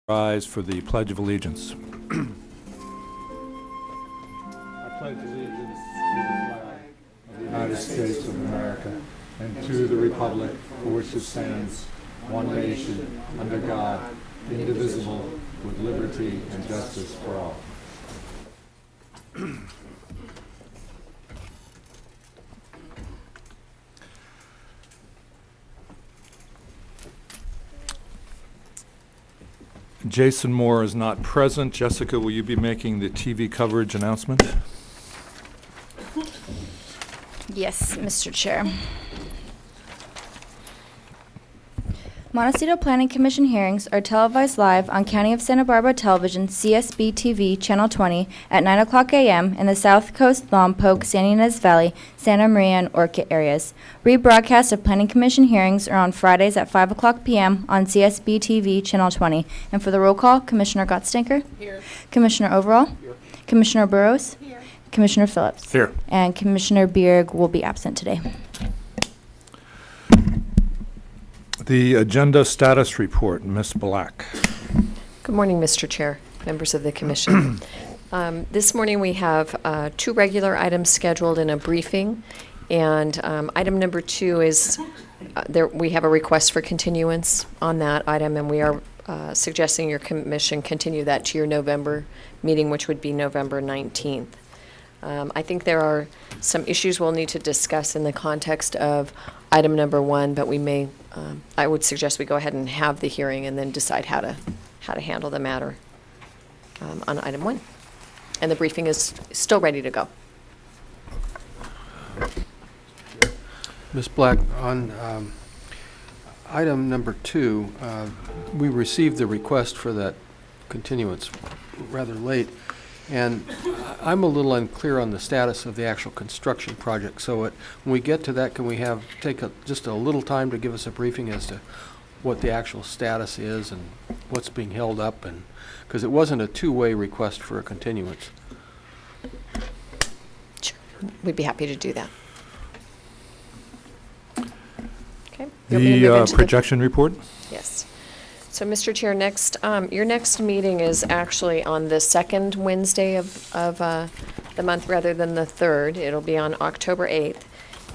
Rise for the Pledge of Allegiance. I pledge allegiance to the flag of the United States of America and to the republic for which it stands, one nation, under God, indivisible, with liberty and justice for all. Jason Moore is not present. Jessica, will you be making the TV coverage announcement? Yes, Mr. Chair. Montecito Planning Commission hearings are televised live on County of Santa Barbara Television, CSB TV, Channel 20, at 9 o'clock a.m. in the South Coast, Lompoc, San Ynez Valley, Santa Maria, and Orchid areas. Rebroadcasts of Planning Commission hearings are on Fridays at 5 o'clock p.m. on CSB TV, Channel 20. And for the roll call, Commissioner Gottstinker? Here. Commissioner Overall? Here. Commissioner Burrows? Here. Commissioner Phillips? Here. And Commissioner Bierg will be absent today. The agenda status report, Ms. Black. Good morning, Mr. Chair, members of the Commission. This morning we have 2 regular items scheduled in a briefing, and item number 2 is we have a request for continuance on that item, and we are suggesting your Commission continue that to your November meeting, which would be November 19th. I think there are some issues we'll need to discuss in the context of item number 1, but we may, I would suggest we go ahead and have the hearing and then decide how to handle the matter on item 1. And the briefing is still ready to go. Ms. Black, on item number 2, we received the request for that continuance rather late, and I'm a little unclear on the status of the actual construction project. So when we get to that, can we take just a little time to give us a briefing as to what the actual status is and what's being held up? And because it wasn't a two-way request for a continuance. Sure. We'd be happy to do that. Okay. You want me to move The into projection report? Yes. So, Mr. Chair, your next meeting is actually on the second Wednesday of the month rather than the third. It'll be on October 8th.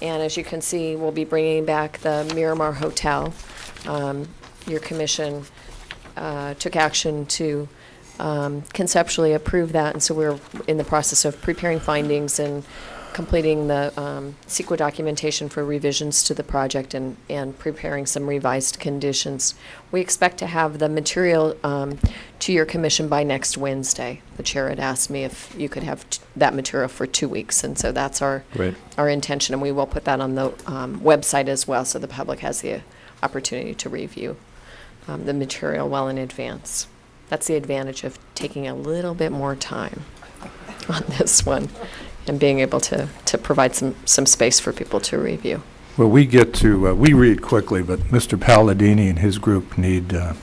And as you can see, we'll be bringing back the Miramar Hotel. Your commission took action to conceptually approve that, and so we're in the process of preparing findings and completing the CEQA documentation for revisions to the project and preparing some revised conditions. We expect to have the material to your commission by next Wednesday. The chair had asked me if you could have that material for 2 weeks, and so that's our intention, and we will put that on the website as well so the public has the opportunity to review the material well in advance. That's the advantage of taking a little bit more time on this one and being able to provide some space for people to review. Well, we get to, we read quickly, but Mr. Palladini and his group need to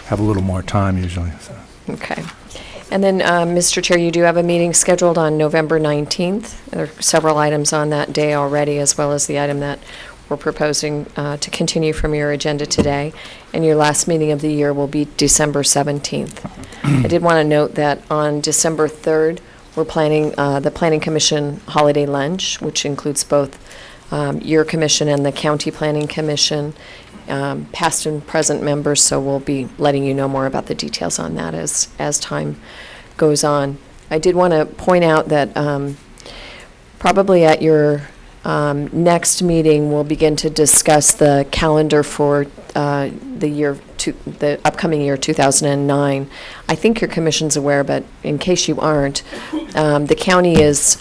have a little more time usually. So. Okay. And then, Mr. Chair, you do have a meeting scheduled on November 19th. There are several items on that day already, as well as the item that we're proposing to continue from your agenda today. And your last meeting of the year will be December 17th. I did want to note that on December 3rd, we're planning the Planning Commission holiday lunch, which includes both your commission and the County Planning Commission, past and present members, so we'll be letting you know more about the details on that as time goes on. I did want to point out that probably at your next meeting, we'll begin to discuss the calendar for the upcoming year 2009. I think your commission's aware, but in case you aren't, the county is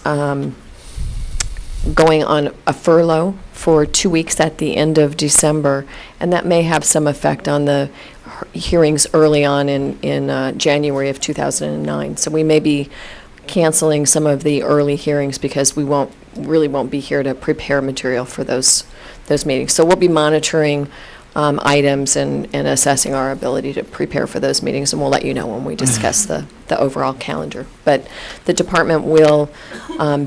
going on a furlough for 2 weeks at the end of December, and that may have some effect on the hearings early on in January of 2009. So we may be canceling some of the early hearings because we won't be here to prepare material for those meetings. So we'll be monitoring items and assessing our ability to prepare for those meetings, and we'll let you know when we discuss the overall calendar. But the department will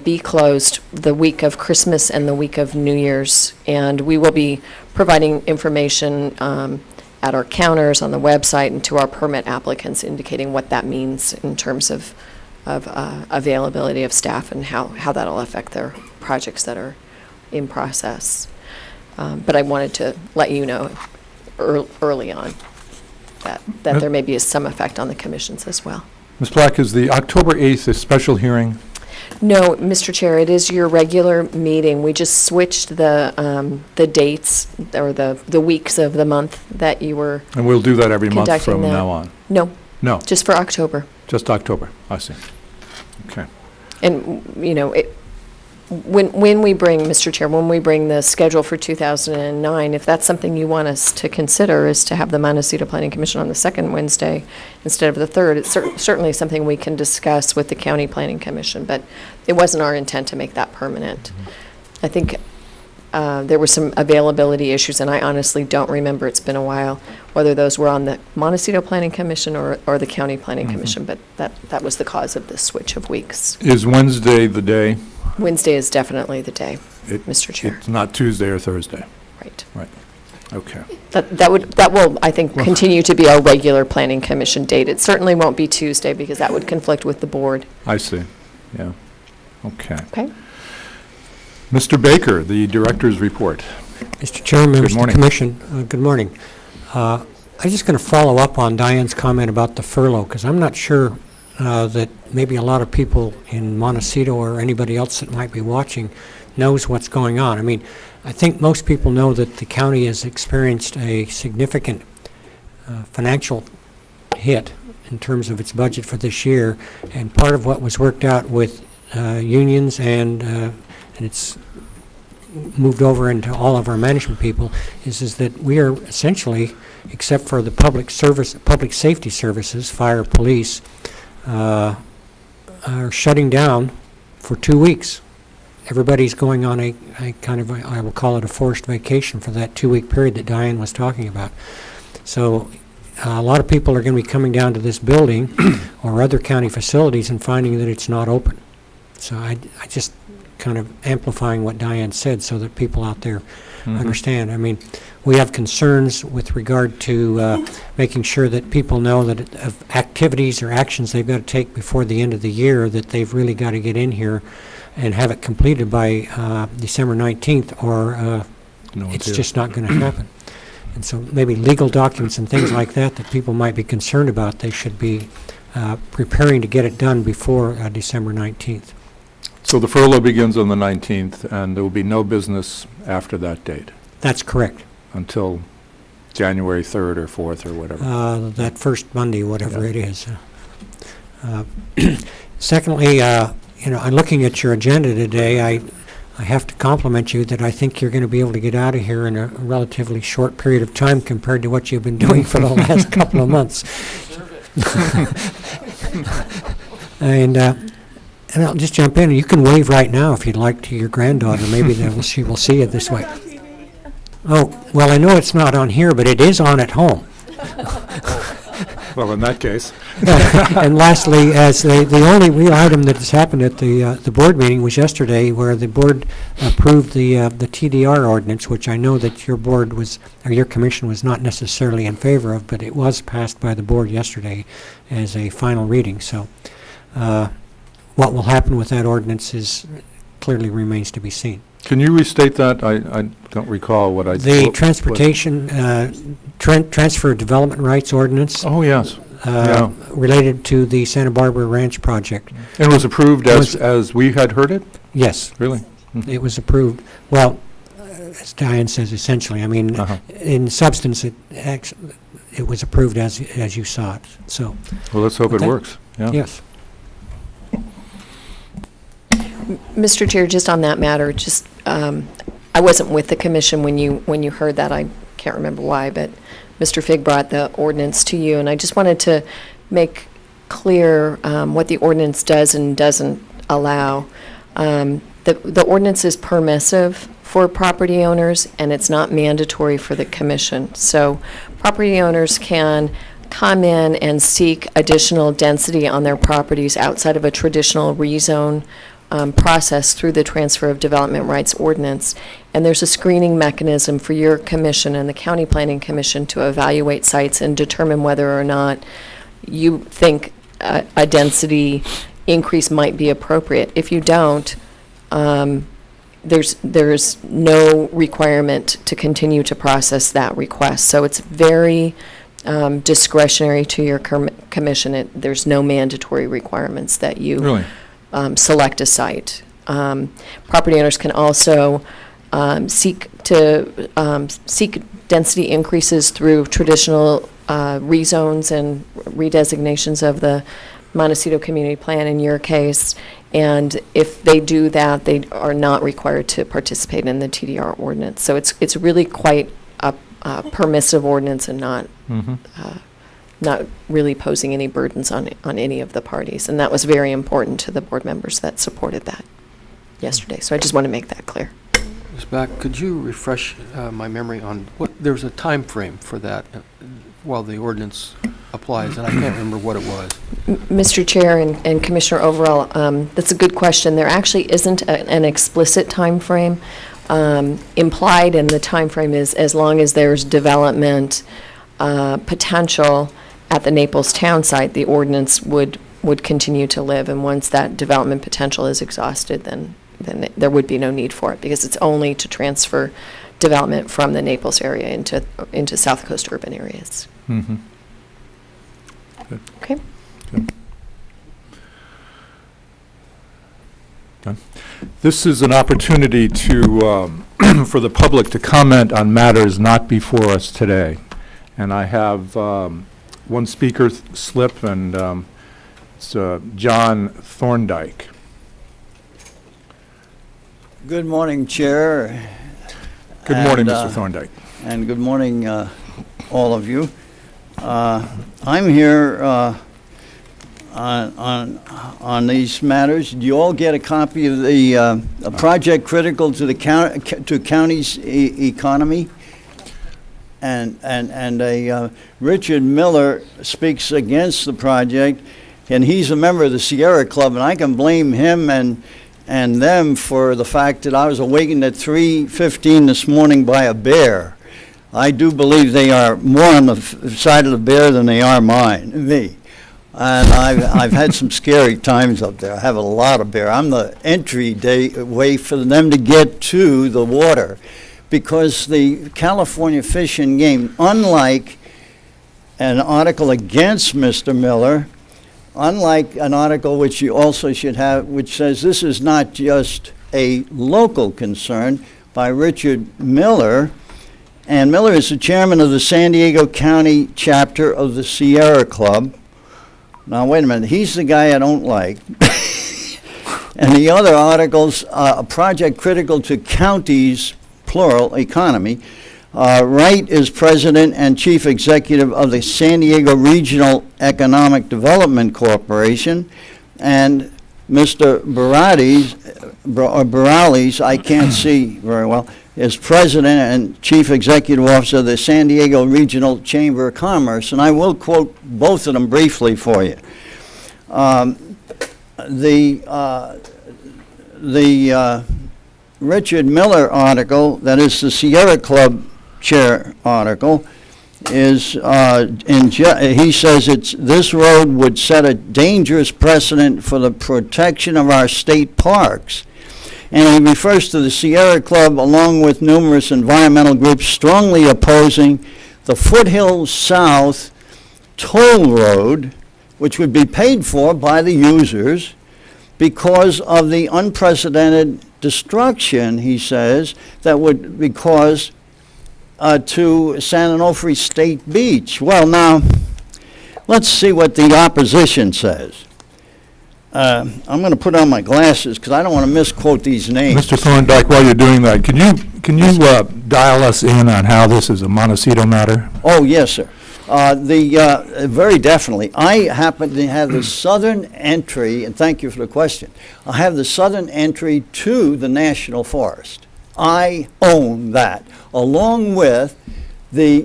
be closed the week of Christmas and the week of New Year's, and we will be providing information at our counters, on the website, and to our permit applicants, indicating what that means in terms of availability of staff and how that'll affect their projects that are in process. But I wanted to let you know early on that there may be some effect on the commissions as well. Ms. Black, is the October 8th a special hearing? No, Mr. Chair, it is your regular meeting. We just switched the dates or the weeks of the month that you were And we'll do that every month conducting from that. now on? No, No, just for October. just October. I see. Okay. And, you know, when we bring, Mr. Chair, when we bring the schedule for 2009, if that's something you want us to consider, is to have the Montecito Planning Commission on the second Wednesday instead of the third, it's certainly something we can discuss with the County Planning Commission, but it wasn't our intent to make that permanent. I think there were some availability issues, and I honestly don't remember, it's been a while, whether those were on the Montecito Planning Commission or the County Planning Commission, but that was the cause of the switch of weeks. Is Wednesday the day? Wednesday is definitely the day, It- Mr. Chair. It's not Tuesday or Thursday? Right. Okay. That will, I think, continue to be our regular Planning Commission date. It certainly won't be Tuesday, because that would conflict with the board. I see. Yeah. Okay. Okay? Mr. Baker, the director's report. Mr. Chair, members of the morning. commission, good morning. I'm just going to follow up on Diane's comment about the furlough, because I'm not sure that maybe a lot of people in Montecito or anybody else that might be watching knows what's going on. I mean, I think most people know that the county has experienced a significant financial hit in terms of its budget for this year, and part of what was worked out with unions and it's moved over into all of our management people is that we are essentially, except for the public safety services, fire, police, are shutting down for 2 weeks. Everybody's going on a kind of, I will call it a forced vacation for that 2-week period that Diane was talking about. So a lot of people are going to be coming down to this building or other county facilities and finding that it's not open. So I just kind of amplifying what Diane said so that people out there understand. I mean, we have concerns with regard to making sure that people know that of activities or actions they've got to take before the end of the year, that they've really got to get in here and have it completed by December 19th, or it's just not going to happen. And so maybe legal documents and things like that people might be concerned about, they should be preparing to get it done before December 19th. So the furlough begins on the 19th, and there will be no business after that date That's correct. until January 3rd or 4th or whatever. That first Monday, whatever Yeah. it is. Secondly, I'm looking at your agenda today. I have to compliment you that I think you're going to be able to get out of here in a relatively short period of time compared to what you've been doing for the last couple of months. And I'll just jump in. You can wave right now if you'd like to your granddaughter. Maybe she will see you this way. Oh, well, I know it's not on here, but it is on at home. Well, in that case. And lastly, as the only real item that has happened at the board meeting was yesterday, where the board approved the TDR ordinance, which I know that your board was, or your commission was not necessarily in favor of, but it was passed by the board yesterday as a final reading. So what will happen with that ordinance clearly remains to be seen. Can you restate that? I don't recall what I... The transportation, transfer of development rights ordinance Oh, yes. Yeah. related to the Santa Barbara Ranch project. And it was approved as we had heard it? Yes, Really? it was approved. Well, as Diane says, essentially, I mean, in substance, it was approved as you saw it. So, Well, let's hope it Okay. works. Yeah. yes. Mr. Chair, just on that matter, just, I wasn't with the commission when you heard that. I can't remember why, but Mr. Figg brought the ordinance to you, and I just wanted to make clear what the ordinance does and doesn't allow. The ordinance is permissive for property owners, and it's not mandatory for the commission. So property owners can come in and seek additional density on their properties outside of a traditional rezone process through the Transfer of Development Rights Ordinance. And there's a screening mechanism for your commission and the County Planning Commission to evaluate sites and determine whether or not you think a density increase might be appropriate. If you don't, there's no requirement to continue to process that request. So it's very discretionary to your commission. There's no mandatory requirements that you Really? Select a site. Property owners can also seek density increases through traditional rezones and redesignations of the Montecito Community Plan in your case. And if they do that, they are not required to participate in the TDR ordinance. So it's really quite a permissive ordinance and not really posing any burdens on any of the parties. And that was very important to the board members that supported that yesterday. So I just want to make that clear. Ms. Black, could you refresh my memory on there's a time frame for that while the ordinance applies, and I can't remember what it was. Mr. Chair and Commissioner Overall, that's a good question. There actually isn't an explicit time frame. Implied in the time frame is as long as there's development potential at the Naples town site, the ordinance would continue to live. And once that development potential is exhausted, then there would be no need for it, because it's only to transfer development from the Naples area into South Coast urban areas. Mm-hmm. Okay. Done. This is an opportunity to, for the public to comment on matters not before us today. And I have one speaker slip, and it's John Thorndike. Good morning, Chair. Good morning, And, Mr. Thorndike. And good morning, all of you. I'm here on these matters. Do you all get a copy of the a project critical to the county's economy? And Richard Miller speaks against the project, and he's a member of the Sierra Club, and I can blame him and them for the fact that I was awakened at 3:15 this morning by a bear. I do believe they are more on the side of the bear than they are me. And I've had some scary times up there. I have a lot of bear. I'm the way for them to get to the water, because the California Fish and Game, unlike an article against Mr. Miller, unlike an article which you also should have, which says this is not just a local concern, by Richard Miller. And Miller is the chairman of the San Diego County chapter of the Sierra Club. Now, wait a minute. He's the guy I don't like. And the other articles, a project critical to counties, plural, economy. Wright is president and chief executive of the San Diego Regional Economic Development Corporation. And Mr. Barales, I can't see very well, is president and chief executive officer of the San Diego Regional Chamber of Commerce. And I will quote both of them briefly for you. The Richard Miller article, that is the Sierra Club chair article, is he says this road would set a dangerous precedent for the protection of our state parks. And he refers to the Sierra Club, along with numerous environmental groups, strongly opposing the Foothills South toll road, which would be paid for by the users, because of the unprecedented destruction, he says, that would be caused to San Onofre State Beach. Well, now, let's see what the opposition says. I'm going to put on my glasses because I don't want to misquote these names. Mr. Thorndike, while you're doing that, can you dial us in on how this is a Montecito matter? Oh, yes, sir. Very definitely. I happen to have the southern entry, and thank you for the question. I have the southern entry to the National Forest. I own that, along with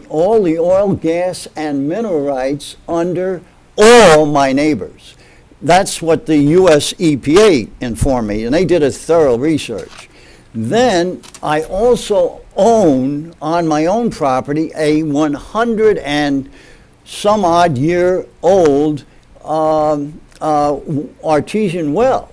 all the oil, gas, and mineral rights under all my neighbors. That's what the US EPA informed me, and they did a thorough research. Then I also own on my own property a 100 and some odd year old artesian well,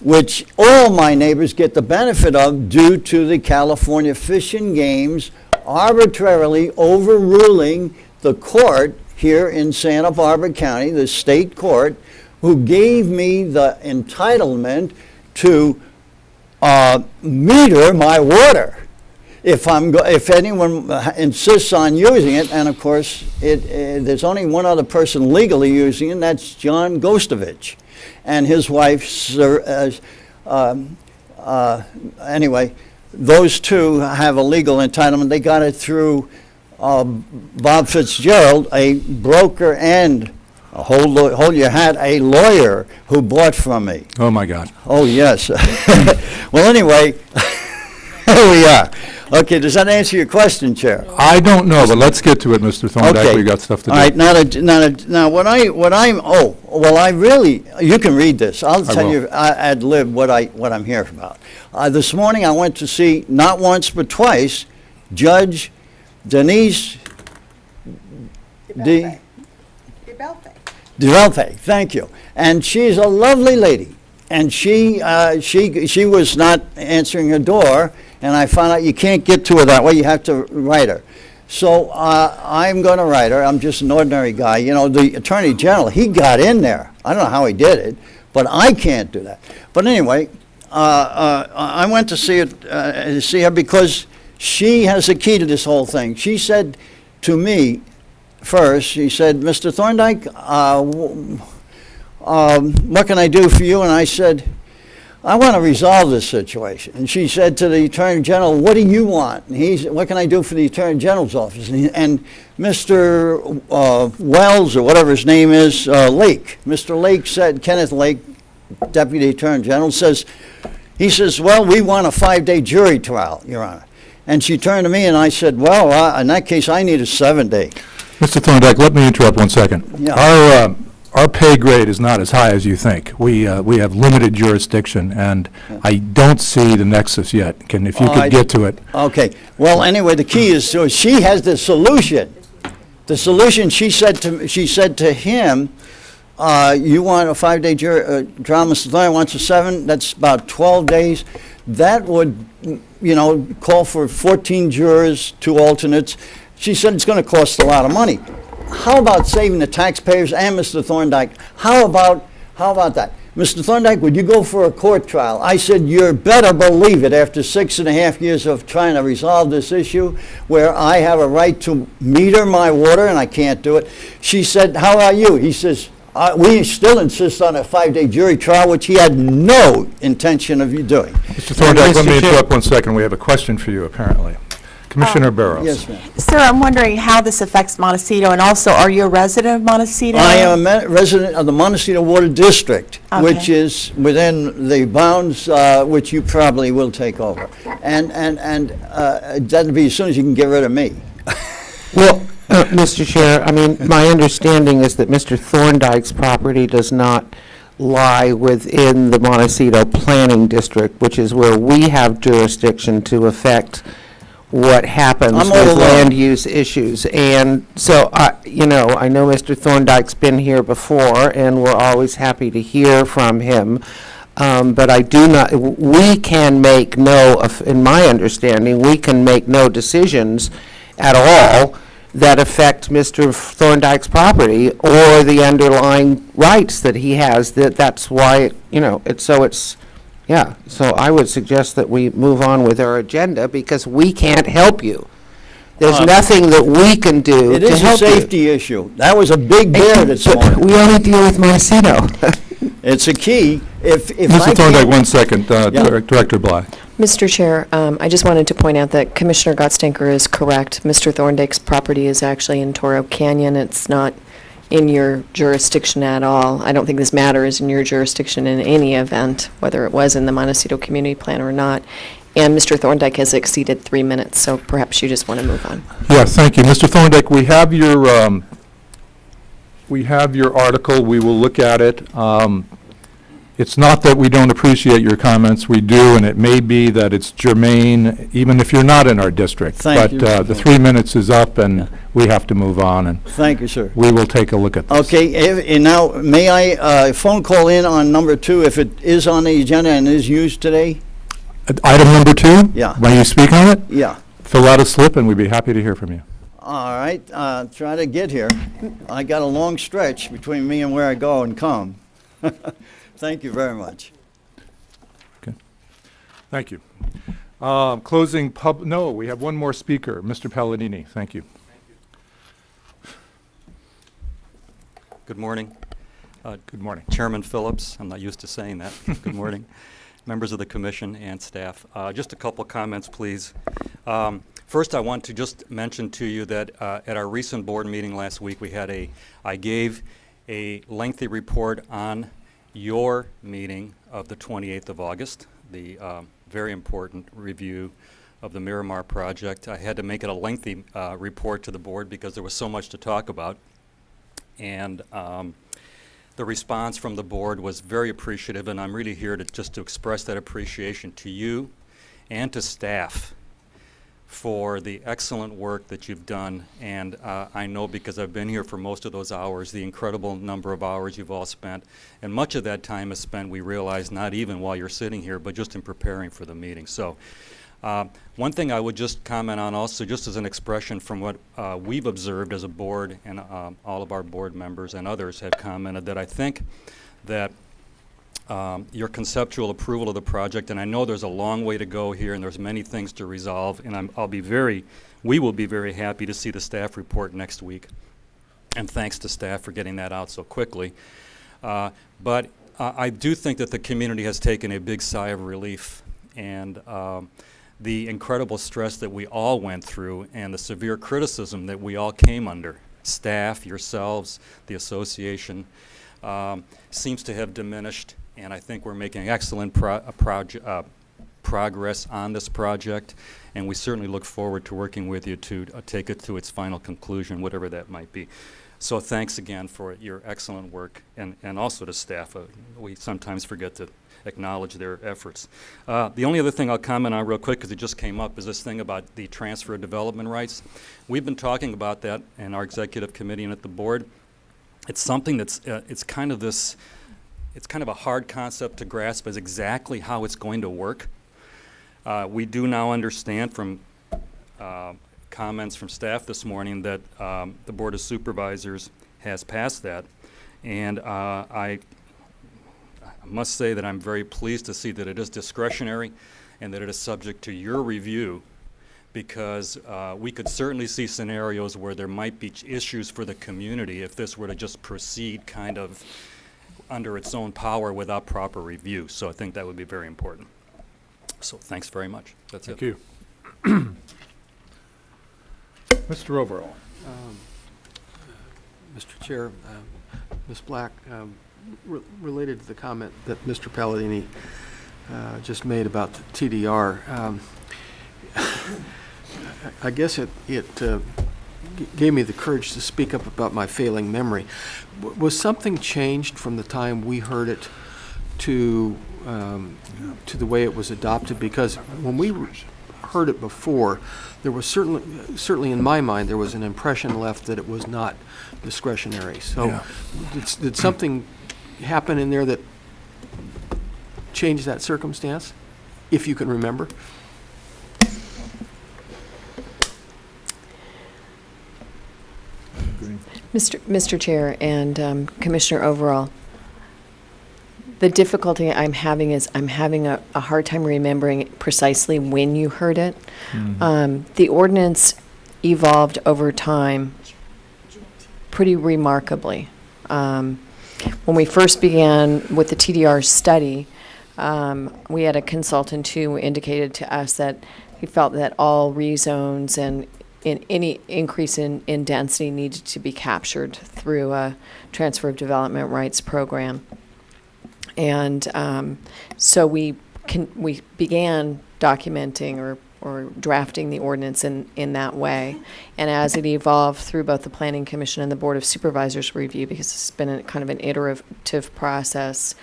which all my neighbors get the benefit of due to the California Fish and Game's arbitrarily overruling the court here in Santa Barbara County, the state court, who gave me the entitlement to meter my water if anyone insists on using it. And of course, there's only one other person legally using it, and that's John Gostovich and his wife. Anyway, those two have a legal entitlement. They got it through Bob Fitzgerald, a broker and hold your hat, a lawyer who bought from me. Oh, my God. Oh, yes. Well, anyway, here we are. Okay, does that answer your question, Chair? I don't know, but let's get to it, Mr. Thorndike. Okay. We got stuff to do. All right, now you can read this. I'll tell will. you ad lib what I'm here about. This morning I went to see, not once but twice, Judge Denise DeVelpe, thank you. And she's a lovely lady. And she was not answering her door, and I found out you can't get to her that way. You have to write her. So I'm going to write her. I'm just an ordinary guy. You know, the Attorney General, he got in there. I don't know how he did it, but I can't do that. But anyway, I went to see her because she has a key to this whole thing. She said to me first, she said, Mr. Thorndike, what can I do for you? And I said, I want to resolve this situation. And she said to the Attorney General, what do you want? And he said, what can I do for the Attorney General's office? And Mr. Wells, or whatever his name is, Lake, Mr. Lake said, Kenneth Lake, Deputy Attorney General, he says, well, we want a 5-day jury trial, Your Honor. And she turned to me and I said, well, in that case, I need a 7-day. Mr. Thorndike, let me interrupt 1 second. Yeah. Our pay grade is not as high as you think. We have limited jurisdiction, and I don't see the nexus yet. If you could get to it. Okay. Well, anyway, the key is, so she has the solution. The solution, she said to him, you want a 5-day trial, Mr. Thorne wants a 7, that's about 12 days. That would, call for 14 jurors, 2 alternates. She said it's going to cost a lot of money. How about saving the taxpayers and Mr. Thorndike? How about that? Mr. Thorndike, would you go for a court trial? I said, you better believe it, after 6.5 years of trying to resolve this issue, where I have a right to meter my water and I can't do it. She said, how about you? He says, we still insist on a 5-day jury trial, which he had no intention of doing. Mr. Thorndike, let me interrupt 1 second. We have a question for you, apparently. Commissioner Barrows. Yes, ma'am. Sir, I'm wondering how this affects Montecito, and also, are you a resident of Montecito? I am a resident of the Montecito Water District, Okay. which is within the bounds which you probably will take over. And that'll be as soon as you can get rid of me. Well, Mr. Chair, I mean, my understanding is that Mr. Thorndike's property does not lie within the Montecito Planning District, which is where we have jurisdiction to affect what happens I'm with all alone. land use issues. And so, I know Mr. Thorndike's been here before, and we're always happy to hear from him. But we can make in my understanding, we can make no decisions at all that affect Mr. Thorndike's property or the underlying rights that he has. That's why, so I would suggest that we move on with our agenda, because we can't help you. There's nothing that we can do It to is a help you. safety issue. That was a big bear this morning. We only deal with Montecito. It's a key. If I Mr. Thorndike, can't- 1 second. Director Bly. Mr. Chair, I just wanted to point out that Commissioner Gottstinker is correct. Mr. Thorndike's property is actually in Toro Canyon. It's not in your jurisdiction at all. I don't think this matter is in your jurisdiction in any event, whether it was in the Montecito Community Plan or not. And Mr. Thorndike has exceeded 3 minutes, so perhaps you just want to move on. Yeah, thank you. Mr. Thorndike, we have your we have your article. We will look at it. It's not that we don't appreciate your comments. We do, and it may be that it's germane, even if you're not in our district. Thank you. But the 3 minutes is up, and we have to move on, and Thank you, sir. we will take a look at this. Okay, and now, may I phone call in on number 2 if it is on the agenda and is used today? Item number 2? Yeah. When you speak on it, Yeah. fill out a slip, and we'd be happy to hear from you. All right, try to get here. I got a long stretch between me and where I go and come. Thank you very much. Thank you. Closing no, we have one more speaker, Mr. Palladini. Thank you. Good morning. Good morning. Chairman Phillips, I'm not used to saying that. Good morning. Members of the commission and staff. Just a couple comments, please. First, I want to just mention to you that at our recent board meeting last week, I gave a lengthy report on your meeting of the 28th of August, the very important review of the Miramar project. I had to make it a lengthy report to the board because there was so much to talk about. And the response from the board was very appreciative, and I'm really here to express that appreciation to you and to staff for the excellent work that you've done. And I know, because I've been here for most of those hours, the incredible number of hours you've all spent. And much of that time is spent, we realize, not even while you're sitting here, but just in preparing for the meeting. So one thing I would just comment on also, just as an expression from what we've observed as a board, and all of our board members and others have commented, that I think that your conceptual approval of the project, and I know there's a long way to go here and there's many things to resolve, and we will be very happy to see the staff report next week. And thanks to staff for getting that out so quickly. But I do think that the community has taken a big sigh of relief, and the incredible stress that we all went through and the severe criticism that we all came under, staff, yourselves, the association, seems to have diminished. And I think we're making excellent progress on this project, and we certainly look forward to working with you to take it to its final conclusion, whatever that might be. So thanks again for your excellent work, and also to staff. We sometimes forget to acknowledge their efforts. The only other thing I'll comment on real quick, because it just came up, is this thing about the transfer of development rights. We've been talking about that in our executive committee and at the board. It's something that's, it's kind of a hard concept to grasp as exactly how it's going to work. We do now understand from comments from staff this morning that the Board of Supervisors has passed that. And I must say that I'm very pleased to see that it is discretionary and that it is subject to your review, because we could certainly see scenarios where there might be issues for the community if this were to just proceed kind of under its own power without proper review. So I think that would be very important. So thanks very much. That's it. Thank you. Mr. Overall. Mr. Chair, Ms. Black, related to the comment that Mr. Palladini just made about the TDR, I guess it gave me the courage to speak up about my failing memory. Was something changed from the time we heard it to the way it was adopted? Because when we heard it before, there was certainly in my mind, there was an impression left that it was not discretionary. So Yeah. did something happen in there that changed that circumstance, if you can remember? Mr. Chair and Commissioner Overall, the difficulty I'm having is I'm having a hard time remembering precisely when you heard it. The ordinance evolved over time pretty remarkably. When we first began with the TDR study, we had a consultant who indicated to us that he felt that all rezones and any increase in density needed to be captured through a transfer of development rights program. And so we began documenting or or drafting the ordinance in that way. And as it evolved through both the Planning Commission and the Board of Supervisors review, because it's been a kind of an iterative process,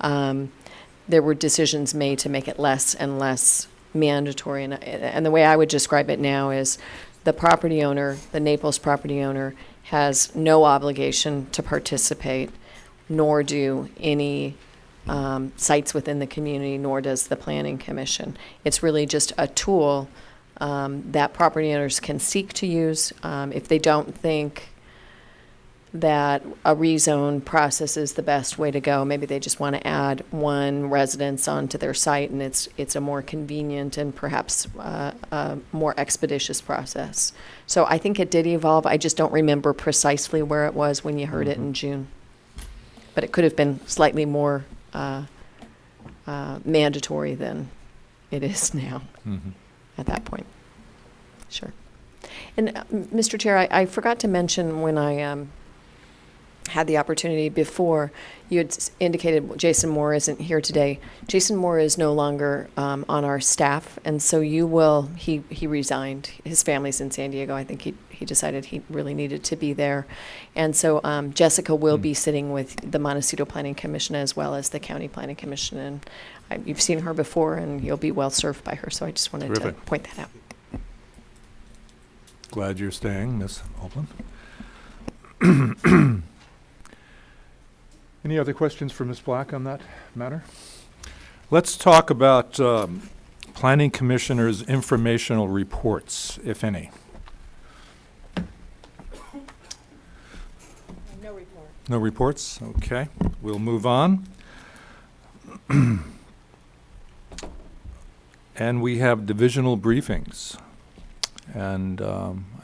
there were decisions made to make it less and less mandatory. And the way I would describe it now is the property owner, the Naples property owner, has no obligation to participate, nor do any sites within the community, nor does the Planning Commission. It's really just a tool that property owners can seek to use if they don't think that a rezone process is the best way to go. Maybe they just want to add one residence onto their site, and it's a more convenient and perhaps a more expeditious process. So I think it did evolve. I just don't remember precisely where it was when you heard it in June. But it could have been slightly more mandatory than it is now at that point. Sure. And Mr. Chair, I forgot to mention when I had the opportunity before, you had indicated Jason Moore isn't here today. Jason Moore is no longer on our staff, and so he resigned. His family's in San Diego. I think he decided he really needed to be there. And so Jessica will be sitting with the Montecito Planning Commission as well as the County Planning Commission, and you've seen her before, and you'll be well served by her, so I just wanted to point that out. Glad you're staying, Ms. Oldham. Any other questions for Ms. Black on that matter? Let's talk about Planning Commissioner's informational reports, if any. No report. No reports? Okay, we'll move on. And we have divisional briefings. And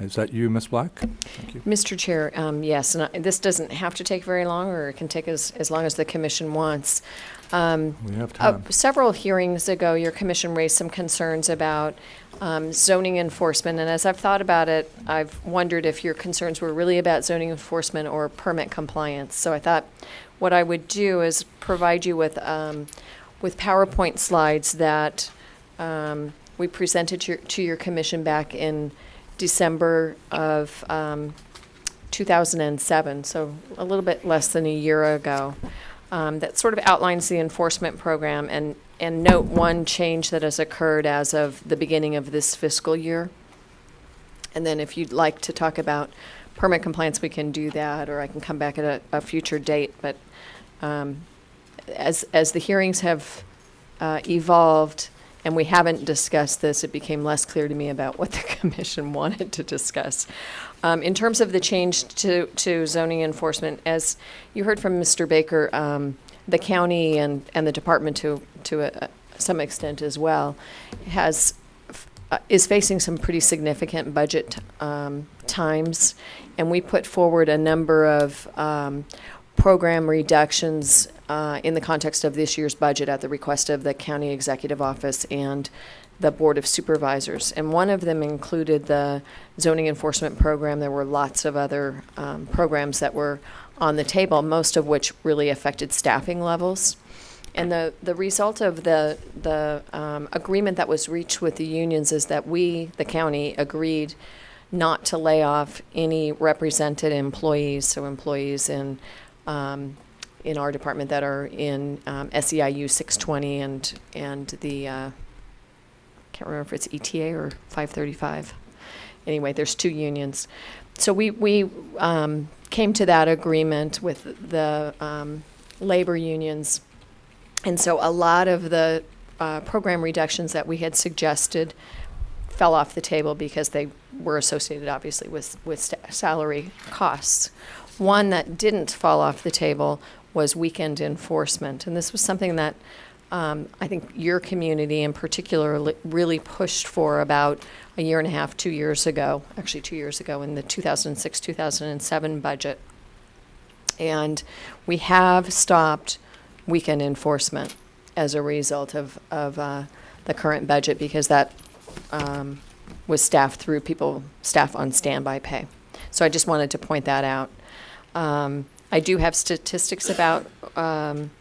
is that you, Ms. Black? Thank you. Mr. Chair, yes, and this doesn't have to take very long, or it can take as long as the commission wants. We have time. Several hearings ago, your commission raised some concerns about zoning enforcement, and as I've thought about it, I've wondered if your concerns were really about zoning enforcement or permit compliance. So I thought what I would do is provide you with PowerPoint slides that we presented to your commission back in December of 2007, so a little bit less than a year ago, that sort of outlines the enforcement program, and note one change that has occurred as of the beginning of this fiscal year. And then if you'd like to talk about permit compliance, we can do that, or I can come back at a future date. But as the hearings have evolved, and we haven't discussed this, it became less clear to me about what the commission wanted to discuss. In terms of the change to zoning enforcement, as you heard from Mr. Baker, the county and the department to some extent as well is facing some pretty significant budget times, and we put forward a number of program reductions in the context of this year's budget at the request of the County Executive Office and the Board of Supervisors. And one of them included the zoning enforcement program. There were lots of other programs that were on the table, most of which really affected staffing levels. And the result of the agreement that was reached with the unions is that we, the county, agreed not to lay off any represented employees, so employees in our department that are in SEIU 620 and the can't remember if it's ETA or 535. Anyway, there's two unions. So we came to that agreement with the labor unions, and so a lot of the program reductions that we had suggested fell off the table because they were associated, obviously, with salary costs. One that didn't fall off the table was weekend enforcement, and this was something that I think your community in particular really pushed for about a year and a half, 2 years ago, actually 2 years ago in the 2006-2007 budget. And we have stopped weekend enforcement as a result of the current budget, because that was staffed through staff on standby pay. So I just wanted to point that out. I do have statistics about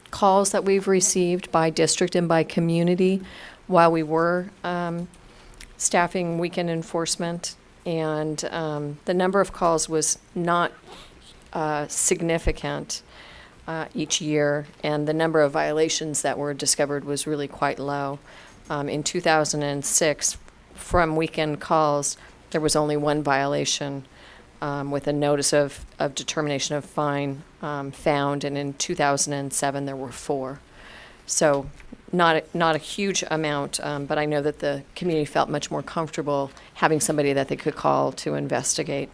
calls that we've received by district and by community while we were staffing weekend enforcement, and the number of calls was not significant each year, and the number of violations that were discovered was really quite low. In 2006, from weekend calls, there was only one violation with a notice of determination of fine found, and in 2007 there were 4. So not a huge amount, but I know that the community felt much more comfortable having somebody that they could call to investigate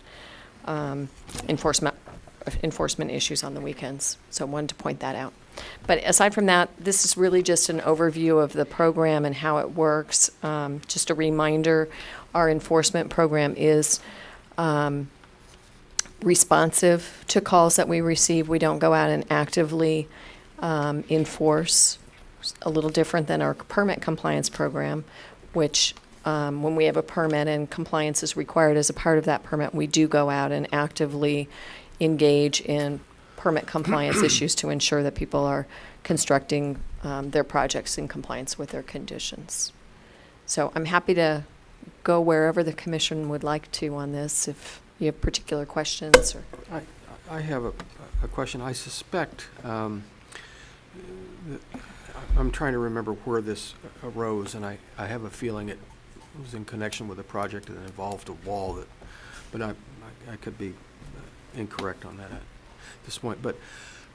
enforcement issues on the weekends. So I wanted to point that out. But aside from that, this is really just an overview of the program and how it works. Just a reminder, our enforcement program is responsive to calls that we receive. We don't go out and actively enforce. A little different than our permit compliance program, which when we have a permit and compliance is required as a part of that permit, we do go out and actively engage in permit compliance issues to ensure that people are constructing their projects in compliance with their conditions. So I'm happy to go wherever the commission would like to on this if you have particular questions. Or I have a question. I suspect, I'm trying to remember where this arose, and I have a feeling it was in connection with a project that involved a wall, but I could be incorrect on that at this point. But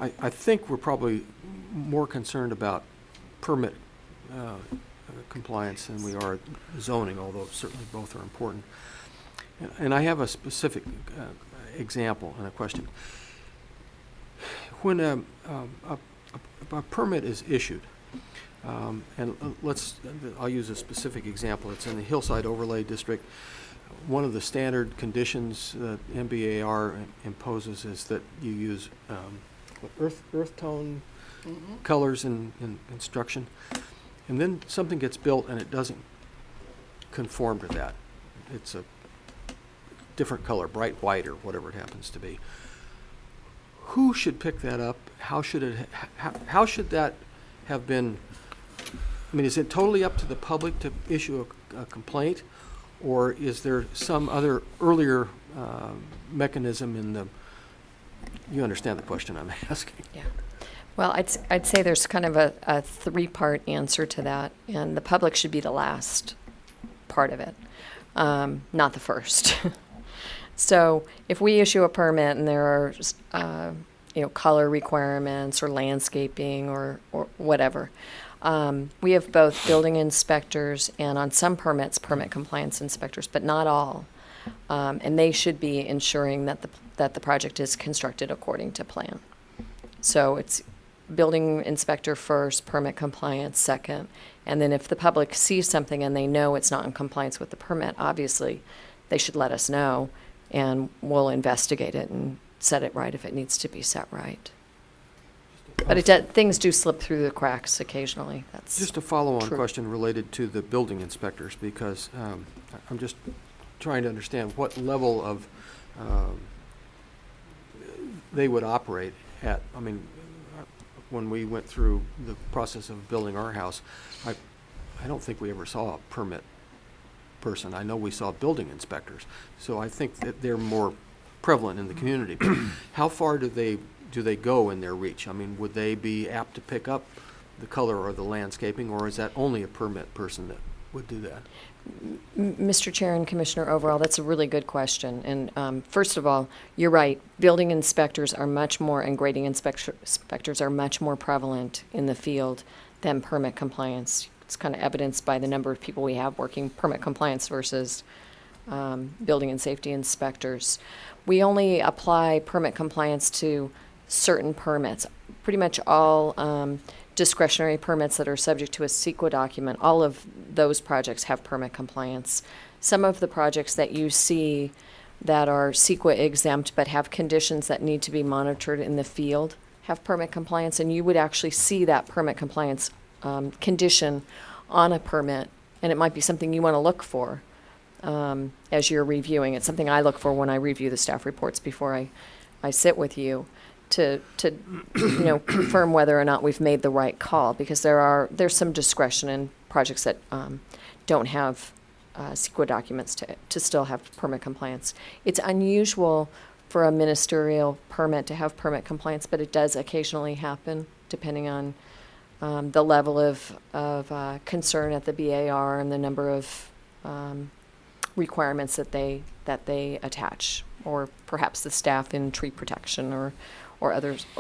I think we're probably more concerned about permit compliance than we are zoning, although certainly both are important. And I have a specific example and a question. When a permit is issued, I'll use a specific example. It's in the Hillside Overlay District. One of the standard conditions that MBAR imposes is that you use earth tone colors in construction. And then something gets built and it doesn't conform to that. It's a different color, bright white or whatever it happens to be. Who should pick that up? How should that have been? I mean, is it totally up to the public to issue a complaint, or is there some other earlier mechanism in the? You understand the question I'm asking? yeah. Well, I'd say there's kind of a 3-part answer to that, and the public should be the last part of it, not the first. So if we issue a permit and there are, color requirements or landscaping or whatever, we have both building inspectors and on some permits, permit compliance inspectors, but not all. And they should be ensuring that the project is constructed according to plan. So it's building inspector first, permit compliance second, and then if the public sees something and they know it's not in compliance with the permit, obviously they should let us know, and we'll investigate it and set it right if it needs to be set right. But things do slip through the cracks occasionally. That's just a follow-on true. question related to the building inspectors, because I'm just trying to understand what level of they would operate at. I mean, when we went through the process of building our house, I don't think we ever saw a permit person. I know we saw building inspectors, so I think that they're more prevalent in the community. How far do they go in their reach? I mean, would they be apt to pick up the color or the landscaping, or is that only a permit person that would do that? Mr. Chair and Commissioner Overall, that's a really good question. And first of all, you're right. Building inspectors are much more, and grading inspectors are much more prevalent in the field than permit compliance. It's kind of evidenced by the number of people we have working permit compliance versus building and safety inspectors. We only apply permit compliance to certain permits. Pretty much all discretionary permits that are subject to a CEQA document, all of those projects have permit compliance. Some of the projects that you see that are CEQA exempt but have conditions that need to be monitored in the field have permit compliance, and you would actually see that permit compliance condition on a permit, and it might be something you want to look for as you're reviewing. It's something I look for when I review the staff reports before I sit with you to confirm whether or not we've made the right call, because there's some discretion in projects that don't have CEQA documents to still have permit compliance. It's unusual for a ministerial permit to have permit compliance, but it does occasionally happen, depending on the level of concern at the BAR and the number of requirements that they attach, or perhaps the staff in tree protection or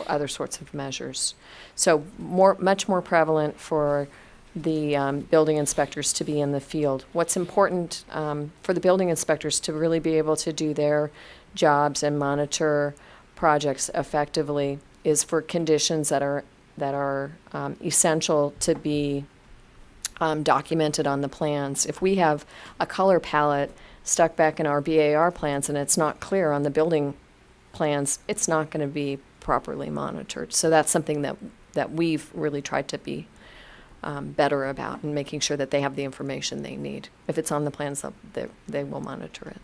other sorts of measures. So much more prevalent for the building inspectors to be in the field. What's important for the building inspectors to really be able to do their jobs and monitor projects effectively is for conditions that are essential to be documented on the plans. If we have a color palette stuck back in our BAR plans and it's not clear on the building plans, it's not going to be properly monitored. So that's something that we've really tried to be better about, and making sure that they have the information they need. If it's on the plans, they will monitor it.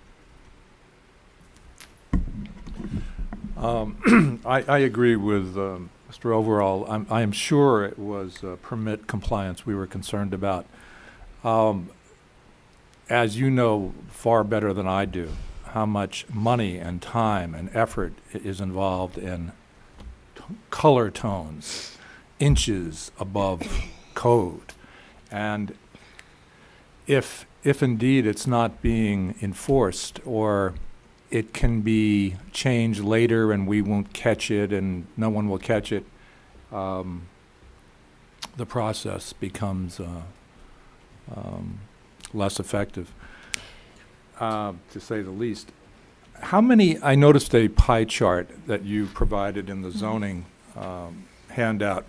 I agree with Mr. Overall. I am sure it was permit compliance we were concerned about. As you know far better than I do, how much money and time and effort is involved in color tones, inches above code. And if indeed it's not being enforced, or it can be changed later and we won't catch it and no one will catch it, the process becomes less effective, to say the least. How many, I noticed a pie chart that you provided in the zoning handout,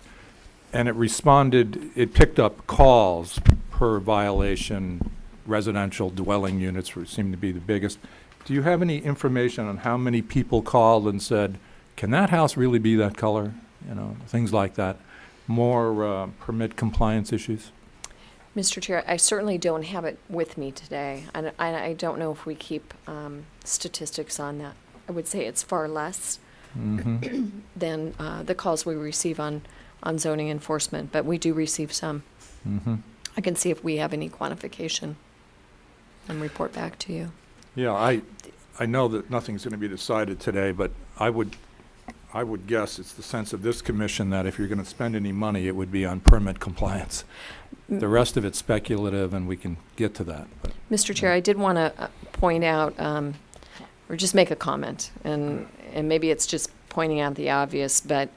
and it picked up calls per violation. Residential dwelling units seem to be the biggest. Do you have any information on how many people called and said, can that house really be that color? You know, things like that. More permit compliance issues? Mr. Chair, I certainly don't have it with me today. I don't know if we keep statistics on that. I would say it's far less than the calls we receive on zoning enforcement, but we do receive some. I can see if we have any quantification and report back to you. Yeah, I know that nothing's going to be decided today, but I would guess it's the sense of this commission that if you're going to spend any money, it would be on permit compliance. The rest of it's speculative, and we can get to that. But, Mr. Chair, I did want to point out, or just make a comment, and maybe it's just pointing out the obvious, but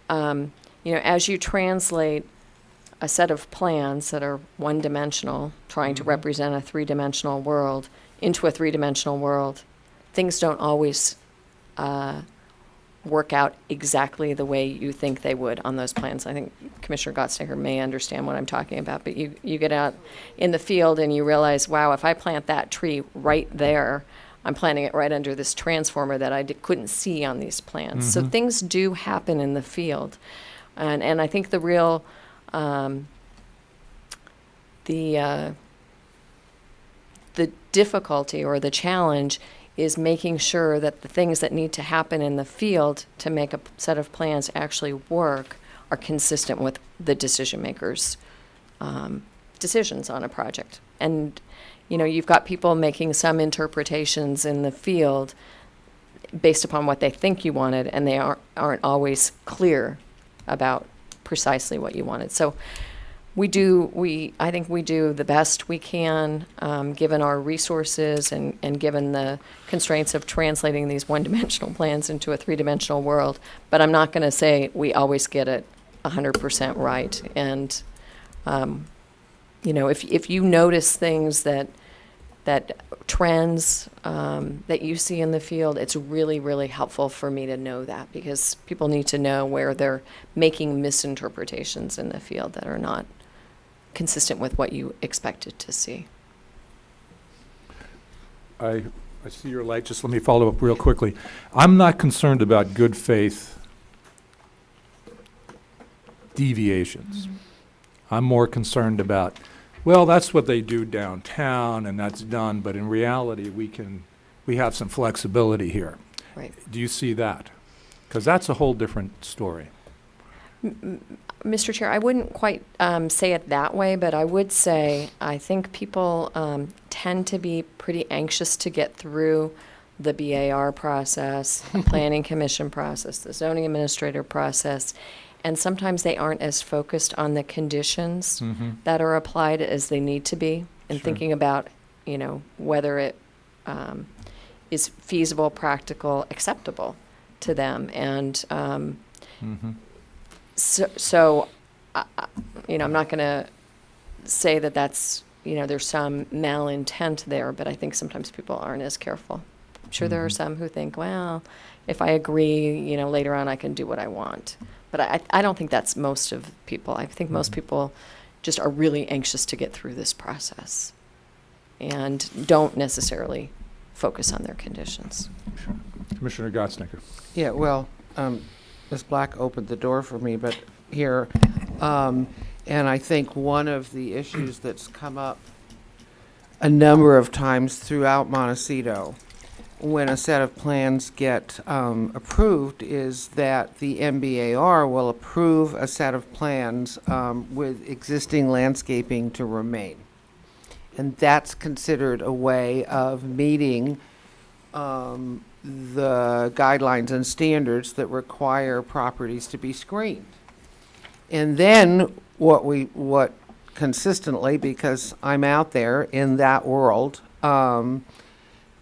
as you translate a set of plans that are one-dimensional, trying to represent a three-dimensional world, into a three-dimensional world, things don't always work out exactly the way you think they would on those plans. I think Commissioner Gottsteger may understand what I'm talking about, but you get out in the field and you realize, wow, if I plant that tree right there, I'm planting it right under this transformer that I couldn't see on these plans. So things do happen in the field. And I think the real, the difficulty or the challenge is making sure that the things that need to happen in the field to make a set of plans actually work are consistent with the decision makers' decisions on a project. And, you've got people making some interpretations in the field based upon what they think you wanted, and they aren't always clear about precisely what you wanted. So I think we do the best we can, given our resources and given the constraints of translating these one-dimensional plans into a three-dimensional world. But I'm not going to say we always get it 100% right. And if you notice things that trends that you see in the field, it's really, really helpful for me to know that, because people need to know where they're making misinterpretations in the field that are not consistent with what you expected to see. I see your light. Just let me follow up real quickly. I'm not concerned about good faith deviations. I'm more concerned about, well, that's what they do downtown and that's done, but in reality we have some flexibility here. Right. Do you see that? Because that's a whole different story. Mr. Chair, I wouldn't quite say it that way, but I would say I think people tend to be pretty anxious to get through the BAR process, the Planning Commission process, the zoning administrator process, and sometimes they aren't as focused on the conditions that are applied as they need to be, and Sure. thinking about, whether it is feasible, practical, acceptable to them, and So, I'm not going to say that that's, there's some malintent there, but I think sometimes people aren't as careful. I'm sure there are some who think, well, if I agree, later on I can do what I want. But I don't think that's most of people. I think most people just are really anxious to get through this process and don't necessarily focus on their conditions. Commissioner Gottsnicker. Yeah, well, Ms. Black opened the door for me, but here, and I think one of the issues that's come up a number of times throughout Montecito when a set of plans get approved is that the MBAR will approve a set of plans with existing landscaping to remain. And that's considered a way of meeting the guidelines and standards that require properties to be screened. And then what consistently, because I'm out there in that world, a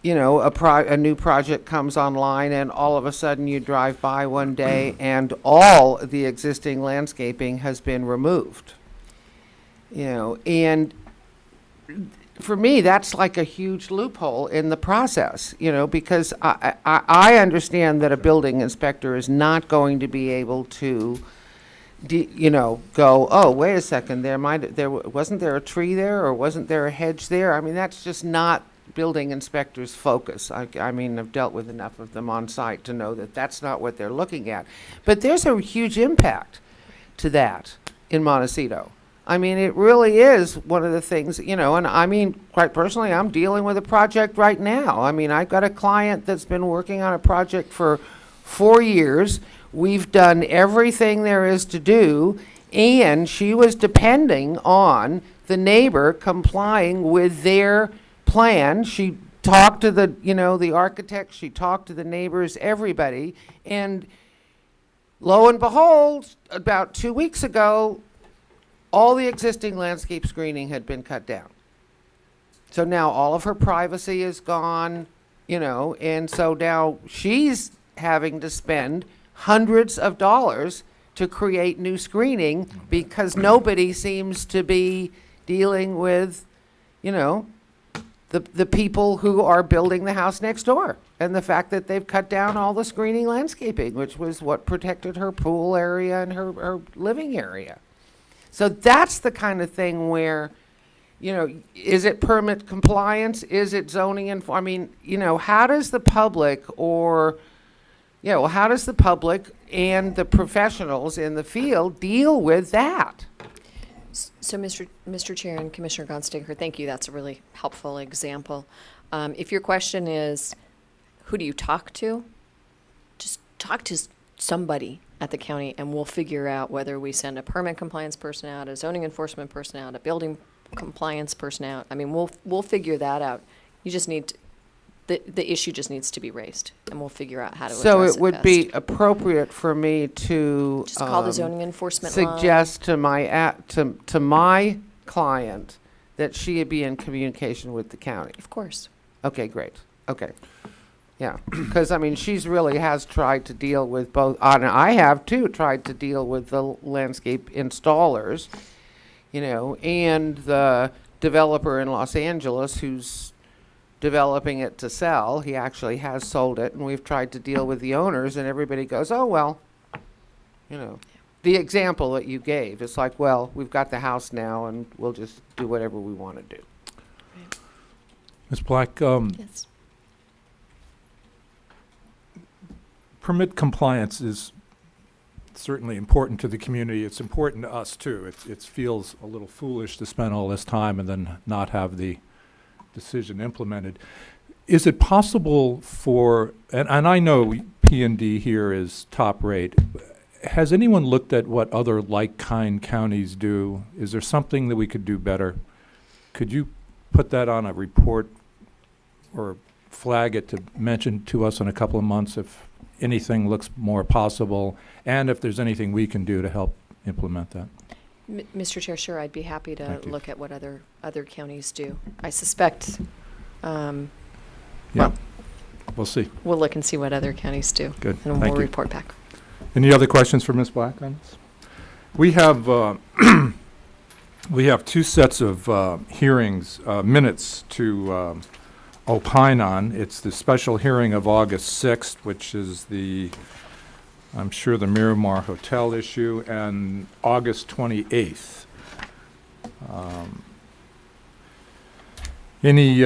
new project comes online and all of a sudden you drive by one day and all the existing landscaping has been removed. And for me, that's like a huge loophole in the process, because I understand that a building inspector is not going to be able to, go, oh, wait a second, wasn't there a tree there or wasn't there a hedge there? I mean, that's just not building inspectors' focus. I mean, I've dealt with enough of them on site to know that that's not what they're looking at. But there's a huge impact to that in Montecito. I mean, it really is one of the things, and I mean, quite personally, I'm dealing with a project right now. I mean, I've got a client that's been working on a project for 4 years. We've done everything there is to do, and she was depending on the neighbor complying with their plan. She talked to the architect, she talked to the neighbors, everybody, and lo and behold, about 2 weeks ago, all the existing landscape screening had been cut down. So now all of her privacy is gone, and so now she's having to spend hundreds of dollars to create new screening because nobody seems to be dealing with, the people who are building the house next door. And the fact that they've cut down all the screening landscaping, which was what protected her pool area and her living area. So that's the kind of thing where, is it permit compliance? Is it zoning? I mean, how does the public how does the public and the professionals in the field deal with that? So, Mr. Chair and Commissioner Gonstaker, thank you. That's a really helpful example. If your question is, who do you talk to? Just talk to somebody at the county, and we'll figure out whether we send a permit compliance person out, a zoning enforcement person out, a building compliance person out. I mean, we'll figure that out. You just need the issue just needs to be raised, and we'll figure out how to address it So it would best. be appropriate for me to Just call the zoning enforcement line. suggest to my client that she be in communication with the county. Of course. Okay, great. Okay. Yeah, because, I mean, she's really has tried to deal with both, and I have too, tried to deal with the landscape installers, and the developer in Los Angeles who's developing it to sell. He actually has sold it, and we've tried to deal with the owners, and everybody goes, oh, well, the example that you gave, it's like, well, we've got the house now, and we'll just do whatever we want to do. Ms. Black, Yes. permit compliance is certainly important to the community. It's important to us, too. It feels a little foolish to spend all this time and then not have the decision implemented. Is it possible for, and I know P&D here is top rate, has anyone looked at what other like-kind counties do? Is there something that we could do better? Could you put that on a report or flag it to mention to us in a couple of months if anything looks more possible, and if there's anything we can do to help implement that? Mr. Chair, sure, I'd be happy to Thank you. look at what other counties do. I suspect, Yeah, well, we'll see. we'll look and see what other counties do. Good, And thank we'll you. report back. Any other questions for Ms. Black on this? We have, we have two sets of hearings, minutes to opine on. It's the special hearing of August 6th, which is I'm sure the Miramar Hotel issue, and August 28th. Any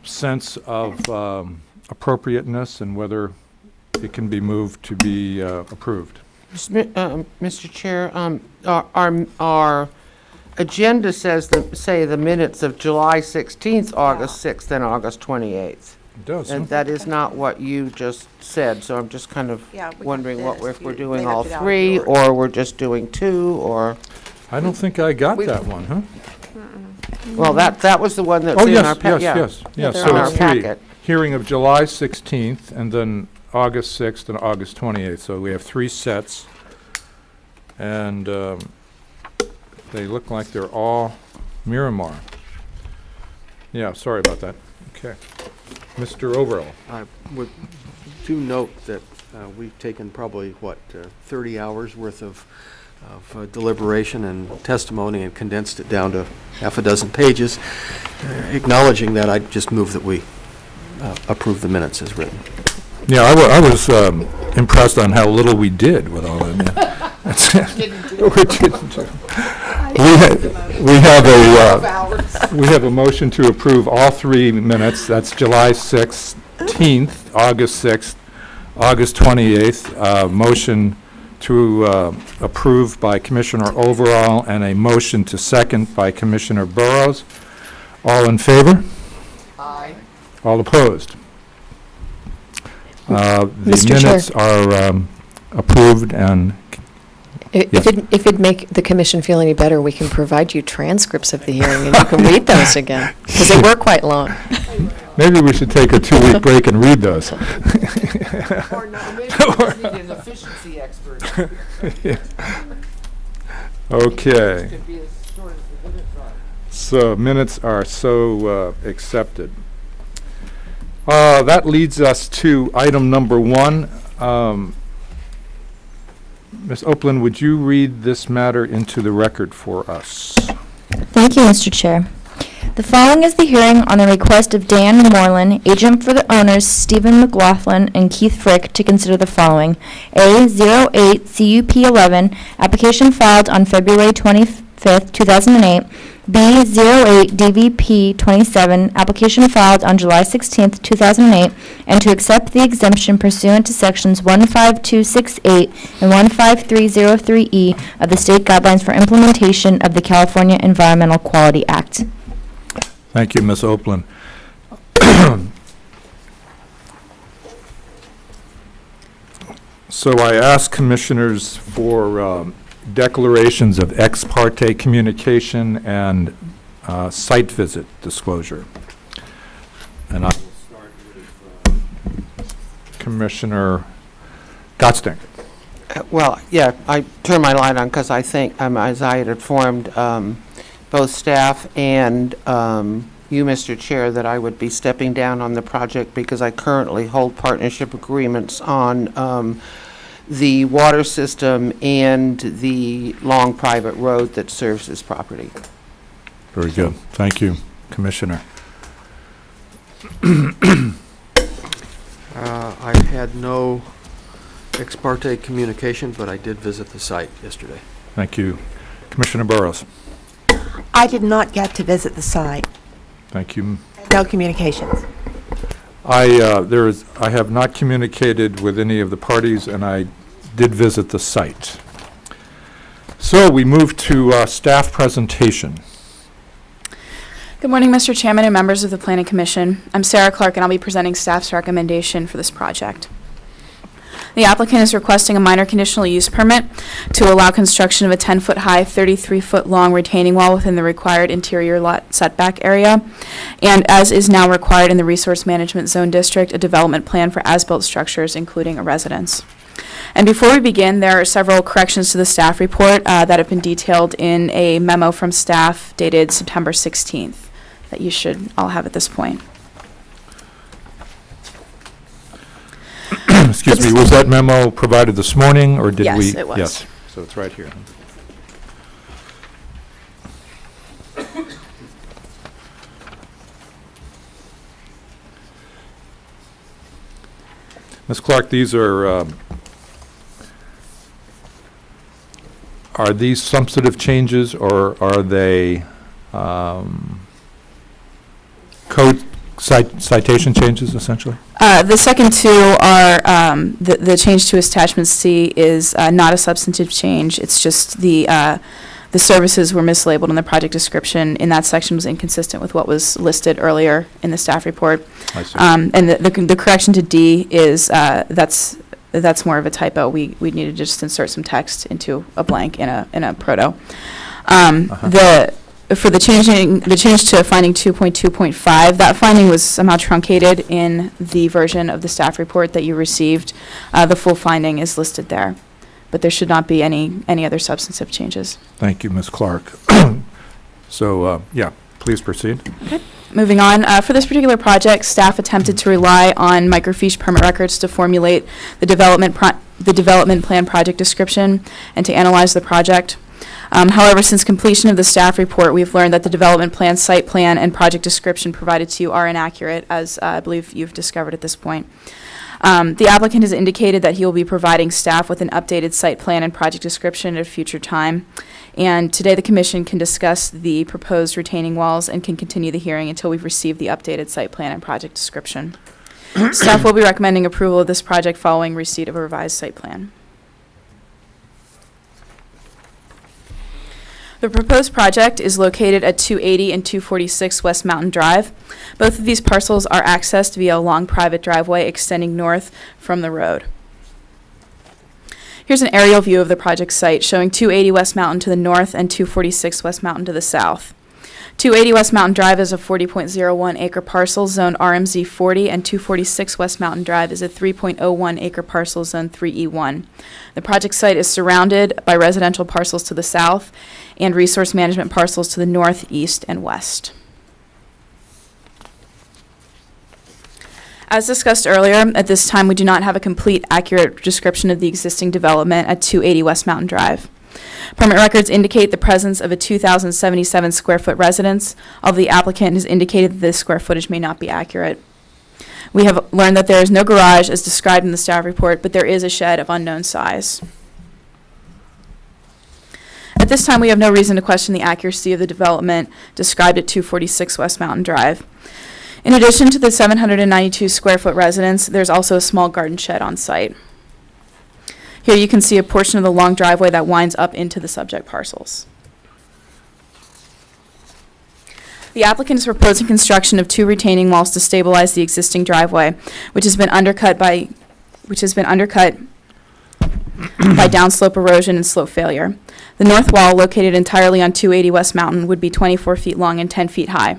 sense of appropriateness and whether it can be moved to be approved? Mr. Chair, our agenda says, say the minutes of July 16th, August 6th, and August 28th. It does, And that is not what you just said, so I'm just kind of Yeah, we wondering have to if we're dispute- doing they all left it out of three, the order. or we're just doing two, or, I don't think I got that one, huh? well, that was the one that's Oh, in our, yes, yeah. yes. they're So in it's our three. packet. Hearing of July 16th, and then August 6th and August 28th. So we have three sets. And they look like they're all Miramar. Yeah, sorry about that. Okay. Mr. Overall. I would do note that we've taken probably, 30 hours worth of deliberation and testimony and condensed it down to half a dozen pages. Acknowledging that, I just move that we approve the minutes as written. Yeah, I was impressed on how little we did with all of them. We didn't do. We have a motion to approve all three minutes. That's July 16th, August 6th, August 28th. Motion to approve by Commissioner Overall, and a motion to second by Commissioner Burrows. All in favor? Aye. All opposed? The Mr. Chair. minutes are approved, and If it'd make the commission feel any better, we can provide you transcripts of the hearing and you can read those again, because they were quite long. maybe we should take a 2-week break and read those. Or no, maybe we just need an efficiency expert. Okay, Could be as short as the minutes are. so minutes are so accepted. That leads us to item number 1. Ms. Opland, would you read this matter into the record for us? Thank you, Mr. Chair. The following is the hearing on the request of Dan Moreland, agent for the owners Stephen McLaughlin and Keith Frick, to consider the following. A 08 CUP 11, application filed on February 25th, 2008. B 08 DVP 27, application filed on July 16th, 2008, and to accept the exemption pursuant to sections 15268 and 15303E of the state guidelines for implementation of the California Environmental Quality Act. Thank you, Ms. Opland. So I ask commissioners for declarations of ex parte communication and site visit disclosure. And I will start with Commissioner Gottsting. Well, yeah, I turned my light on because I think, as I had informed both staff and you, Mr. Chair, that I would be stepping down on the project because I currently hold partnership agreements on the water system and the long private road that serves this property. Very good. Thank you, Commissioner. I've had no ex parte communication, but I did visit the site yesterday. Thank you. Commissioner Burrows. I did not get to visit the site. Thank you. No communications. I have not communicated with any of the parties, and I did visit the site. So we move to staff presentation. Good morning, Mr. Chairman and members of the Planning Commission. I'm Sarah Clark, and I'll be presenting staff's recommendation for this project. The applicant is requesting a minor conditional use permit to allow construction of a 10-foot-high, 33-foot-long retaining wall within the required interior lot setback area, and as is now required in the Resource Management Zone District, a development plan for as-built structures, including a residence. And before we begin, there are several corrections to the staff report that have been detailed in a memo from staff dated September 16th that you should all have at this point. Excuse me, was that memo provided this morning, or did we? Yes, it was. Yes, so it's right here. Ms. Clark, these are these substantive changes, or are they code citation changes, essentially? The second two are, the change to attachment C is not a substantive change. It's just the services were mislabeled in the project description in that section was inconsistent with what was listed earlier in the staff report. I see. And the correction to D is, that's more of a typo. We needed to just insert some text into a blank in a proto. For the change to finding 2.2.5, that finding was somehow truncated in the version of the staff report that you received. The full finding is listed there, but there should not be any other substantive changes. Thank you, Ms. Clark. So, yeah, please proceed. Moving on, for this particular project, staff attempted to rely on microfiche permit records to formulate the development plan project description and to analyze the project. However, since completion of the staff report, we've learned that the development plan, site plan, and project description provided to you are inaccurate, as I believe you've discovered at this point. The applicant has indicated that he will be providing staff with an updated site plan and project description at a future time. And today the commission can discuss the proposed retaining walls and can continue the hearing until we've received the updated site plan and project description. Staff will be recommending approval of this project following receipt of a revised site plan. The proposed project is located at 280 and 246 West Mountain Drive. Both of these parcels are accessed via a long private driveway extending north from the road. Here's an aerial view of the project site showing 280 West Mountain to the north and 246 West Mountain to the south. 280 West Mountain Drive is a 40.01 acre parcel, zone RMZ 40, and 246 West Mountain Drive is a 3.01 acre parcel, zone 3E1. The project site is surrounded by residential parcels to the south and resource management parcels to the north, east, and west. As discussed earlier, at this time we do not have a complete, accurate description of the existing development at 280 West Mountain Drive. Permit records indicate the presence of a 2,077 square foot residence, although the applicant has indicated that this square footage may not be accurate. We have learned that there is no garage as described in the staff report, but there is a shed of unknown size. At this time, we have no reason to question the accuracy of the development described at 246 West Mountain Drive. In addition to the 792 square foot residence, there's also a small garden shed on site. Here you can see a portion of the long driveway that winds up into the subject parcels. The applicant is proposing construction of 2 retaining walls to stabilize the existing driveway, which has been undercut by downslope erosion and slope failure. The north wall, located entirely on 280 West Mountain, would be 24 feet long and 10 feet high.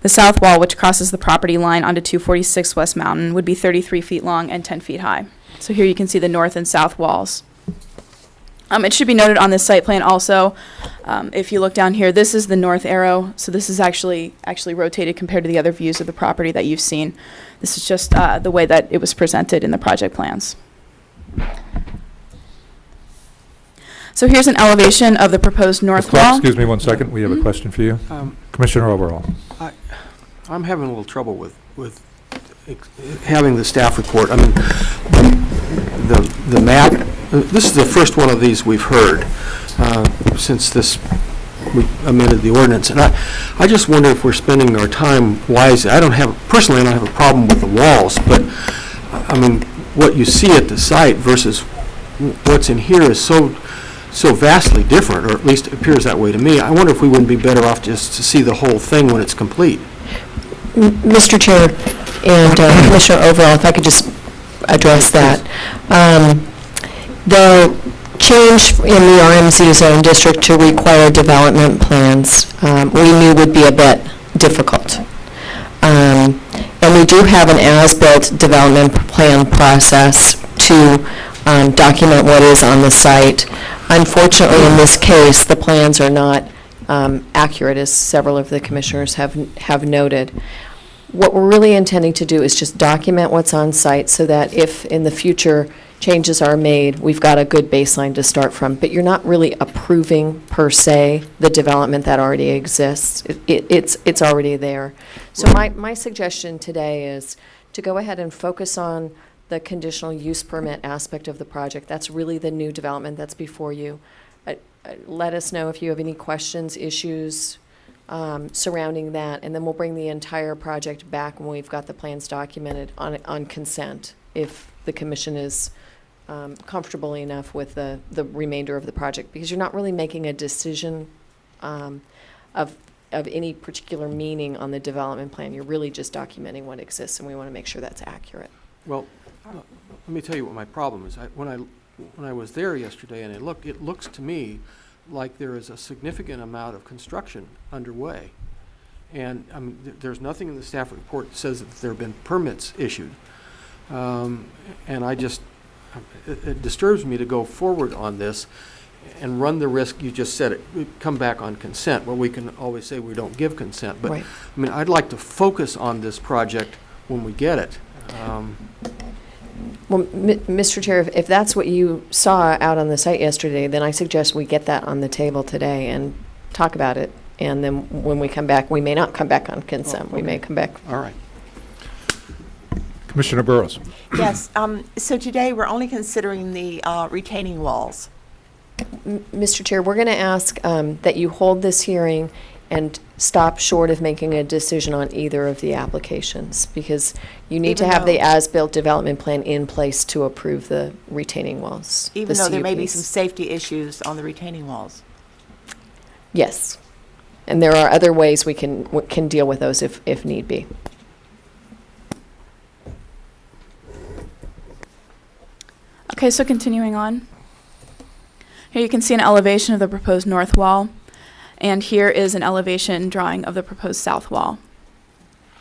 The south wall, which crosses the property line onto 246 West Mountain, would be 33 feet long and 10 feet high. So here you can see the north and south walls. It should be noted on this site plan also, if you look down here, this is the north arrow. So this is actually rotated compared to the other views of the property that you've seen. This is just the way that it was presented in the project plans. So here's an elevation of the proposed north Ms. Clark, wall. excuse me 1 second. We have a question for you. Commissioner Overall. I'm having a little trouble with having the staff report. I mean, the map, this is the first one of these we've heard since we amended the ordinance. And I just wonder if we're spending our time wisely. Personally, I don't have a problem with the walls, but I mean, what you see at the site versus what's in here is so vastly different, or at least it appears that way to me. I wonder if we wouldn't be better off just to see the whole thing when it's complete. Mr. Chair and Commissioner Overall, if I could just address that. The change in the RMZ zone district to require development plans, we knew would be a bit difficult. And we do have an as-built development plan process to document what is on the site. Unfortunately, in this case, the plans are not accurate, as several of the commissioners have noted. What we're really intending to do is just document what's on site so that if in the future changes are made, we've got a good baseline to start from. But you're not really approving, per se, the development that already exists. It's already there. So my suggestion today is to go ahead and focus on the conditional use permit aspect of the project. That's really the new development that's before you. Let us know if you have any questions, issues surrounding that, and then we'll bring the entire project back when we've got the plans documented on consent, if the commission is comfortable enough with the remainder of the project, because you're not really making a decision of any particular meaning on the development plan. You're really just documenting what exists, and we want to make sure that's accurate. Well, let me tell you what my problem is. When I was there yesterday and it looks to me like there is a significant amount of construction underway. And I mean, there's nothing in the staff report that says that there have been permits issued. And it disturbs me to go forward on this and run the risk, you just said it, come back on consent. Well, we can always say we don't give consent. But Right. I mean, I'd like to focus on this project when we get it. Well, Mr. Chair, if that's what you saw out on the site yesterday, then I suggest we get that on the table today and talk about it. And then when we come back, we may not come back on consent. We may come back. All right. Commissioner Burrows. Yes, so today we're only considering the retaining walls. Mr. Chair, we're going to ask that you hold this hearing and stop short of making a decision on either of the applications, because you need to Even have the though- as-built development plan in place to approve the retaining walls. Even the though there may be CUPs. some safety issues on the retaining walls. Yes. And there are other ways we can deal with those if need be. Okay, so continuing on. Here you can see an elevation of the proposed north wall, and here is an elevation drawing of the proposed south wall.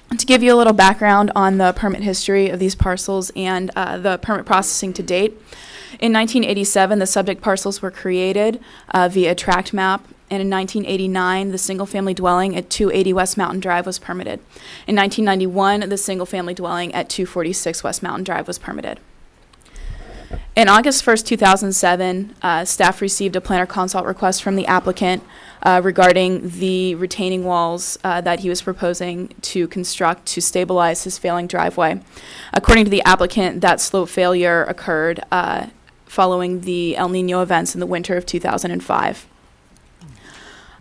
And to give you a little background on the permit history of these parcels and the permit processing to date, in 1987, the subject parcels were created via tract map, and in 1989, the single-family dwelling at 280 West Mountain Drive was permitted. In 1991, the single-family dwelling at 246 West Mountain Drive was permitted. In August 1st, 2007, staff received a planner consult request from the applicant regarding the retaining walls that he was proposing to construct to stabilize his failing driveway. According to the applicant, that slope failure occurred following the El Nino events in the winter of 2005.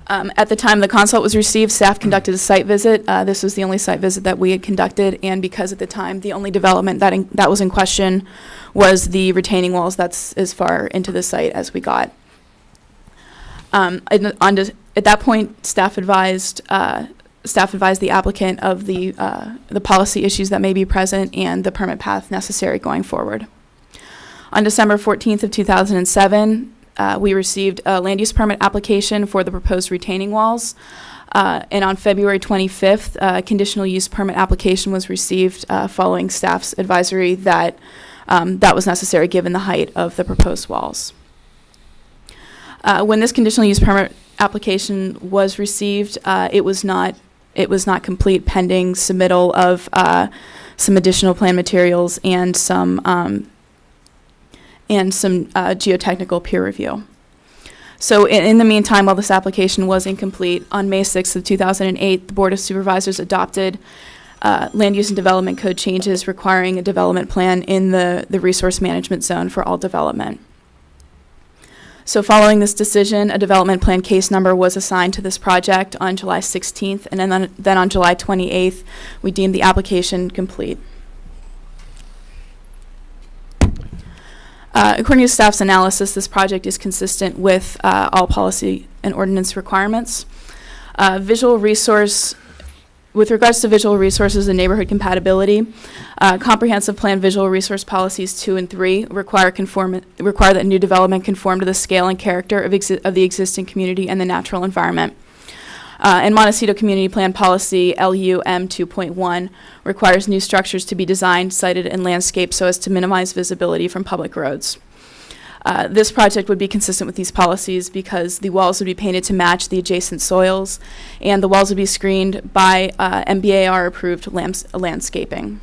At the time the consult was received, staff conducted a site visit. This was the only site visit that we had conducted, and because at the time the only development that was in question was the retaining walls, that's as far into the site as we got. At that point, staff advised the applicant of the policy issues that may be present and the permit path necessary going forward. On December 14th of 2007, we received a land use permit application for the proposed retaining walls. And on February 25th, a conditional use permit application was received following staff's advisory that that was necessary given the height of the proposed walls. When this conditional use permit application was received, it was not complete, pending submittal of some additional plan materials and some geotechnical peer review. So in the meantime, while this application was incomplete, on May 6th of 2008, the Board of Supervisors adopted land use and development code changes requiring a development plan in the resource management zone for all development. So following this decision, a development plan case number was assigned to this project on July 16th, and then on July 28th, we deemed the application complete. According to staff's analysis, this project is consistent with all policy and ordinance requirements. Visual resource with regards to visual resources and neighborhood compatibility, comprehensive plan visual resource policies 2 and 3 require that new development conform to the scale and character of the existing community and the natural environment. And Montecito Community Plan Policy LUM 2.1 requires new structures to be designed, sited, and landscaped so as to minimize visibility from public roads. This project would be consistent with these policies because the walls would be painted to match the adjacent soils, and the walls would be screened by MBAR-approved landscaping.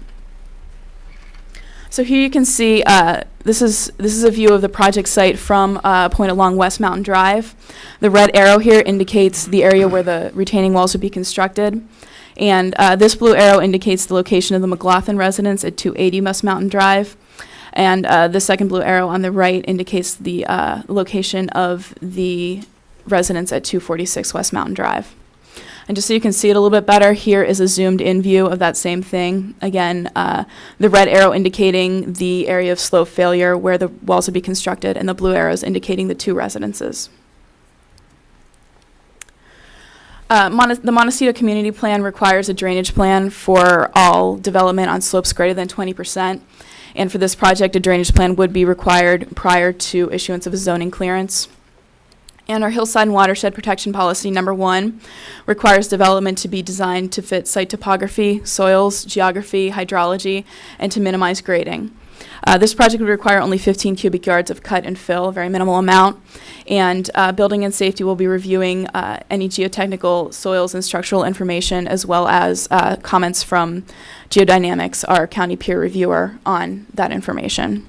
So here you can see this is a view of the project site from a point along West Mountain Drive. The red arrow here indicates the area where the retaining walls would be constructed, and this blue arrow indicates the location of the McLaughlin residence at 280 West Mountain Drive. And the second blue arrow on the right indicates the location of the residence at 246 West Mountain Drive. And just so you can see it a little bit better, here is a zoomed in view of that same thing. Again, the red arrow indicating the area of slope failure where the walls would be constructed, and the blue arrows indicating the 2 residences. The Montecito Community Plan requires a drainage plan for all development on slopes greater than 20%. And for this project, a drainage plan would be required prior to issuance of a zoning clearance. And our hillside and watershed protection policy, number 1, requires development to be designed to fit site topography, soils, geography, hydrology, and to minimize grading. This project would require only 15 cubic yards of cut and fill, a very minimal amount. And Building and Safety will be reviewing any geotechnical, soils, and structural information, as well as comments from Geodynamics, our county peer reviewer, on that information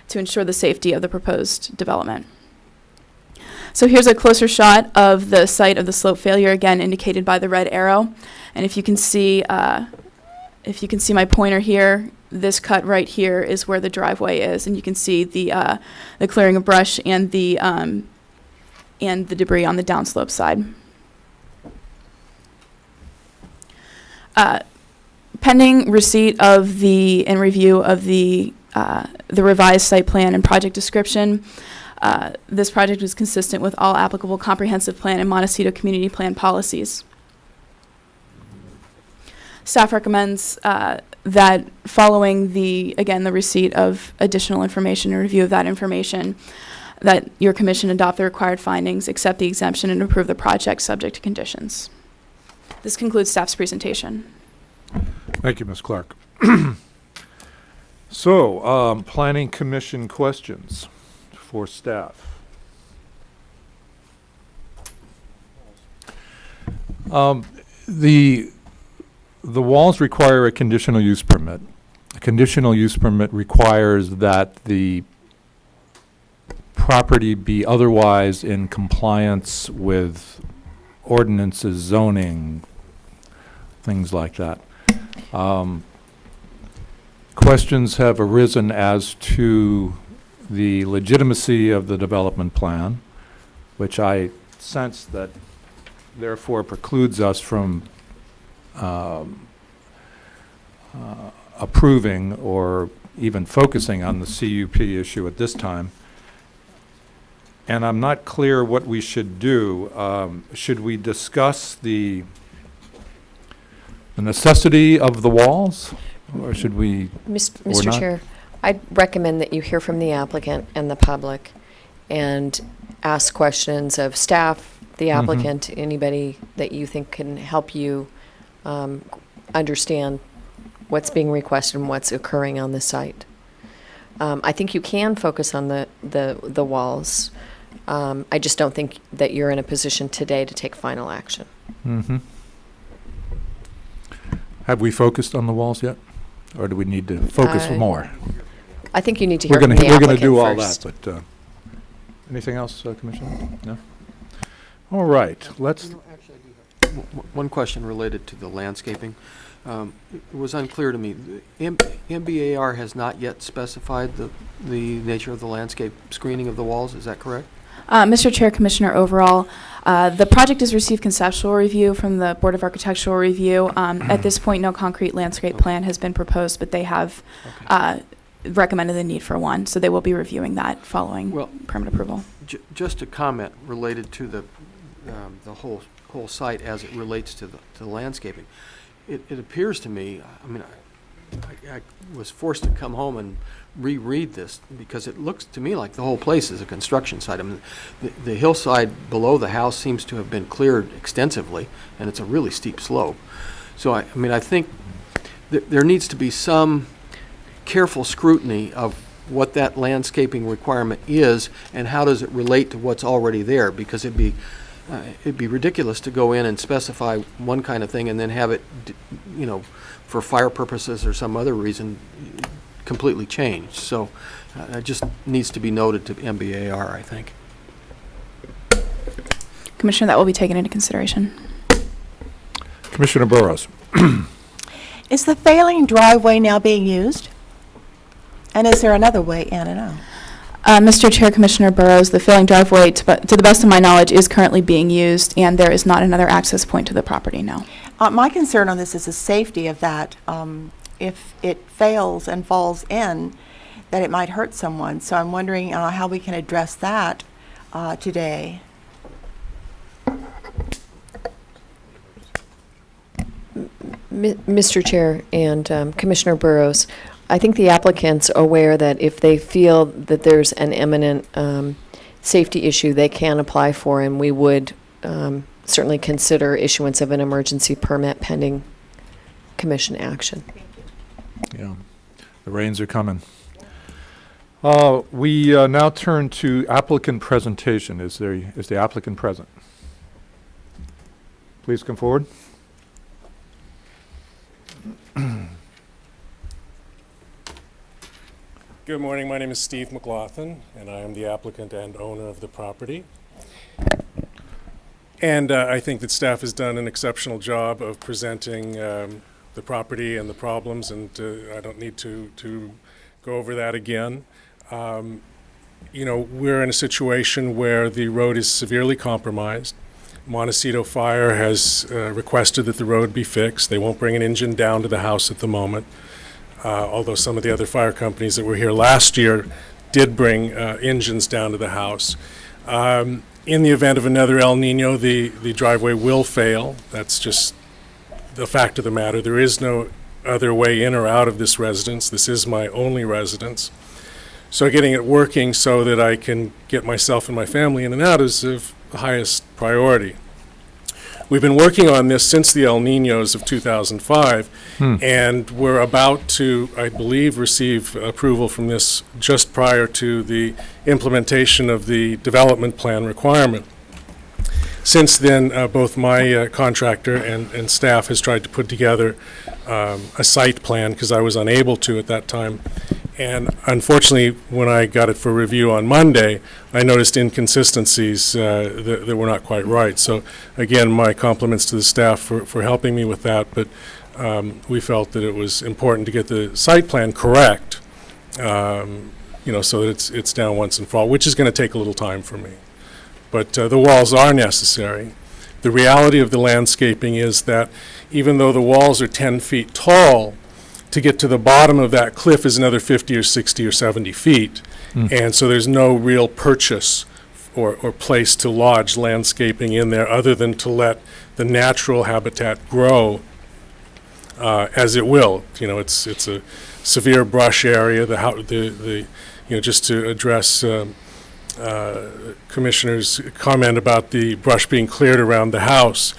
to ensure the safety of the proposed development. So here's a closer shot of the site of the slope failure, again indicated by the red arrow. And if you can see my pointer here, this cut right here is where the driveway is, and you can see the clearing of brush and the debris on the downslope side. Pending receipt of and review of the revised site plan and project description, this project was consistent with all applicable comprehensive plan and Montecito Community Plan policies. Staff recommends that following the receipt of additional information and review of that information, that your commission adopt the required findings, accept the exemption, and approve the project subject to conditions. This concludes staff's presentation. Thank you, Ms. Clark. So, Planning Commission questions for staff. The walls require a conditional use permit. A conditional use permit requires that the property be otherwise in compliance with ordinances, zoning, things like that. Questions have arisen as to the legitimacy of the development plan, which I sense that therefore precludes us from approving or even focusing on the CUP issue at this time. And I'm not clear what we should do. Should we discuss the necessity of the walls, or should we? Mr. Chair, I'd recommend that you hear from the applicant and the public and ask questions of staff, the applicant, anybody that you think can help you understand what's being requested and what's occurring on the site. I think you can focus on the walls. I just don't think that you're in a position today to take final action. Have we focused on the walls yet? Or do we need to focus more? I think you need to hear from the We're applicant going to do all first. that, but anything else, Commissioner? No? All right, let's... One question related to the landscaping. It was unclear to me. MBAR has not yet specified the nature of the landscape screening of the walls. Is that correct? Mr. Chair, Commissioner, overall, the project has received conceptual review from the Board of Architectural Review. At this point, no concrete landscape plan has been proposed, but they have recommended the need for one, so they will be reviewing that following permit approval. Just a comment related to the whole site as it relates to the landscaping. it appears to me, I mean, I was forced to come home and reread this because it looks to me like the whole place is a construction site. I mean, the hillside below the house seems to have been cleared extensively, and it's a really steep slope. So, I mean, I think there needs to be some careful scrutiny of what that landscaping requirement is and how does it relate to what's already there, because it'd be ridiculous to go in and specify one kind of thing and then have it, you know, for fire purposes or some other reason, completely changed. So it just needs to be noted to MBAR, I think. Commissioner, that will be taken into consideration. Commissioner Burrows. Is the failing driveway now being used? And is there another way in and out? Mr. Chair, Commissioner Burrows, the failing driveway, to the best of my knowledge, is currently being used, and there is not another access point to the property now. My concern on this is the safety of that. If it fails and falls in, that it might hurt someone. So I'm wondering how we can address that today. Mr. Chair and Commissioner Burrows, I think the applicant's aware that if they feel that there's an imminent safety issue, they can apply for, and we would certainly consider issuance of an emergency permit pending commission action. Yeah, the rains are coming. We now turn to applicant presentation. Is the applicant present? Please come forward. Good morning. My name is Steve McLaughlin, and I am the applicant and owner of the property. And I think that staff has done an exceptional job of presenting the property and the problems, and I don't need to go over that again. You know, we're in a situation where the road is severely compromised. Montecito Fire has requested that the road be fixed. They won't bring an engine down to the house at the moment. Although some of the other fire companies that were here last year did bring engines down to the house. In the event of another El Nino, the driveway will fail. That's just the fact of the matter. There is no other way in or out of this residence. This is my only residence. So getting it working so that I can get myself and my family in and out is of the highest priority. We've been working on this since the El Ninos of 2005, and we're about to, I believe, receive approval from this just prior to the implementation of the development plan requirement. Since then, both my contractor and staff has tried to put together a site plan, because I was unable to at that time. And unfortunately, when I got it for review on Monday, I noticed inconsistencies that were not quite right. So again, my compliments to the staff for helping me with that, but we felt that it was important to get the site plan correct, you know, so that it's down once and for all, which is going to take a little time for me. But the walls are necessary. The reality of the landscaping is that even though the walls are 10 feet tall, to get to the bottom of that cliff is another 50 or 60 or 70 feet. And so there's no real purchase or place to lodge landscaping in there other than to let the natural habitat grow as it will. You know, it's a severe brush area. You know, just to address Commissioner's comment about the brush being cleared around the house,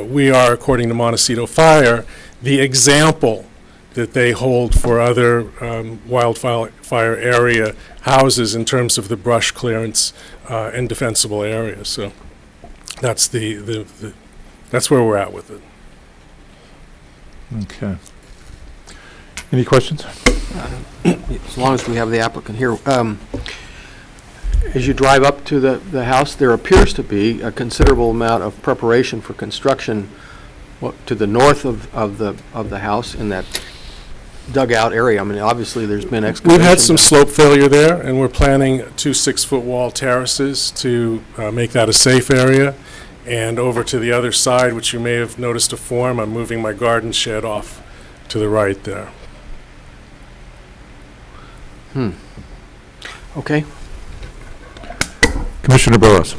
we are, according to Montecito Fire, the example that they hold for other wildfire area houses in terms of the brush clearance and defensible areas. So that's that's where we're at with it. Okay. Any questions? As long as we have the applicant here. As you drive up to the house, there appears to be a considerable amount of preparation for construction to the north of the house in that dugout area. I mean, obviously, there's been excavation. We've had some slope failure there, and we're planning 2 6-foot wall terraces to make that a safe area. And over to the other side, which you may have noticed a form, I'm moving my garden shed off to the right there. Okay. Commissioner Burrows.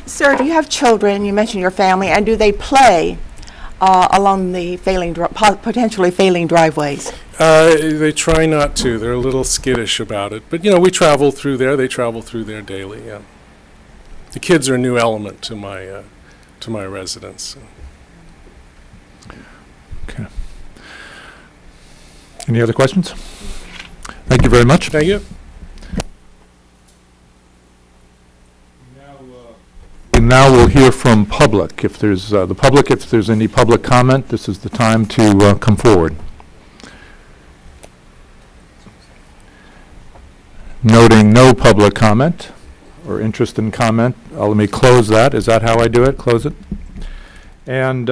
Sir, do you have children? You mentioned your family, and do they play along the potentially failing driveways? They try not to. They're a little skittish about it. But, we travel through there. They travel through there daily, yeah. The kids are a new element to my residence. Okay. Any other questions? Thank you very much. Thank you. Now we'll hear from public. If there's if there's any public comment, this is the time to come forward. Noting no public comment or interest in comment, let me close that. Is that how I do it? Close it. And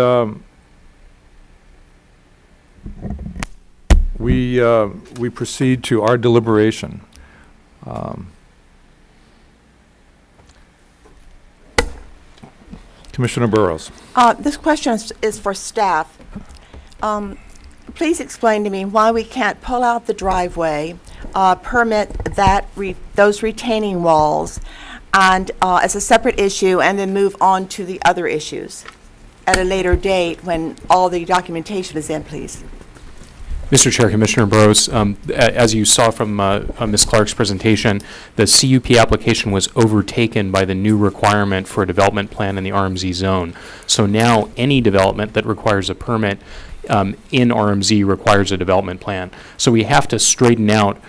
we proceed to our deliberation. Commissioner Burrows. This question is for staff. Please explain to me why we can't pull out the driveway, permit those retaining walls, and as a separate issue, and then move on to the other issues at a later date when all the documentation is in, please. Mr. Chair, Commissioner Burrows, as you saw from Ms. Clark's presentation, the CUP application was overtaken by the new requirement for a development plan in the RMZ zone. So now any development that requires a permit in RMZ requires a development plan. So we have to straighten out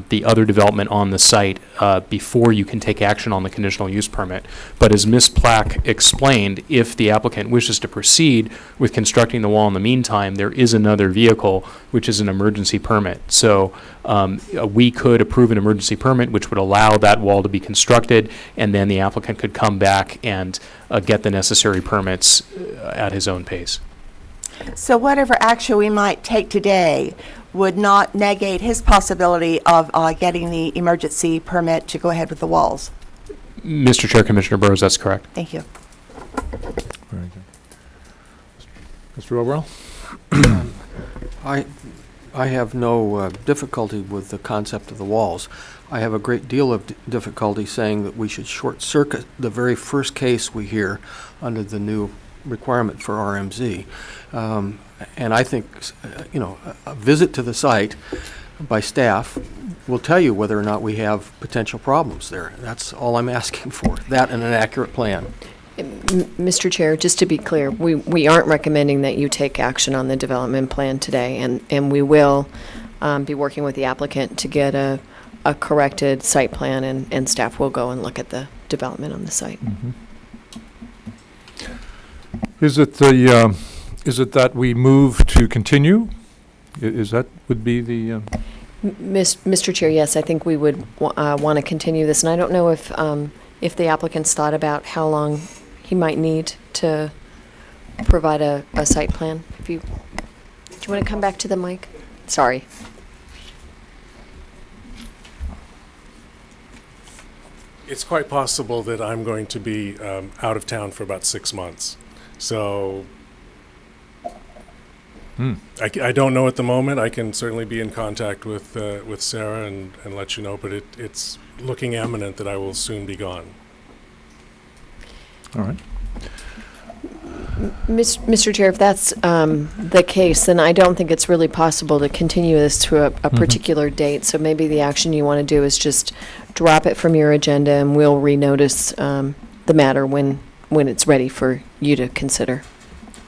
the other development on the site before you can take action on the conditional use permit. But as Ms. Plack explained, if the applicant wishes to proceed with constructing the wall in the meantime, there is another vehicle, which is an emergency permit. So we could approve an emergency permit, which would allow that wall to be constructed, and then the applicant could come back and get the necessary permits at his own pace. So whatever action we might take today would not negate his possibility of getting the emergency permit to go ahead with the walls. Mr. Chair, Commissioner Burrows, that's correct. Thank you. Very good. Mr. O'Rourke? I have no difficulty with the concept of the walls. I have a great deal of difficulty saying that we should short circuit the very first case we hear under the new requirement for RMZ. And I think, a visit to the site by staff will tell you whether or not we have potential problems there. That's all I'm asking for, that and an accurate plan. Mr. Chair, just to be clear, we aren't recommending that you take action on the development plan today, and we will be working with the applicant to get a corrected site plan, and staff will go and look at the development on the site. Mm-hmm. Is it that we move to continue? Is that would be the? Mr. Chair, yes, I think we would want to continue this, and I don't know if the applicant's thought about how long he might need to provide a site plan. Do you want to come back to the mic? Sorry. It's quite possible that I'm going to be out of town for about 6 months. So I don't know at the moment. I can certainly be in contact with Sarah and let you know, but it's looking imminent that I will soon be gone. All right. Mr. Chair, if that's the case, then I don't think it's really possible to continue this to a particular date. So maybe the action you want to do is just drop it from your agenda, and we'll renotice the matter when it's ready for you to consider.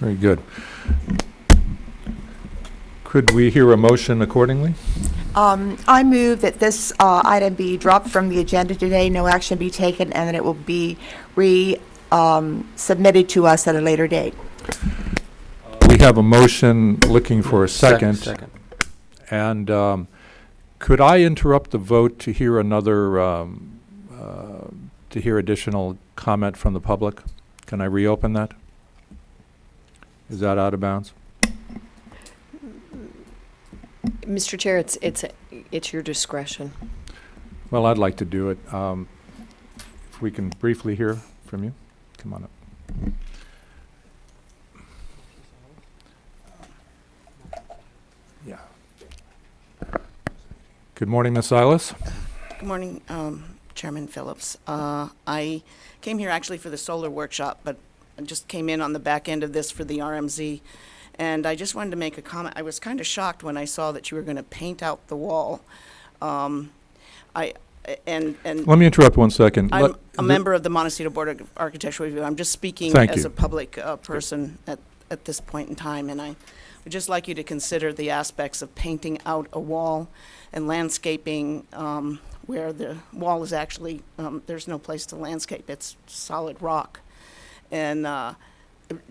Very good. Could we hear a motion accordingly? I move that this item be dropped from the agenda today, no action be taken, and that it will be submitted to us at a later date. We have a motion looking for a second. Second. And could I interrupt the vote to hear additional comment from the public? Can I reopen that? Is that out of bounds? Mr. Chair, it's your discretion. Well, I'd like to do it. If we can briefly hear from you, come on up. Yeah. Good morning, Ms. Silas. Good morning, Chairman Phillips. I came here actually for the solar workshop, but just came in on the back end of this for the RMZ, and I just wanted to make a comment. I was kind of shocked when I saw that you were going to paint out the wall. And Let me interrupt 1 second. I'm a member of the Montecito Board of Architectural Review. I'm just speaking Thank as you. a public person at this point in time, and I would just like you to consider the aspects of painting out a wall and landscaping where the wall is actually, there's no place to landscape. It's solid rock. And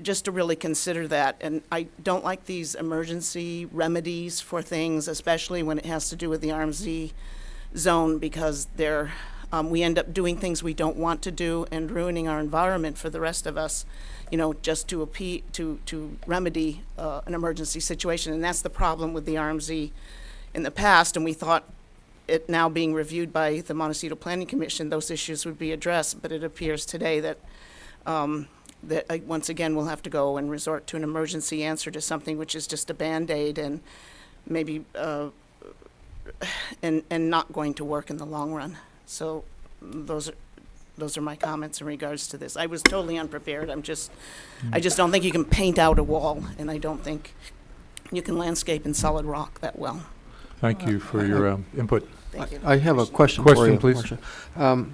just to really consider that. And I don't like these emergency remedies for things, especially when it has to do with the RMZ zone, because we end up doing things we don't want to do and ruining our environment for the rest of us, just to remedy an emergency situation. And that's the problem with the RMZ in the past, and we thought it now being reviewed by the Montecito Planning Commission, those issues would be addressed, but it appears today that once again we'll have to go and resort to an emergency answer to something which is just a Band-Aid and maybe and not going to work in the long run. So those are my comments in regards to this. I was totally unprepared. I just don't think you can paint out a wall, and I don't think you can landscape in solid rock that well. Thank you for your input. Thank you. I have a question for you. Question, please. Marcia.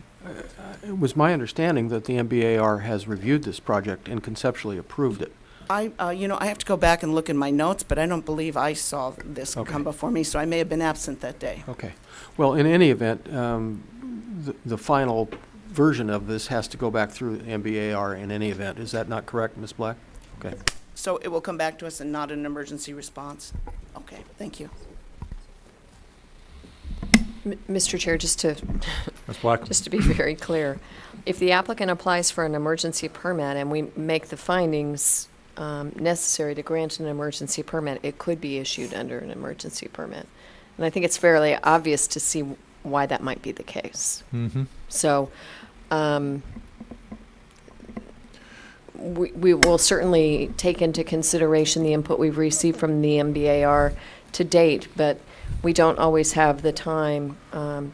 It was my understanding that the MBAR has reviewed this project and conceptually approved it. I have to go back and look in my notes, but I don't believe I saw this come before me, so I may have been absent that day. Okay. Well, in any event, the final version of this has to go back through the MBAR in any event. Is that not correct, Ms. Black? Okay. So it will come back to us and not an emergency response? Okay, thank you. Mr. Chair, Ms. Black? just to be very clear, if the applicant applies for an emergency permit and we make the findings necessary to grant an emergency permit, it could be issued under an emergency permit. And I think it's fairly obvious to see why that might be the case. Mm-hmm. So we will certainly take into consideration the input we've received from the MBAR to date, but we don't always have the time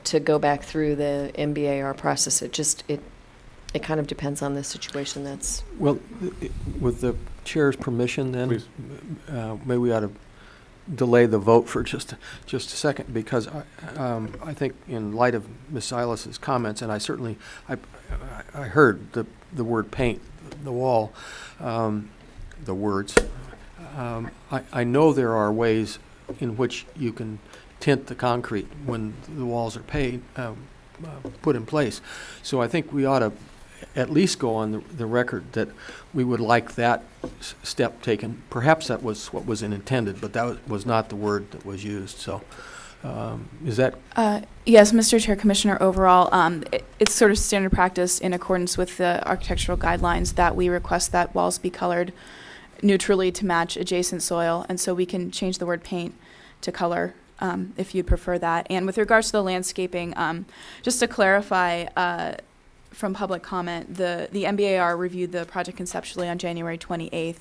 to go back through the MBAR process. It kind of depends on the situation that's... Well, with the chair's permission, then, Please. maybe we ought to delay the vote for just a second, because I think in light of Ms. Silas's comments, and I heard the word paint the wall, the words. I know there are ways in which you can tint the concrete when the walls are put in place. So I think we ought to at least go on the record that we would like that step taken. Perhaps that was what was intended, but that was not the word that was used. So is that? Yes, Mr. Chair, Commissioner, overall, it's sort of standard practice in accordance with the architectural guidelines that we request that walls be colored neutrally to match adjacent soil, and so we can change the word paint to color if you'd prefer that. And with regards to the landscaping, just to clarify, from public comment, the MBAR reviewed the project conceptually on January 28th,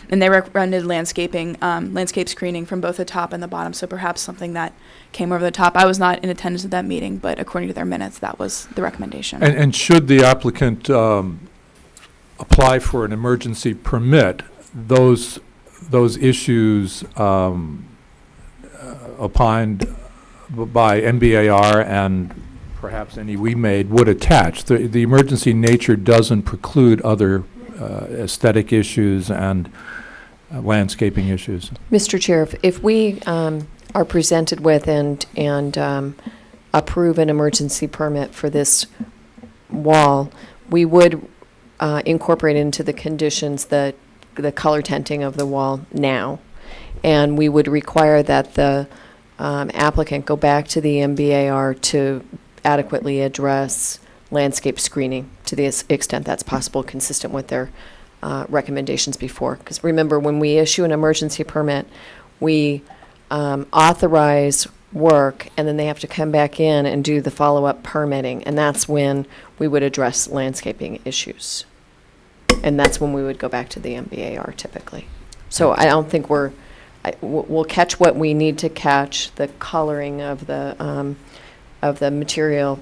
and they recommended landscape screening from both the top and the bottom, so perhaps something that came over the top. I was not in attendance at that meeting, but according to their minutes, that was the recommendation. And should the applicant apply for an emergency permit, those issues opined by MBAR and perhaps any we made would attach. The emergency nature doesn't preclude other aesthetic issues and landscaping issues. Mr. Chair, if we are presented with and approve an emergency permit for this wall, we would incorporate into the conditions the color tinting of the wall now. And we would require that the applicant go back to the MBAR to adequately address landscape screening to the extent that's possible, consistent with their recommendations before. Because remember, when we issue an emergency permit, we authorize work, and then they have to come back in and do the follow-up permitting, and that's when we would address landscaping issues. And that's when we would go back to the MBAR typically. So I don't think we'll catch what we need to catch, the coloring of the material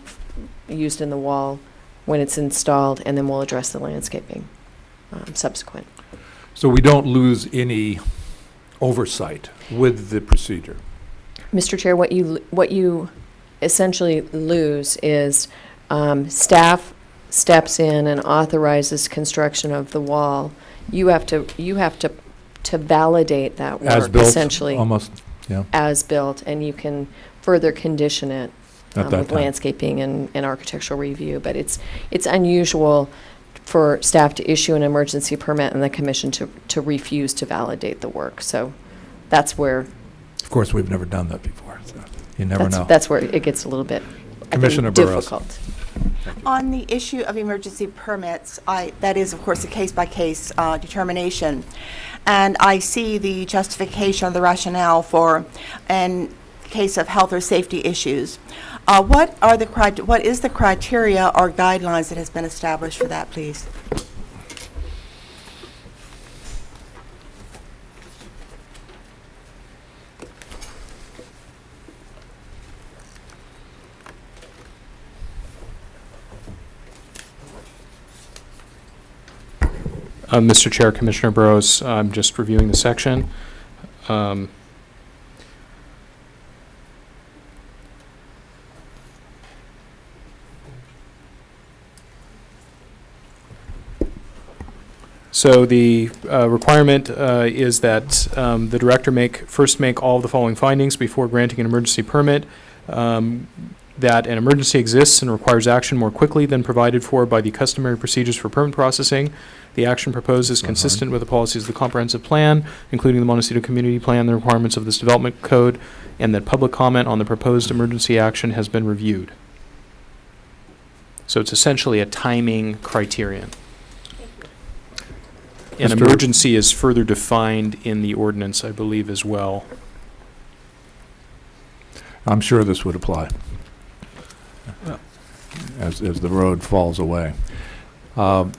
used in the wall when it's installed, and then we'll address the landscaping subsequent. So we don't lose any oversight with the procedure. Mr. Chair, what you essentially lose is staff steps in and authorizes construction of the wall. You have to validate that As work, built, essentially. almost, yeah. As built, and you can further condition it At that with time. landscaping and architectural review. But it's unusual for staff to issue an emergency permit and the commission to refuse to validate the work. So that's where. Of course, we've never done that before, so you never know. That's where it gets a little bit, I think, Commissioner Burrows. difficult. On the issue of emergency permits, that is, of course, a case-by-case determination. And I see the justification, the rationale for, in case of health or safety issues. What is the criteria or guidelines that has been established for that, please? Mr. Chair, Commissioner Burrows, I'm just reviewing the section. So the requirement is that the director first make all of the following findings before granting an emergency permit. That an emergency exists and requires action more quickly than provided for by the customary procedures for permit processing. The action proposed is consistent with the policies of the comprehensive plan, including the Montecito Community Plan, the requirements of this development code, and that public comment on the proposed emergency action has been reviewed. So it's essentially a timing criterion. An Mr. emergency is further defined in the ordinance, I believe, as well. I'm sure this would apply as the road falls away. Go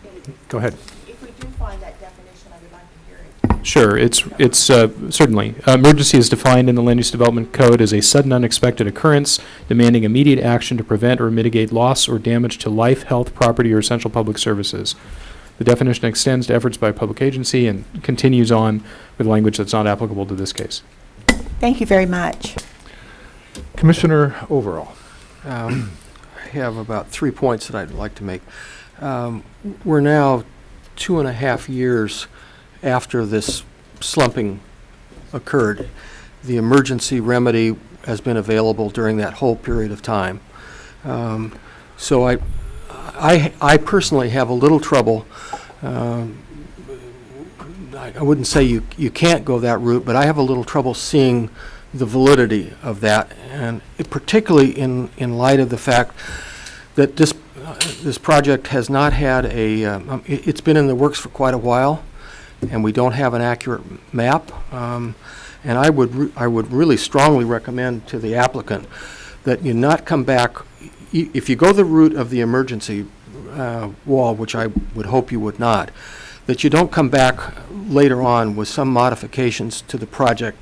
ahead. If we do find that definition, I would like to hear it. Sure, it's certainly. Emergency is defined in the Land Use Development Code as a sudden unexpected occurrence demanding immediate action to prevent or mitigate loss or damage to life, health, property, or essential public services. The definition extends to efforts by a public agency and continues on with language that's not applicable to this case. Thank you very much. Commissioner Overall. I have about 3 points that I'd like to make. We're now 2.5 years after this slumping occurred. The emergency remedy has been available during that whole period of time. So I personally have a little trouble. I wouldn't say you can't go that route, but I have a little trouble seeing the validity of that, and particularly in light of the fact that this project has not had it's been in the works for quite a while, and we don't have an accurate map. And I would really strongly recommend to the applicant that you not come back, if you go the route of the emergency wall, which I would hope you would not, that you don't come back later on with some modifications to the project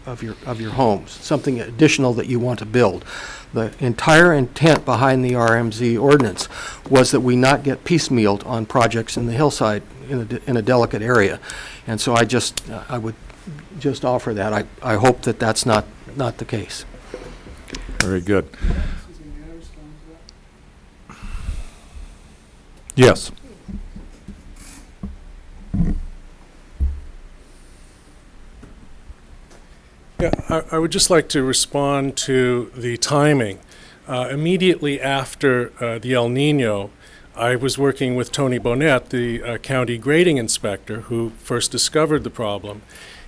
of your homes, something additional that you want to build. The entire intent behind the RMZ ordinance was that we not get piecemealed on projects in the hillside in a delicate area. And so I would just offer that. I hope that that's not the case. Very good. Yes. Yeah, I would just like to respond to the timing. Immediately after the El Nino, I was working with Tony Bonnet, the county grading inspector, who first discovered the problem,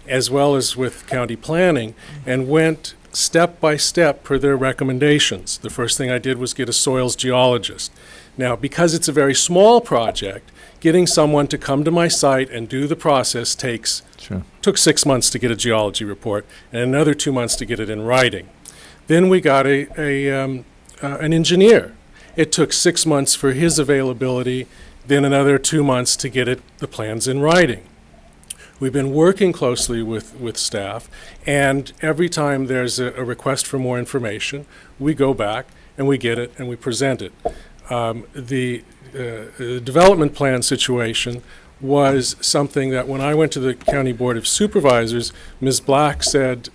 as well as with county planning, and went step by step per their recommendations. The first thing I did was get a soils geologist. Now, because it's a very small project, getting someone to come to my site and do the process took 6 months to get a geology report and another 2 months to get it in writing. Then we got an engineer. It took 6 months for his availability, then another 2 months to get the plans in writing. We've been working closely with staff, and every time there's a request for more information, we go back and we get it and we present it. The development plan situation was something that when I went to the County Board of Supervisors, Ms. Black said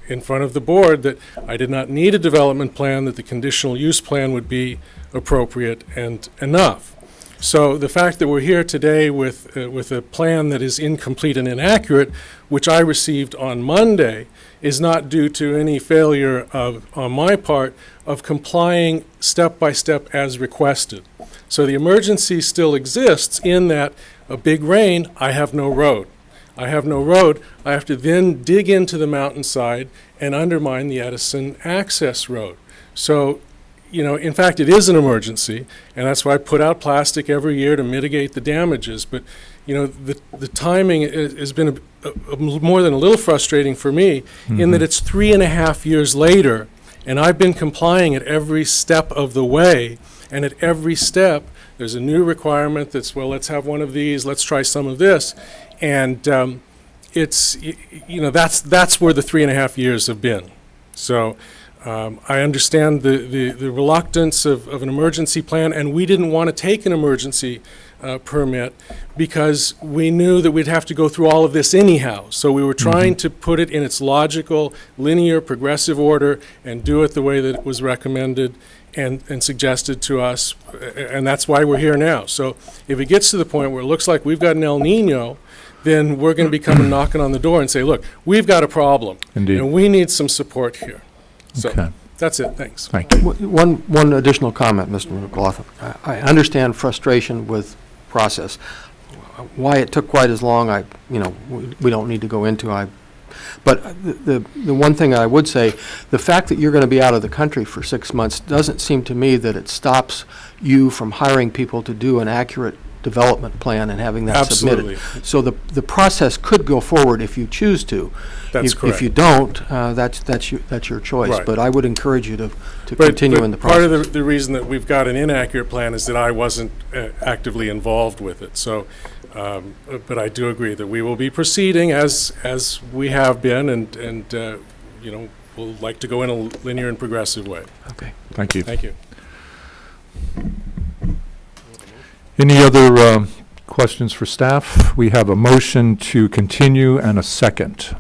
in front of the board that I did not need a development plan, that the conditional use plan would be appropriate and enough. So the fact that we're here today with a plan that is incomplete and inaccurate, which I received on Monday, is not due to any failure on my part of complying step by step as requested. So the emergency still exists in that a big rain, I have no road. I have no road. I have to then dig into the mountainside and undermine the Edison access road. So, in fact, it is an emergency, and that's why I put out plastic every year to mitigate the damages. But, the timing has been more than a little frustrating for me in that it's 3.5 years later, and I've been complying at every step of the way, and at every step, there's a new requirement that's, well, let's have one of these, let's try some of this. And it's, that's where the 3.5 years have been. So I understand the reluctance of an emergency plan, and we didn't want to take an emergency permit because we knew that we'd have to go through all of this anyhow. So we were trying to put it in its logical, linear, progressive order and do it the way that it was recommended and suggested to us, and that's why we're here now. So if it gets to the point where it looks like we've got an El Nino, then we're going to be coming knocking on the door and say, look, we've got a problem. Indeed. And we need some support here. So Okay. that's it. Thanks. Thank you. One additional comment, Mr. McLaughlin. I understand frustration with process. Why it took quite as long, we don't need to go into. But the one thing I would say, the fact that you're going to be out of the country for 6 months doesn't seem to me that it stops you from hiring people to do an accurate development plan and having that Absolutely. submitted. So the process could go forward if you choose to. That's correct. If you don't, that's your choice. Right. But I would encourage you to But continue in the process. part of the reason that we've got an inaccurate plan is that I wasn't actively involved with it. So, but I do agree that we will be proceeding as we have been, and we'll like to go in a linear and progressive way. Okay. Thank you. Thank you. Any other questions for staff? We have a motion to continue and a second.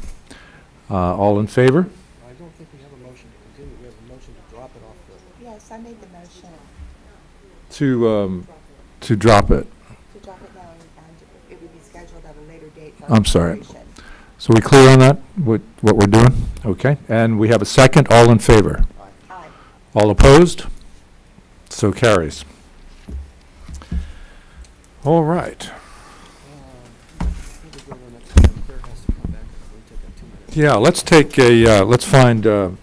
All in favor? I don't think we have a motion to continue. We have a motion to drop it off the... Yes, I made the motion To drop it. to drop it down, and it would be scheduled at a later date for I'm sorry. consideration. So we clear on that, what we're doing? Okay, and we have a second. All in favor? Aye. All opposed? So carries. All right. Yeah, let's take let's find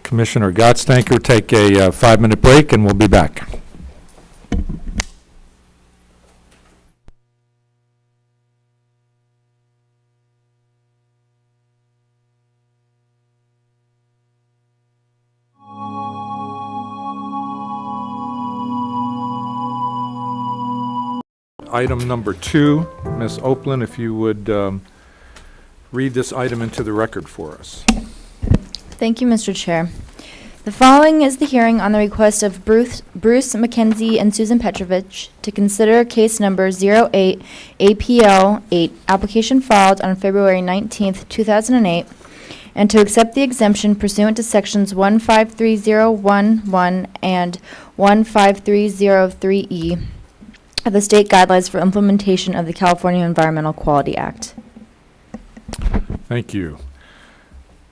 Commissioner Gottstanker, take a 5-minute break, and we'll be back. Item number 2, Ms. Opland, if you would read this item into the record for us. Thank you, Mr. Chair. The following is the hearing on the request of Bruce McKenzie and Susan Petrovich to consider case number 08 APL 8, application filed on February 19th, 2008, and to accept the exemption pursuant to sections 153011 and 15303E of the state guidelines for implementation of the California Environmental Quality Act. Thank you.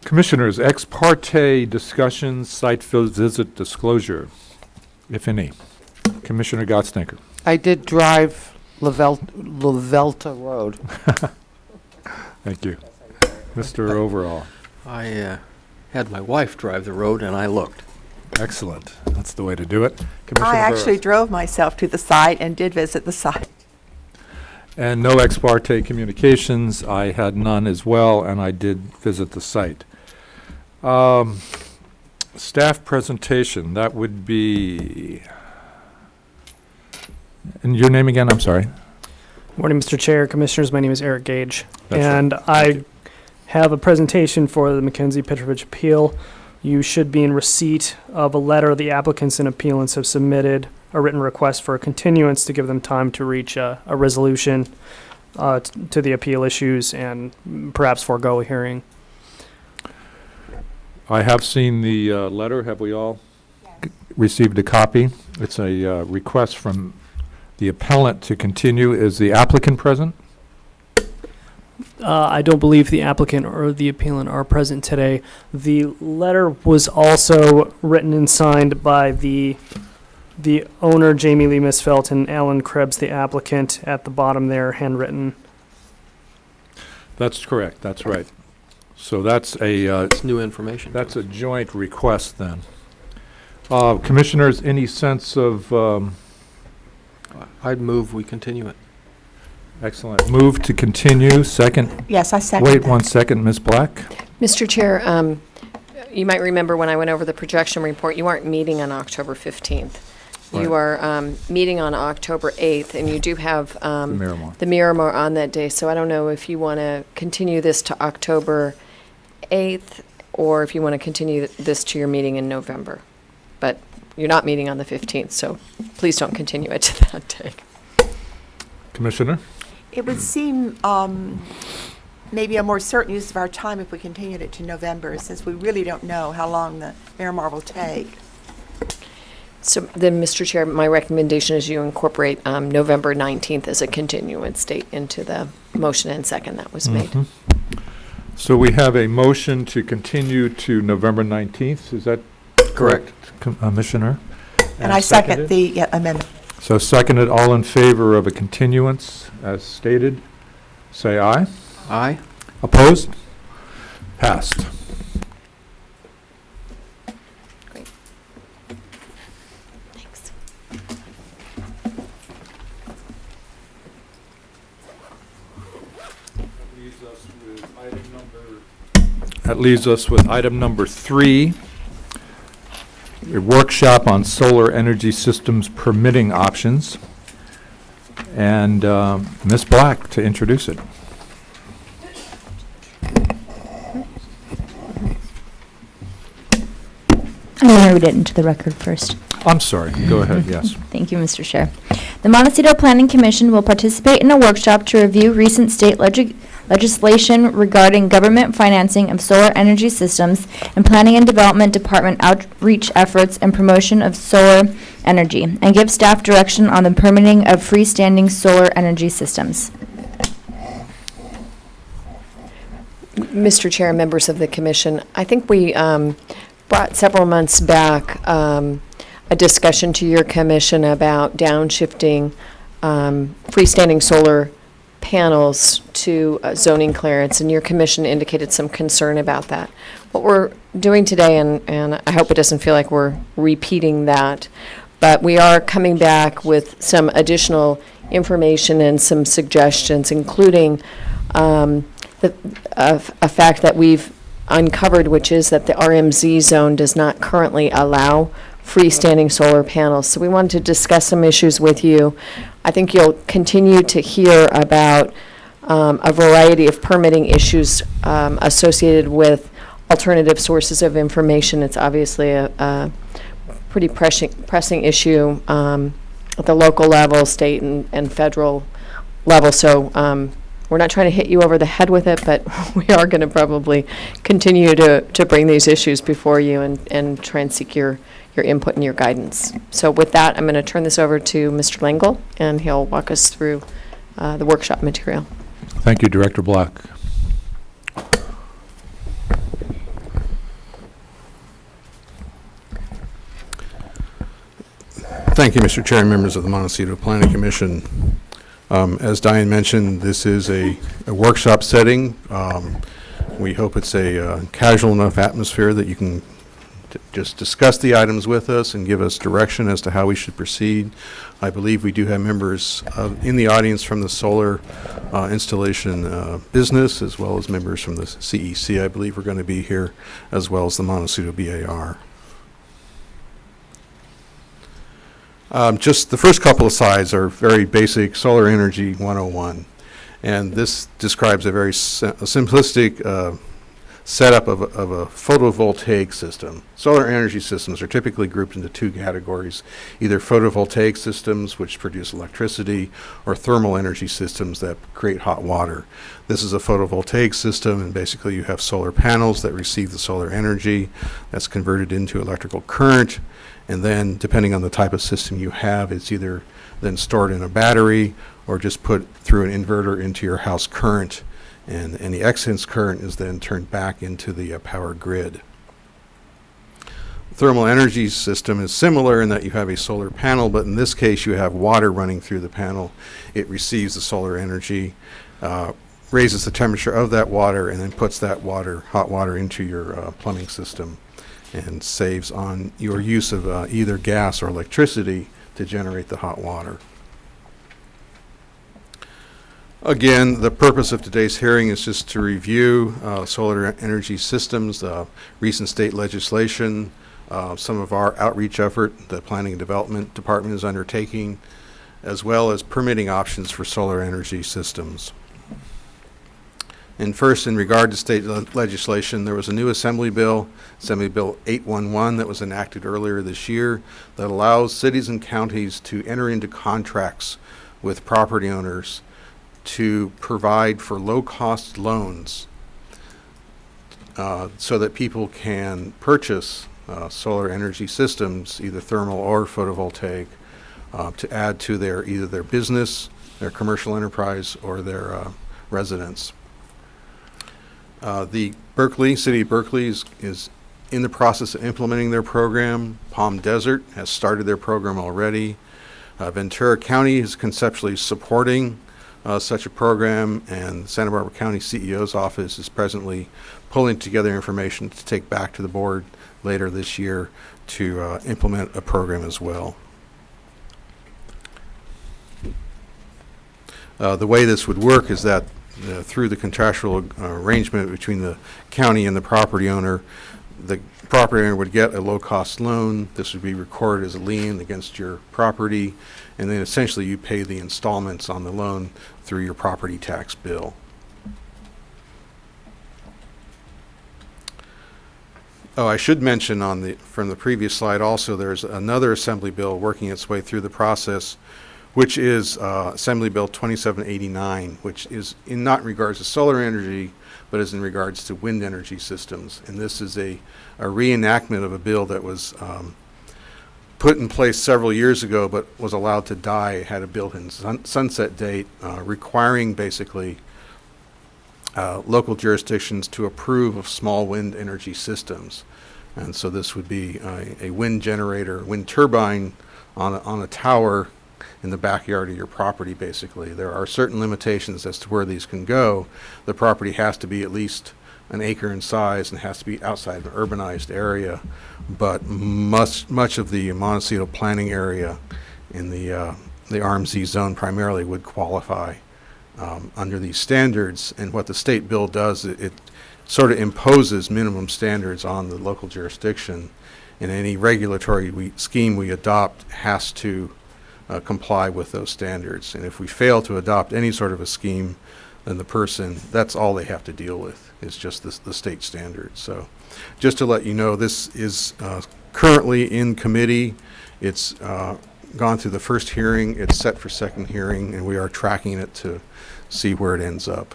Commissioners, ex parte discussions, site visit disclosure, if any. Commissioner Gottstanker. I did drive Lavelta Road. Thank you. Mr. Overall. I had my wife drive the road, and I looked. Excellent. That's the way to do it. Commissioner I actually Burris. drove myself to the site and did visit the site. And no ex parte communications. I had none as well, and I did visit the site. Staff presentation, that would be, and your name again, I'm sorry. Morning, Mr. Chair, Commissioners. My name is Eric Gage, That's and I have a presentation for the McKenzie Petrovich appeal. You should be in receipt of a letter the applicants in appealants have submitted a written request for a continuance to give them time to reach a resolution to the appeal issues and perhaps forego a hearing. I have seen the letter. Have we all received a copy? It's a request from the appellant to continue. Is the applicant present? I don't believe the applicant or the appellant are present today. The letter was also written and signed by the owner, Jamie Lee Misfelt, and Alan Krebs, the applicant, at the bottom there, handwritten. That's correct. That's right. So that's a It's new information. that's a joint request then. Commissioners, any sense of I'd move we continue it. excellent move to continue? Second. Yes, I second Wait that. 1 second, Ms. Black. Mr. Chair, you might remember when I went over the projection report, you aren't meeting on October 15th. You are meeting on October 8th, and you do have the Miramar on that day. So I don't know if you want to continue this to October 8th or if you want to continue this to your meeting in November. But you're not meeting on the 15th, so please don't continue it to that day. Commissioner? It would seem maybe a more certain use of our time if we continued it to November, since we really don't know how long the Miramar will take. So then, Mr. Chair, my recommendation is you incorporate November 19th as a continuance date into the motion and second that was made. Mhm. So we have a motion to continue to November 19th. Is that correct, Commissioner? And I second seconded? the amendment. So seconded, all in favor of a continuance as stated, say aye. Aye. Opposed? Passed. Great. Thanks. That leaves us with item number 3, a workshop on solar energy systems permitting options. And Ms. Black to introduce it. I'm going to read it into the record first. I'm sorry, go ahead, yes. Thank you, Mr. Chair. The Montecito Planning Commission will participate in a workshop to review recent state legislation regarding government financing of solar energy systems and Planning and Development Department outreach efforts and promotion of solar energy, and give staff direction on the permitting of freestanding solar energy systems. Mr. Chair and members of the commission, I think we brought several months back a discussion to your commission about downshifting freestanding solar panels to zoning clearance, and your commission indicated some concern about that. What we're doing today, and I hope it doesn't feel like we're repeating that, but we are coming back with some additional information and some suggestions, including a fact that we've uncovered, which is that the RMZ zone does not currently allow freestanding solar panels. So we wanted to discuss some issues with you. I think you'll continue to hear about a variety of permitting issues associated with alternative sources of information. It's obviously a pretty pressing issue at the local level, state and federal level. So we're not trying to hit you over the head with it, but we are going to probably continue to bring these issues before you and try and seek your input and your guidance. So with that, I'm going to turn this over to Mr. Langle, and he'll walk us through the workshop material. Thank you, Director Black. Thank you, Mr. Chair and members of the Montecito Planning Commission. As Diane mentioned, this is a workshop setting. We hope it's a casual enough atmosphere that you can just discuss the items with us and give us direction as to how we should proceed. I believe we do have members in the audience from the solar installation business, as well as members from the CEC. I believe we're going to be here, as well as the Montecito BAR. Just the first couple of slides are very basic Solar Energy 101. And this describes a very simplistic setup of a photovoltaic system. Solar energy systems are typically grouped into two categories, either photovoltaic systems, which produce electricity, or thermal energy systems that create hot water. This is a photovoltaic system, and basically you have solar panels that receive the solar energy that's converted into electrical current, and then depending on the type of system you have, it's either then stored in a battery or just put through an inverter into your house current, and any excess current is then turned back into the power grid. The thermal energy system is similar in that you have a solar panel, but in this case you have water running through the panel. It receives the solar energy, raises the temperature of that water, and then puts that water, hot water, into your plumbing system, and saves on your use of either gas or electricity to generate the hot water. Again, the purpose of today's hearing is just to review solar energy systems, recent state legislation, some of our outreach effort the Planning and Development Department is undertaking, as well as permitting options for solar energy systems. And first, in regard to state legislation, there was a new Assembly Bill 811, that was enacted earlier this year, that allows cities and counties to enter into contracts with property owners to provide for low-cost loans so that people can purchase solar energy systems, either thermal or photovoltaic, to add to either their business, their commercial enterprise, or their residence. The City of Berkeley is in the process of implementing their program. Palm Desert has started their program already. Ventura County is conceptually supporting such a program, and Santa Barbara County CEO's office is presently pulling together information to take back to the board later this year to implement a program as well. The way this would work is that through the contractual arrangement between the county and the property owner would get a low-cost loan. This would be recorded as a lien against your property, and then essentially you pay the installments on the loan through your property tax bill. Oh, I should mention from the previous slide also, there's another Assembly bill working its way through the process, which is Assembly Bill 2789, which is not in regards to solar energy, but is in regards to wind energy systems. And this is a reenactment of a bill that was put in place several years ago, but was allowed to die. It had a built-in sunset date, requiring basically local jurisdictions to approve of small wind energy systems. And so this would be a wind generator, wind turbine on a tower in the backyard of your property, basically. There are certain limitations as to where these can go. The property has to be at least an acre in size and has to be outside an urbanized area, but much of the Montecito planning area in the RMZ zone primarily would qualify under these standards. And what the state bill does, it sort of imposes minimum standards on the local jurisdiction, and any regulatory scheme we adopt has to comply with those standards. And if we fail to adopt any sort of a scheme, then that's all they have to deal with, is just the state standards. So just to let you know, this is currently in committee. It's gone through the first hearing. It's set for second hearing, and we are tracking it to see where it ends up.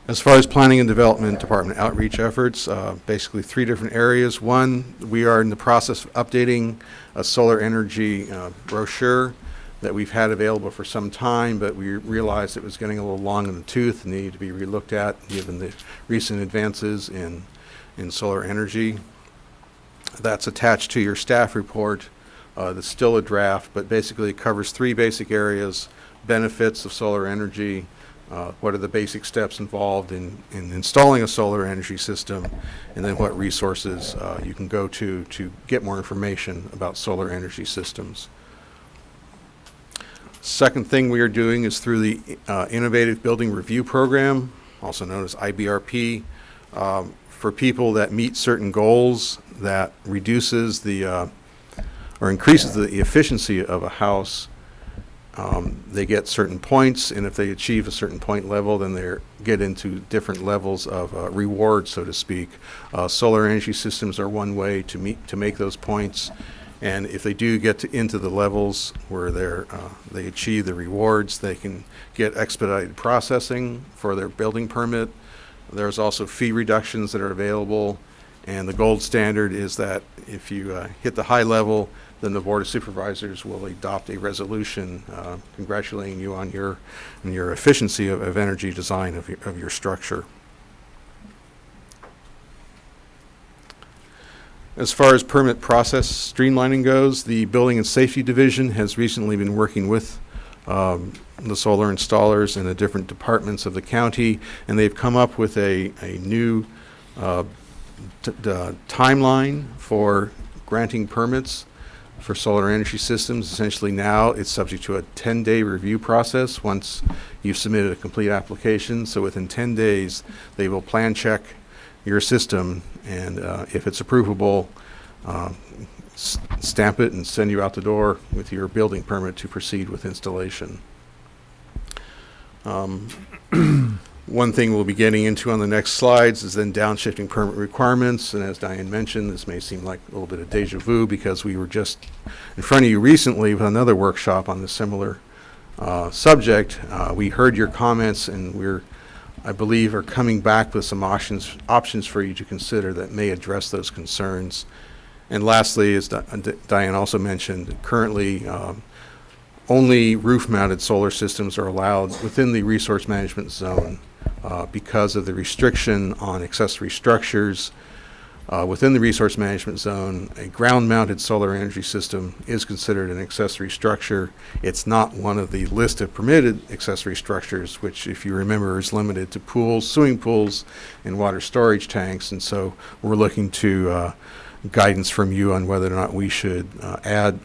As far as Planning and Development Department outreach efforts, basically 3 different areas. One, we are in the process of updating a solar energy brochure that we've had available for some time, but we realized it was getting a little long in the tooth and needed to be relooked at given the recent advances in solar energy. That's attached to your staff report. That's still a draft, but basically it covers 3 basic areas: benefits of solar energy, what are the basic steps involved in installing a solar energy system, and then what resources you can go to get more information about solar energy systems. Second thing we are doing is through the Innovative Building Review Program, also known as IBRP, for people that meet certain goals that reduces or increases the efficiency of a house. They get certain points, and if they achieve a certain point level, then they get into different levels of reward, so to speak. Solar energy systems are one way to make those points, and if they do get into the levels where they achieve the rewards, they can get expedited processing for their building permit. There's also fee reductions that are available, and the gold standard is that if you hit the high level, then the Board of Supervisors will adopt a resolution congratulating you on your efficiency of energy design of your structure. As far as permit process streamlining goes, the Building and Safety Division has recently been working with the solar installers in the different departments of the county, and they've come up with a new timeline for granting permits for solar energy systems. Essentially now it's subject to a 10-day review process once you've submitted a complete application. So within 10 days, they will plan check your system, and if it's approvable, stamp it and send you out the door with your building permit to proceed with installation. One thing we'll be getting into on the next slides is then downshifting permit requirements. And as Diane mentioned, this may seem like a little bit of deja vu because we were just in front of you recently with another workshop on the similar subject. We heard your comments, and I believe, are coming back with some options for you to consider that may address those concerns. And lastly, as Diane also mentioned, currently only roof-mounted solar systems are allowed within the resource management zone because of the restriction on accessory structures. Within the resource management zone, a ground-mounted solar energy system is considered an accessory structure. It's not one of the list of permitted accessory structures, which, if you remember, is limited to pools, swimming pools, and water storage tanks. And so we're looking to guidance from you on whether or not we should add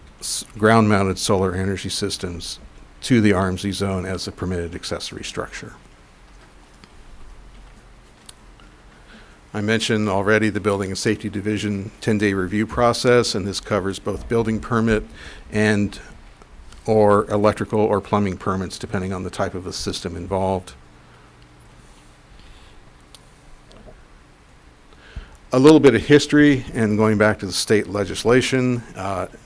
ground-mounted solar energy systems to the RMZ zone as a permitted accessory structure. I mentioned already the Building and Safety Division 10-day review process, and this covers both building permit and or electrical or plumbing permits, depending on the type of the system involved. A little bit of history, and going back to the state legislation,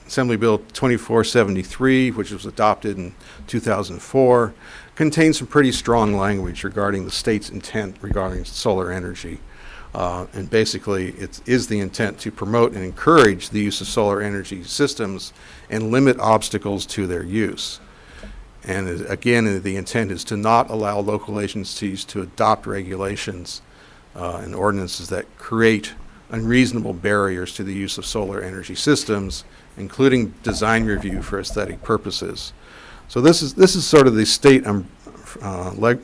Assembly Bill 2473, which was adopted in 2004, contains some pretty strong language regarding the state's intent regarding solar energy. And basically, it is the intent to promote and encourage the use of solar energy systems and limit obstacles to their use. And again, the intent is to not allow local agencies to adopt regulations and ordinances that create unreasonable barriers to the use of solar energy systems, including design review for aesthetic purposes. So this is sort of the state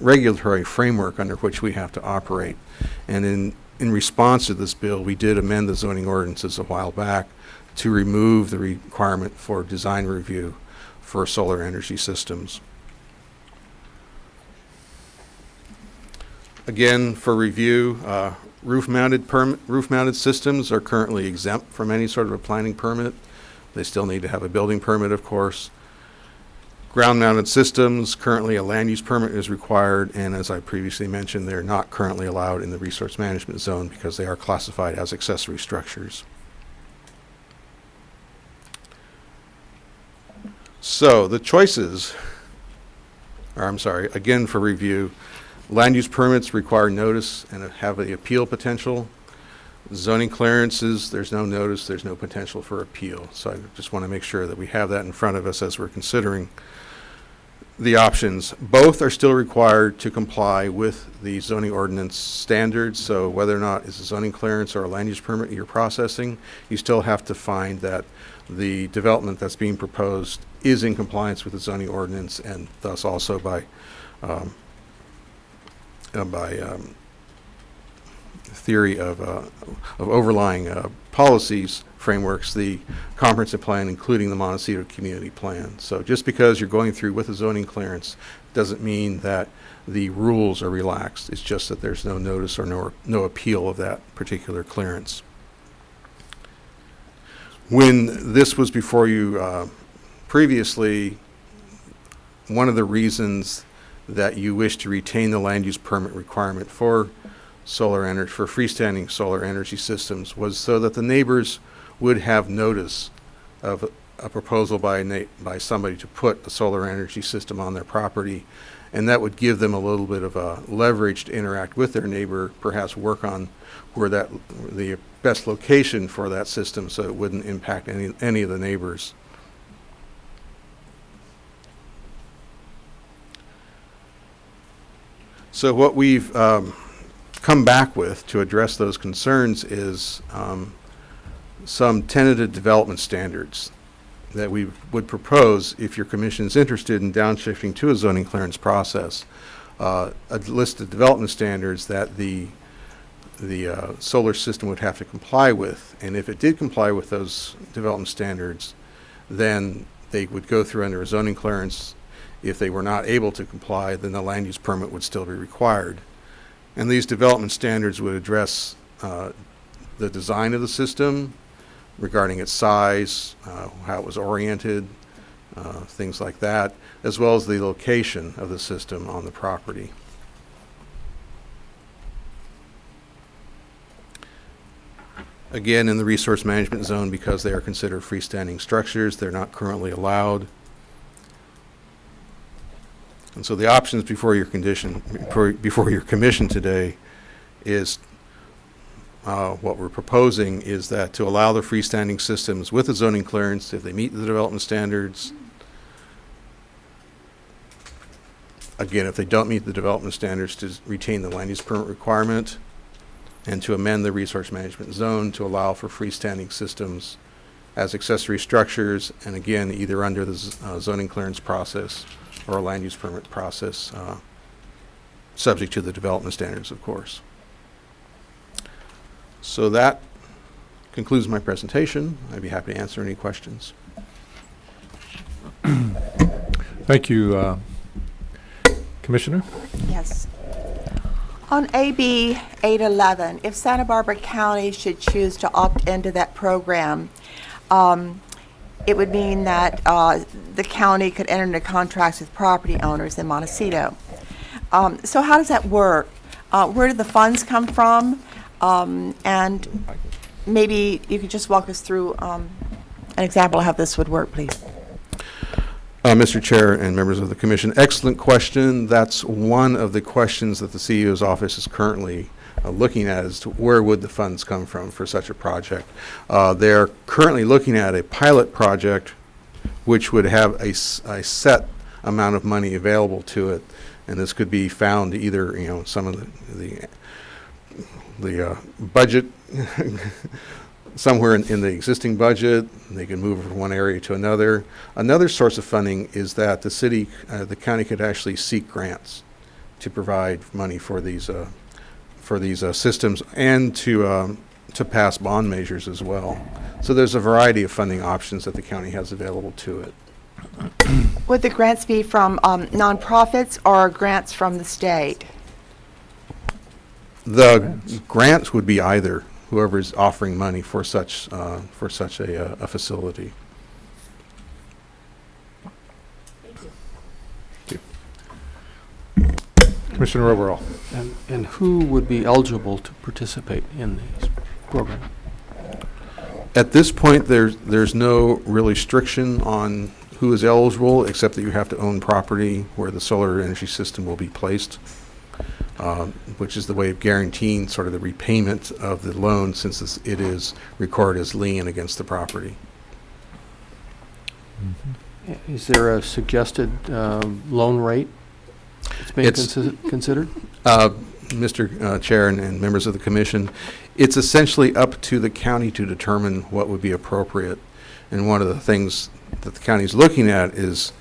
regulatory framework under which we have to operate. And in response to this bill, we did amend the zoning ordinances a while back to remove the requirement for design review for solar energy systems. Again, for review, roof-mounted systems are currently exempt from any sort of a planning permit. They still need to have a building permit, of course. Ground-mounted systems, currently a land use permit is required, and as I previously mentioned, they're not currently allowed in the resource management zone because they are classified as accessory structures. So the choices again for review, land use permits require notice and have the appeal potential. Zoning clearances, there's no notice, there's no potential for appeal. So I just want to make sure that we have that in front of us as we're considering the options. Both are still required to comply with the zoning ordinance standards. So whether or not it's a zoning clearance or a land use permit you're processing, you still have to find that the development that's being proposed is in compliance with the zoning ordinance, and thus also by theory of overlying policies, frameworks, the comprehensive plan, including the Montecito community plan. So just because you're going through with a zoning clearance doesn't mean that the rules are relaxed. It's just that there's no notice or no appeal of that particular clearance. When this was before you previously, one of the reasons that you wish to retain the land use permit requirement for solar energy, for freestanding solar energy systems, was so that the neighbors would have notice of a proposal by somebody to put a solar energy system on their property, and that would give them a little bit of a leverage to interact with their neighbor, perhaps work on where the best location for that system so it wouldn't impact any of the neighbors. So what we've come back with to address those concerns is some tentative development standards that we would propose if your commission is interested in downshifting to a zoning clearance process. A list of development standards that the solar system would have to comply with, and if it did comply with those development standards, then they would go through under a zoning clearance. If they were not able to comply, then the land use permit would still be required. And these development standards would address the design of the system, regarding its size, how it was oriented, things like that, as well as the location of the system on the property. Again, in the resource management zone, because they are considered freestanding structures, they're not currently allowed. And so the options before your commission today is what we're proposing is that to allow the freestanding systems with a zoning clearance if they meet the development standards. Again, if they don't meet the development standards, to retain the land use permit requirement, and to amend the resource management zone to allow for freestanding systems as accessory structures, and again, either under the zoning clearance process or a land use permit process, subject to the development standards, of course. So that concludes my presentation. I'd be happy to answer any questions. Thank you, Commissioner. Yes. On AB 811, if Santa Barbara County should choose to opt into that program, it would mean that the county could enter into contracts with property owners in Montecito. So how does that work? Where do the funds come from? And maybe you could just walk us through an example of how this would work, please. Mr. Chair and members of the commission, excellent question. That's one of the questions that the CEO's office is currently looking at, as to where would the funds come from for such a project. They're currently looking at a pilot project which would have a set amount of money available to it, and this could be found either, some of the budget somewhere in the existing budget. They can move from one area to another. Another source of funding is that the county could actually seek grants to provide money for these systems, and to pass bond measures as well. So there's a variety of funding options that the county has available to it. Would the grants be from nonprofits or grants from the state? The grants would be either, whoever is offering money for such a facility. Thank you. Commissioner Overall. And who would be eligible to participate in this program? At this point, there's no real restriction on who is eligible, except that you have to own property where the solar energy system will be placed, which is the way of guaranteeing sort of the repayment of the loan, since it is recorded as lien against the property. Mm-hmm. Is there a suggested loan rate that's being considered? Mr. Chair and members of the commission, it's essentially up to the county to determine what would be appropriate. And one of the things that the county is looking at is,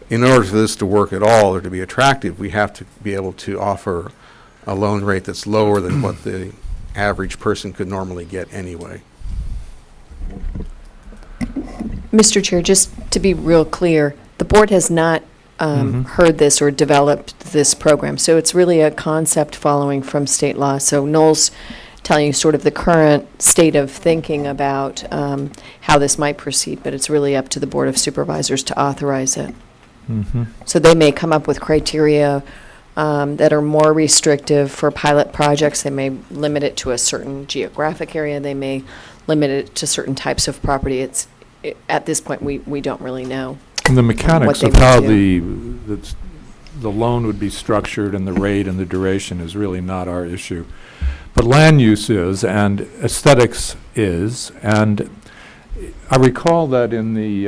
in order for this to work at all or to be attractive, we have to be able to offer a loan rate that's lower than what the average person could normally get anyway. Mr. Chair, just to be real clear, the board has not heard this or developed this program, so it's really a concept following from state law. So Noel's telling you sort of the current state of thinking about how this might proceed, but it's really up to the Board of Supervisors to authorize it. Mhm. So they may come up with criteria that are more restrictive for pilot projects. They may limit it to a certain geographic area. They may limit it to certain types of property. At this point, we don't really know. And the mechanics they of how would the loan would be structured and the rate and the duration is really not our issue. But land use is, and aesthetics is, and I recall that in the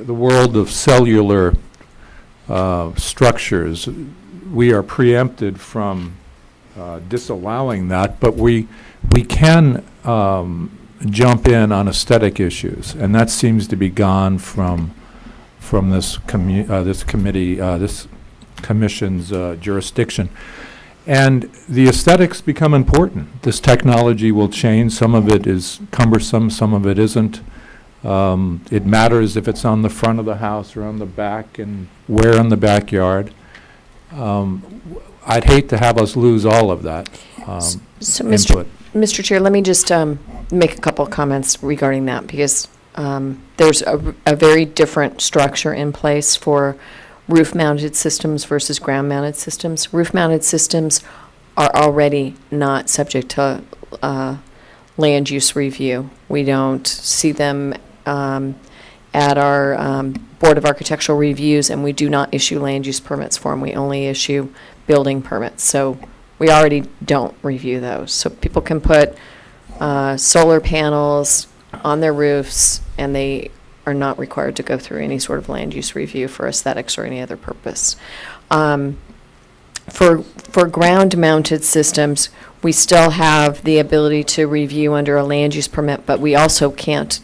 world of cellular structures, we are preempted from disallowing that, but we can jump in on aesthetic issues, and that seems to be gone from this commission's jurisdiction. And the aesthetics become important. This technology will change. Some of it is cumbersome, some of it isn't. It matters if it's on the front of the house or on the back and where in the backyard. I'd hate to have us lose all of that So, input. Mr. Chair, let me just make a couple of comments regarding that, because there's a very different structure in place for roof-mounted systems versus ground-mounted systems. Roof-mounted systems are already not subject to land use review. We don't see them at our Board of Architectural Reviews, and we do not issue land use permits for them. We only issue building permits. So we already don't review those. So people can put solar panels on their roofs, and they are not required to go through any sort of land use review for aesthetics or any other purpose. For ground-mounted systems, we still have the ability to review under a land use permit, but we also can't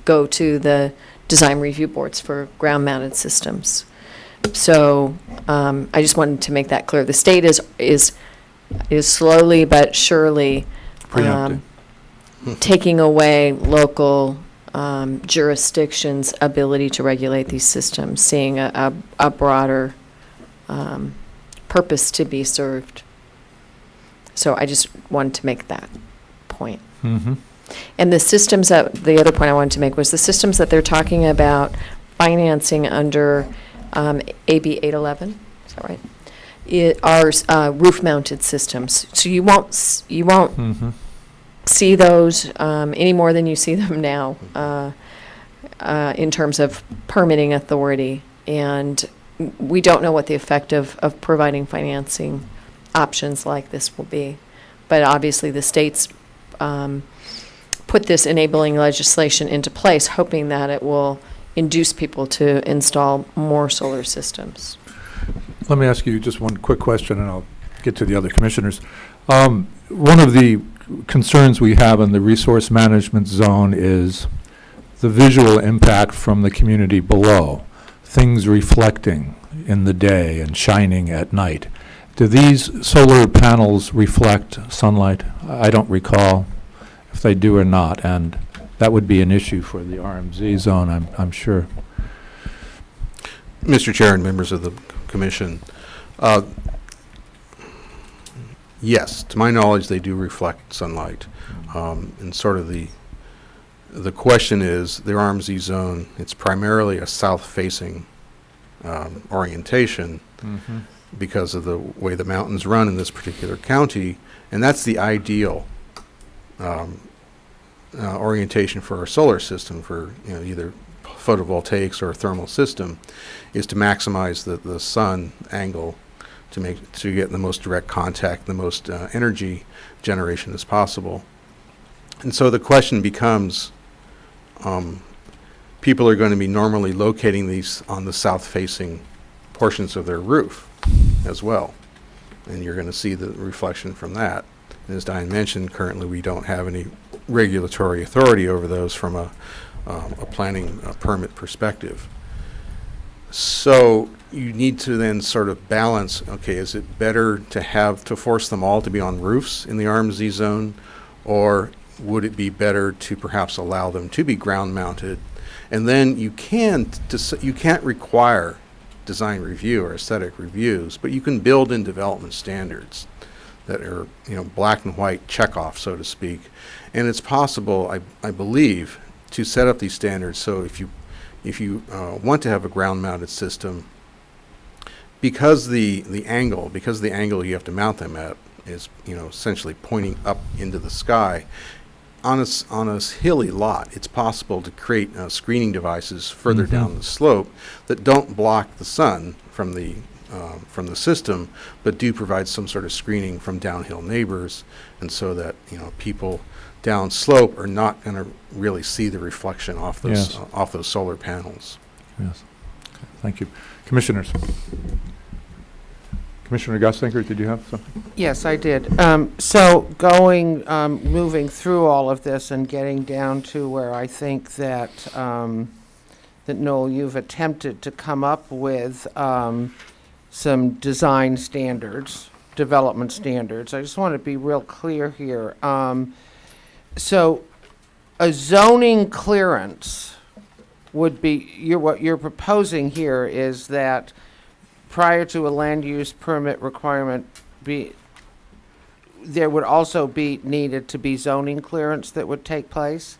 go to the design review boards for ground-mounted systems. So I just wanted to make that clear. The state is slowly but surely Preempting. taking away local jurisdictions' ability to regulate these systems, seeing a broader purpose to be served. So I just wanted to make that point. Mhm. And the systems the other point I wanted to make was the systems that they're talking about financing under AB 811, is that right? Are roof-mounted systems. So you won't Mhm. see those any more than you see them now in terms of permitting authority. And we don't know what the effect of providing financing options like this will be. But obviously the states put this enabling legislation into place, hoping that it will induce people to install more solar systems. Let me ask you just one quick question, and I'll get to the other commissioners. One of the concerns we have in the resource management zone is the visual impact from the community below, things reflecting in the day and shining at night. Do these solar panels reflect sunlight? I don't recall if they do or not, and that would be an issue for the RMZ zone, I'm sure. Mr. Chair and members of the commission, yes, to my knowledge, they do reflect sunlight. And sort of the question is, the RMZ zone, it's primarily a south-facing orientation because of the way the mountains run in this particular county, and that's the ideal orientation for our solar system, for either photovoltaics or a thermal system, is to maximize the sun angle to get the most direct contact, the most energy generation as possible. And so the question becomes, people are going to be normally locating these on the south-facing portions of their roof as well, and you're going to see the reflection from that. And as Diane mentioned, currently we don't have any regulatory authority over those from a planning permit perspective. So you need to then sort of balance, okay, is it better to force them all to be on roofs in the RMZ zone, or would it be better to perhaps allow them to be ground mounted? And then you can't require design review or aesthetic reviews, but you can build in development standards that are, black and white checkoff, so to speak. And it's possible, I believe, to set up these standards so if you if you want to have a ground-mounted system, because the angle you have to mount them at is, essentially pointing up into the sky, on a hilly lot, it's possible to create screening devices further down the slope that don't block the sun from the system, but do provide some sort of screening from downhill neighbors, and so that people downslope are not going to really see the reflection off those solar panels. Yes. Okay, thank you. Commissioners. Commissioner Gustinker, did you have something? Yes, I did. So moving through all of this and getting down to where I think that, that Noel, you've attempted to come up with some design standards, development standards. I just want to be real clear here. So a zoning clearance would be, what you're proposing here is that prior to a land use permit requirement, there would also be needed to be zoning clearance that would take place?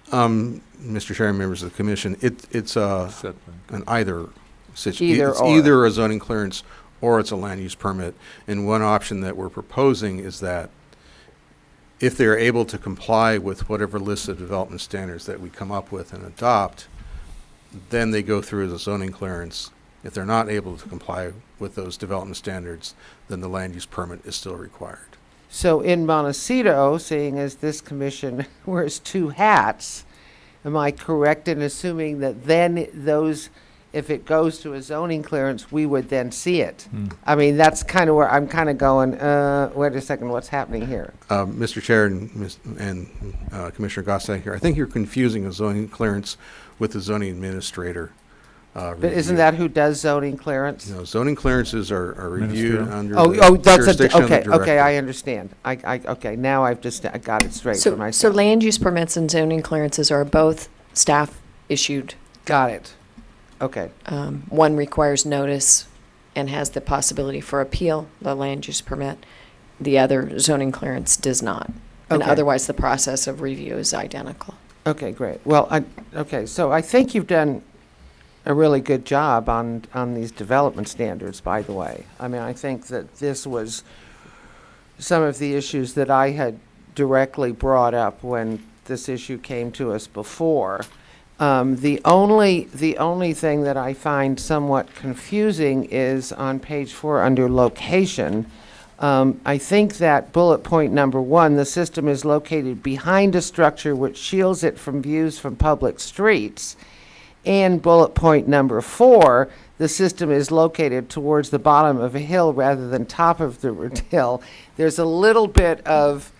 Mr. Chairman, members of the commission, it's an either situation. Either It's or. either a zoning clearance or it's a land use permit. And one option that we're proposing is that if they're able to comply with whatever list of development standards that we come up with and adopt, then they go through the zoning clearance. If they're not able to comply with those development standards, then the land use permit is still required. So in Montecito, seeing as this commission wears two hats, am I correct in assuming that then those, if it goes to a zoning clearance, we would then see it? I mean, that's kind of where I'm kind of going, wait a second, what's happening here? Mr. Chair and Commissioner Gossacker, I think you're confusing a zoning clearance with the zoning administrator. But isn't that who does zoning clearance? No, zoning clearances are reviewed under That's jurisdiction of the okay, director. I understand. Okay, now I got it straight for So myself. land use permits and zoning clearances are both staff issued. Got it. Okay. One requires notice and has the possibility for appeal, the land use permit. The other zoning clearance does not. And Okay. otherwise, the process of review is identical. Okay, great. Well, so I think you've done a really good job on these development standards, by the way. I mean, I think that this was some of the issues that I had directly brought up when this issue came to us before. The only thing that I find somewhat confusing is on page 4 under location. I think that bullet point number 1, the system is located behind a structure which shields it from views from public streets. And bullet point number 4, the system is located towards the bottom of a hill rather than top of the hill. There's a little bit of,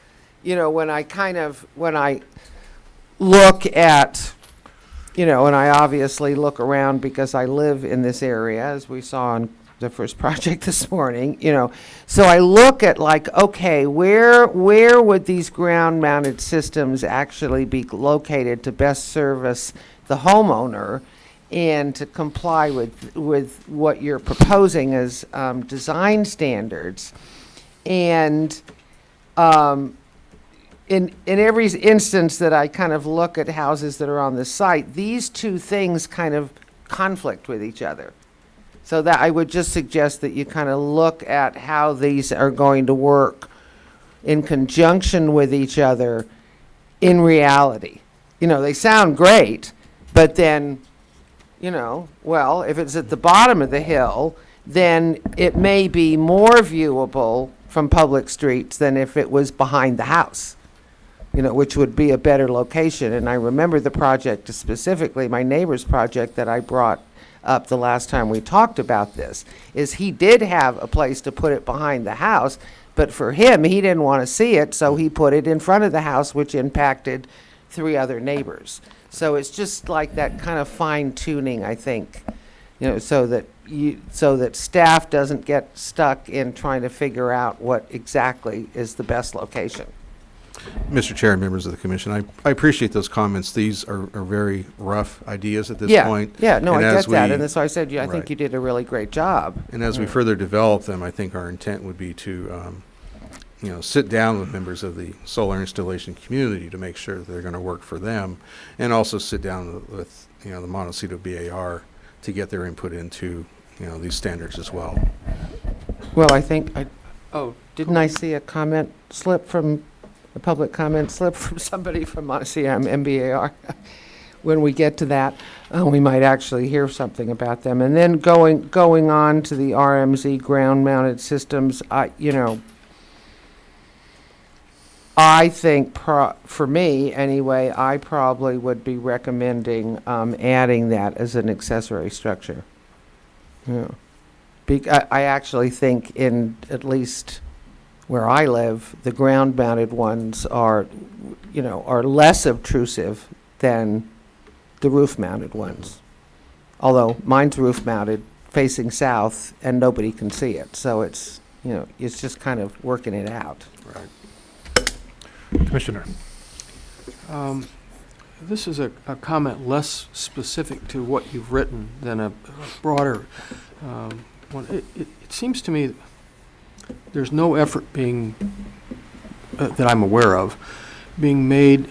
when I look at, and I obviously look around because I live in this area, as we saw on the first project this morning, So I look at okay, where would these ground-mounted systems actually be located to best service the homeowner and to comply with what you're proposing as design standards. And in every instance that I kind of look at houses that are on the site, these two things kind of conflict with each other. So that I would just suggest that you kind of look at how these are going to work in conjunction with each other in reality. They sound great, but then, well, if it's at the bottom of the hill, then it may be more viewable from public streets than if it was behind the house, which would be a better location. And I remember the project specifically, my neighbor's project that I brought up the last time we talked about this, is he did have a place to put it behind the house, but for him, he didn't want to see it, so he put it in front of the house, which impacted 3 other neighbors. So it's just like that kind of fine tuning, I think, so that staff doesn't get stuck in trying to figure out what exactly is the best location. Mr. Chair and members of the commission, I appreciate those comments. These are very rough ideas at this point. Yeah, no, And I as get that, we- and that's why I said, I think Right. you did a really great job. And as we further develop them, I think our intent would be to sit down with members of the solar installation community to make sure that they're going to work for them, and also sit down with, the Montecito BAR to get their input into, these standards as well. Well, I think, didn't I see a comment slip from, a public comment slip from somebody from Montecito MBAR? When we get to that, we might actually hear something about them. And then going on to the RMZ ground-mounted systems, I think, for me anyway, I probably would be recommending adding that as an accessory structure. Yeah. I actually think in, at least where I live, the ground-mounted ones are less obtrusive than the roof-mounted ones. Although mine's roof-mounted, facing south, and nobody can see it. So it's just kind of working it out. Right. Commissioner. This is a comment less specific to what you've written than a broader one. It seems to me there's no effort being, that I'm aware of, being made,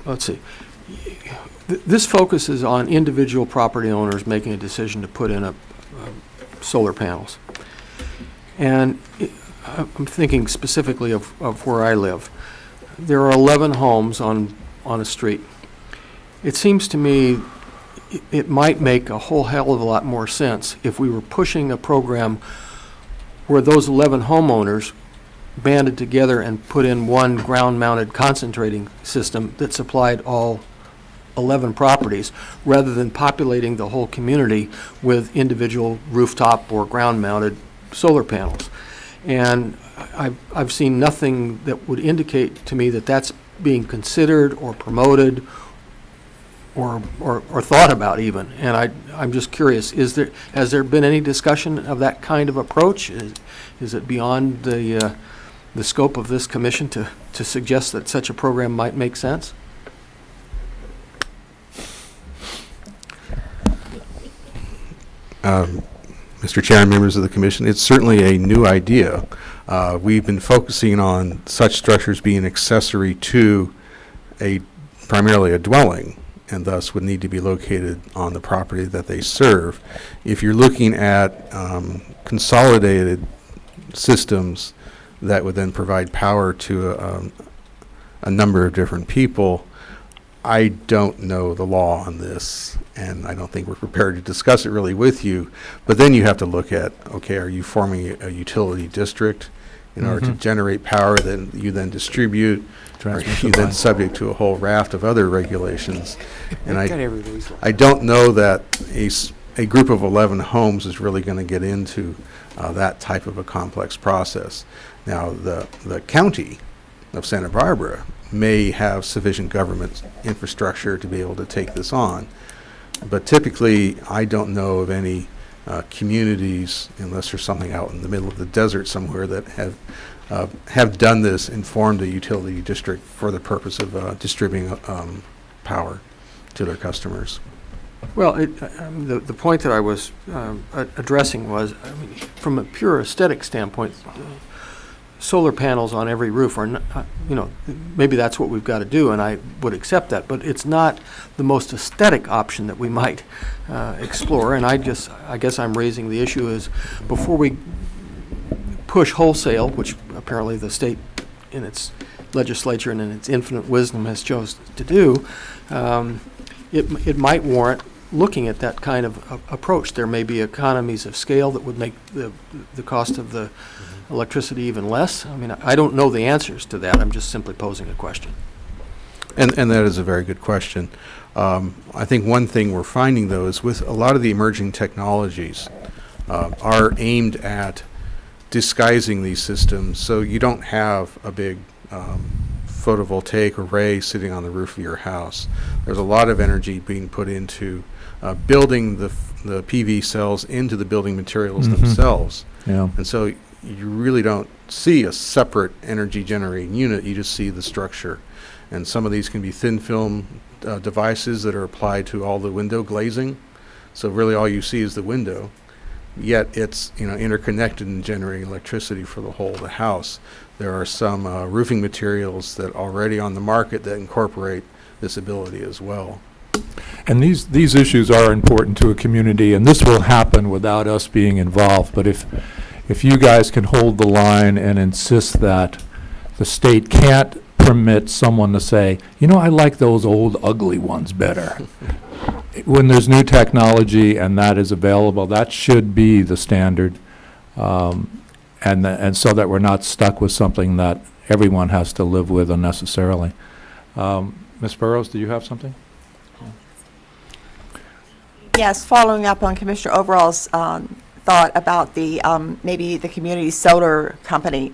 let's see, this focuses on individual property owners making a decision to put in solar panels. And I'm thinking specifically of where I live. There are 11 homes on a street. It seems to me it might make a whole hell of a lot more sense if we were pushing a program where those 11 homeowners banded together and put in one ground-mounted concentrating system that supplied all 11 properties, rather than populating the whole community with individual rooftop or ground-mounted solar panels. And I've seen nothing that would indicate to me that that's being considered or promoted or thought about even. And I'm just curious, has there been any discussion of that kind of approach? Is it beyond the scope of this commission to suggest that such a program might make sense? Mr. Chair and members of the commission, it's certainly a new idea. We've been focusing on such structures being accessory to primarily a dwelling, and thus would need to be located on the property that they serve. If you're looking at consolidated systems that would then provide power to a number of different people, I don't know the law on this, and I don't think we're prepared to discuss it really with you. But then you have to look at, okay, are you forming a utility district in order to generate power that you then distribute? Are you then subject to a whole raft of other regulations? And I don't know that a group of 11 homes is really going to get into that type of a complex process. Now, the county of Santa Barbara may have sufficient government infrastructure to be able to take this on. But typically, I don't know of any communities, unless there's something out in the middle of the desert somewhere, that have done this and formed a utility district for the purpose of distributing power to their customers. Well, the point that I was addressing was, from a pure aesthetic standpoint, solar panels on every roof are not, maybe that's what we've got to do, and I would accept that, but it's not the most aesthetic option that we might explore. And I guess I'm raising the issue is, before we push wholesale, which apparently the state in its legislature and in its infinite wisdom has chosen to do, it might warrant looking at that kind of approach. There may be economies of scale that would make the cost of the electricity even less. I don't know the answers to that. I'm just simply posing a question. And that is a very good question. I think one thing we're finding, though, is with a lot of the emerging technologies are aimed at disguising these systems so you don't have a big photovoltaic array sitting on the roof of your house. There's a lot of energy being put into building the PV cells into the building materials themselves. Yeah. And so you really don't see a separate energy generating unit, you just see the structure. And some of these can be thin film devices that are applied to all the window glazing. So really all you see is the window. yet it's, interconnected and generating electricity for the whole of the house. There are some roofing materials that are already on the market that incorporate this ability as well. And these issues are important to a community, and this will happen without us being involved. But if you guys can hold the line and insist that the state can't permit someone to say, I like those old ugly ones better. When there's new technology and that is available, that should be the standard, and so that we're not stuck with something that everyone has to live with unnecessarily. Ms. Burrows, do you have something? Yes, following up on Commissioner Overall's thought about the maybe the community solar company,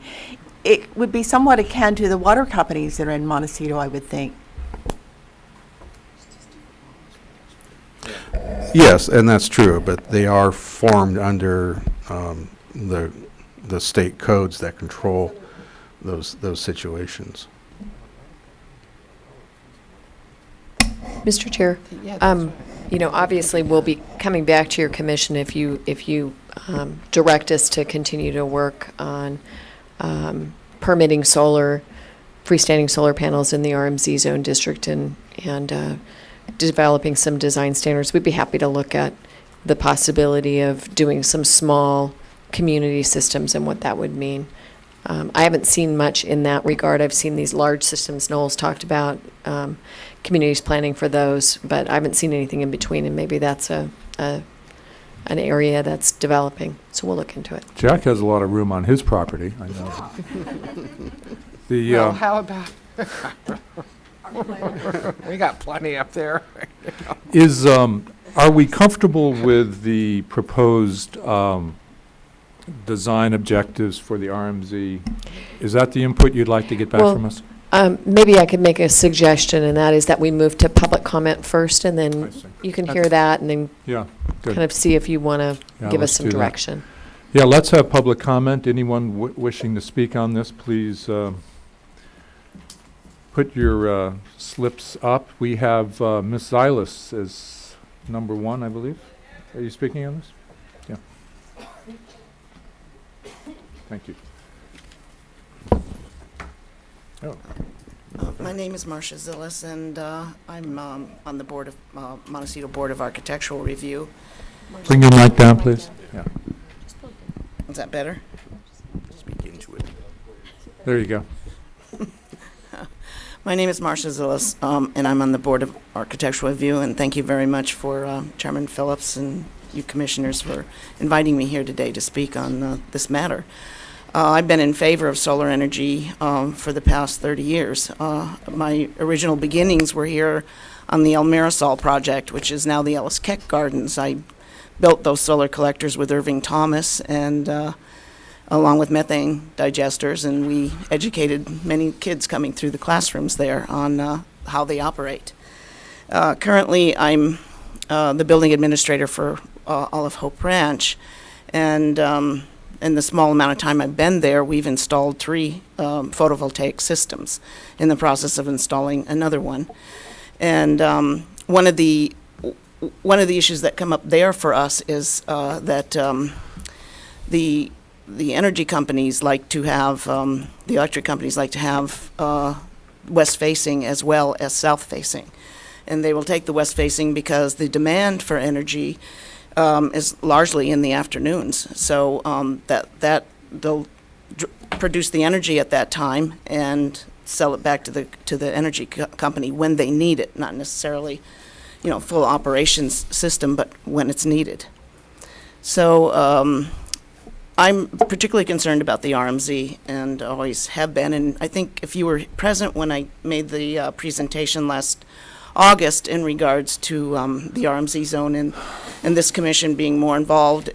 it would be somewhat akin to the water companies that are in Montecito, I would think. Yes, and that's true, but they are formed under the state codes that control those situations. Mr. Chair, obviously, we'll be coming back to your commission if you direct us to continue to work on permitting freestanding solar panels in the RMZ zone district and developing some design standards. We'd be happy to look at the possibility of doing some small community systems and what that would mean. I haven't seen much in that regard. I've seen these large systems Noel's talked about, communities planning for those, but I haven't seen anything in between, and maybe that's an area that's developing. So we'll look into it. Jack has a lot of room on his property, I know. Well, how about, we got plenty up there. Are we comfortable with the proposed design objectives for the RMZ? Is that the input you'd like to get back from us? Maybe I could make a suggestion, and that is that we move to public comment first, and then you can hear that, and then kind of see if you want to give us some direction. Yeah, let's have public comment. Anyone wishing to speak on this, please put your slips up. We have Ms. Zilas as number 1, I believe. Are you speaking on this? Yeah. Thank you. Oh. My name is Marcia Zillis, and I'm on the board of Montecito Board of Architectural Review. Bring your mic down, please. Yeah. Is that better? Speak into it. There you go. My name is Marcia Zillis, and I'm on the Board of Architectural Review, and thank you very much for Chairman Phillips and you commissioners for inviting me here today to speak on this matter. I've been in favor of solar energy for the past 30 years. My original beginnings were here on the El Mirasol project, which is now the Ellis Keck Gardens. I built those solar collectors with Irving Thomas and along with methane digesters, and we educated many kids coming through the classrooms there on how they operate. Currently, I'm the building administrator for Olive Hope Ranch, and in the small amount of time I've been there, we've installed 3 photovoltaic systems, in the process of installing another one. And one of the issues that come up there for us is that the energy companies like to have, the electric companies like to have west-facing as well as south-facing. And they will take the west-facing because the demand for energy is largely in the afternoons. So that they'll produce the energy at that time and sell it back to the energy company when they need it, not necessarily, full operations system, but when it's needed. So I'm particularly concerned about the RMZ and always have been. And I think if you were present when I made the presentation last August in regards to the RMZ zone and this commission being more involved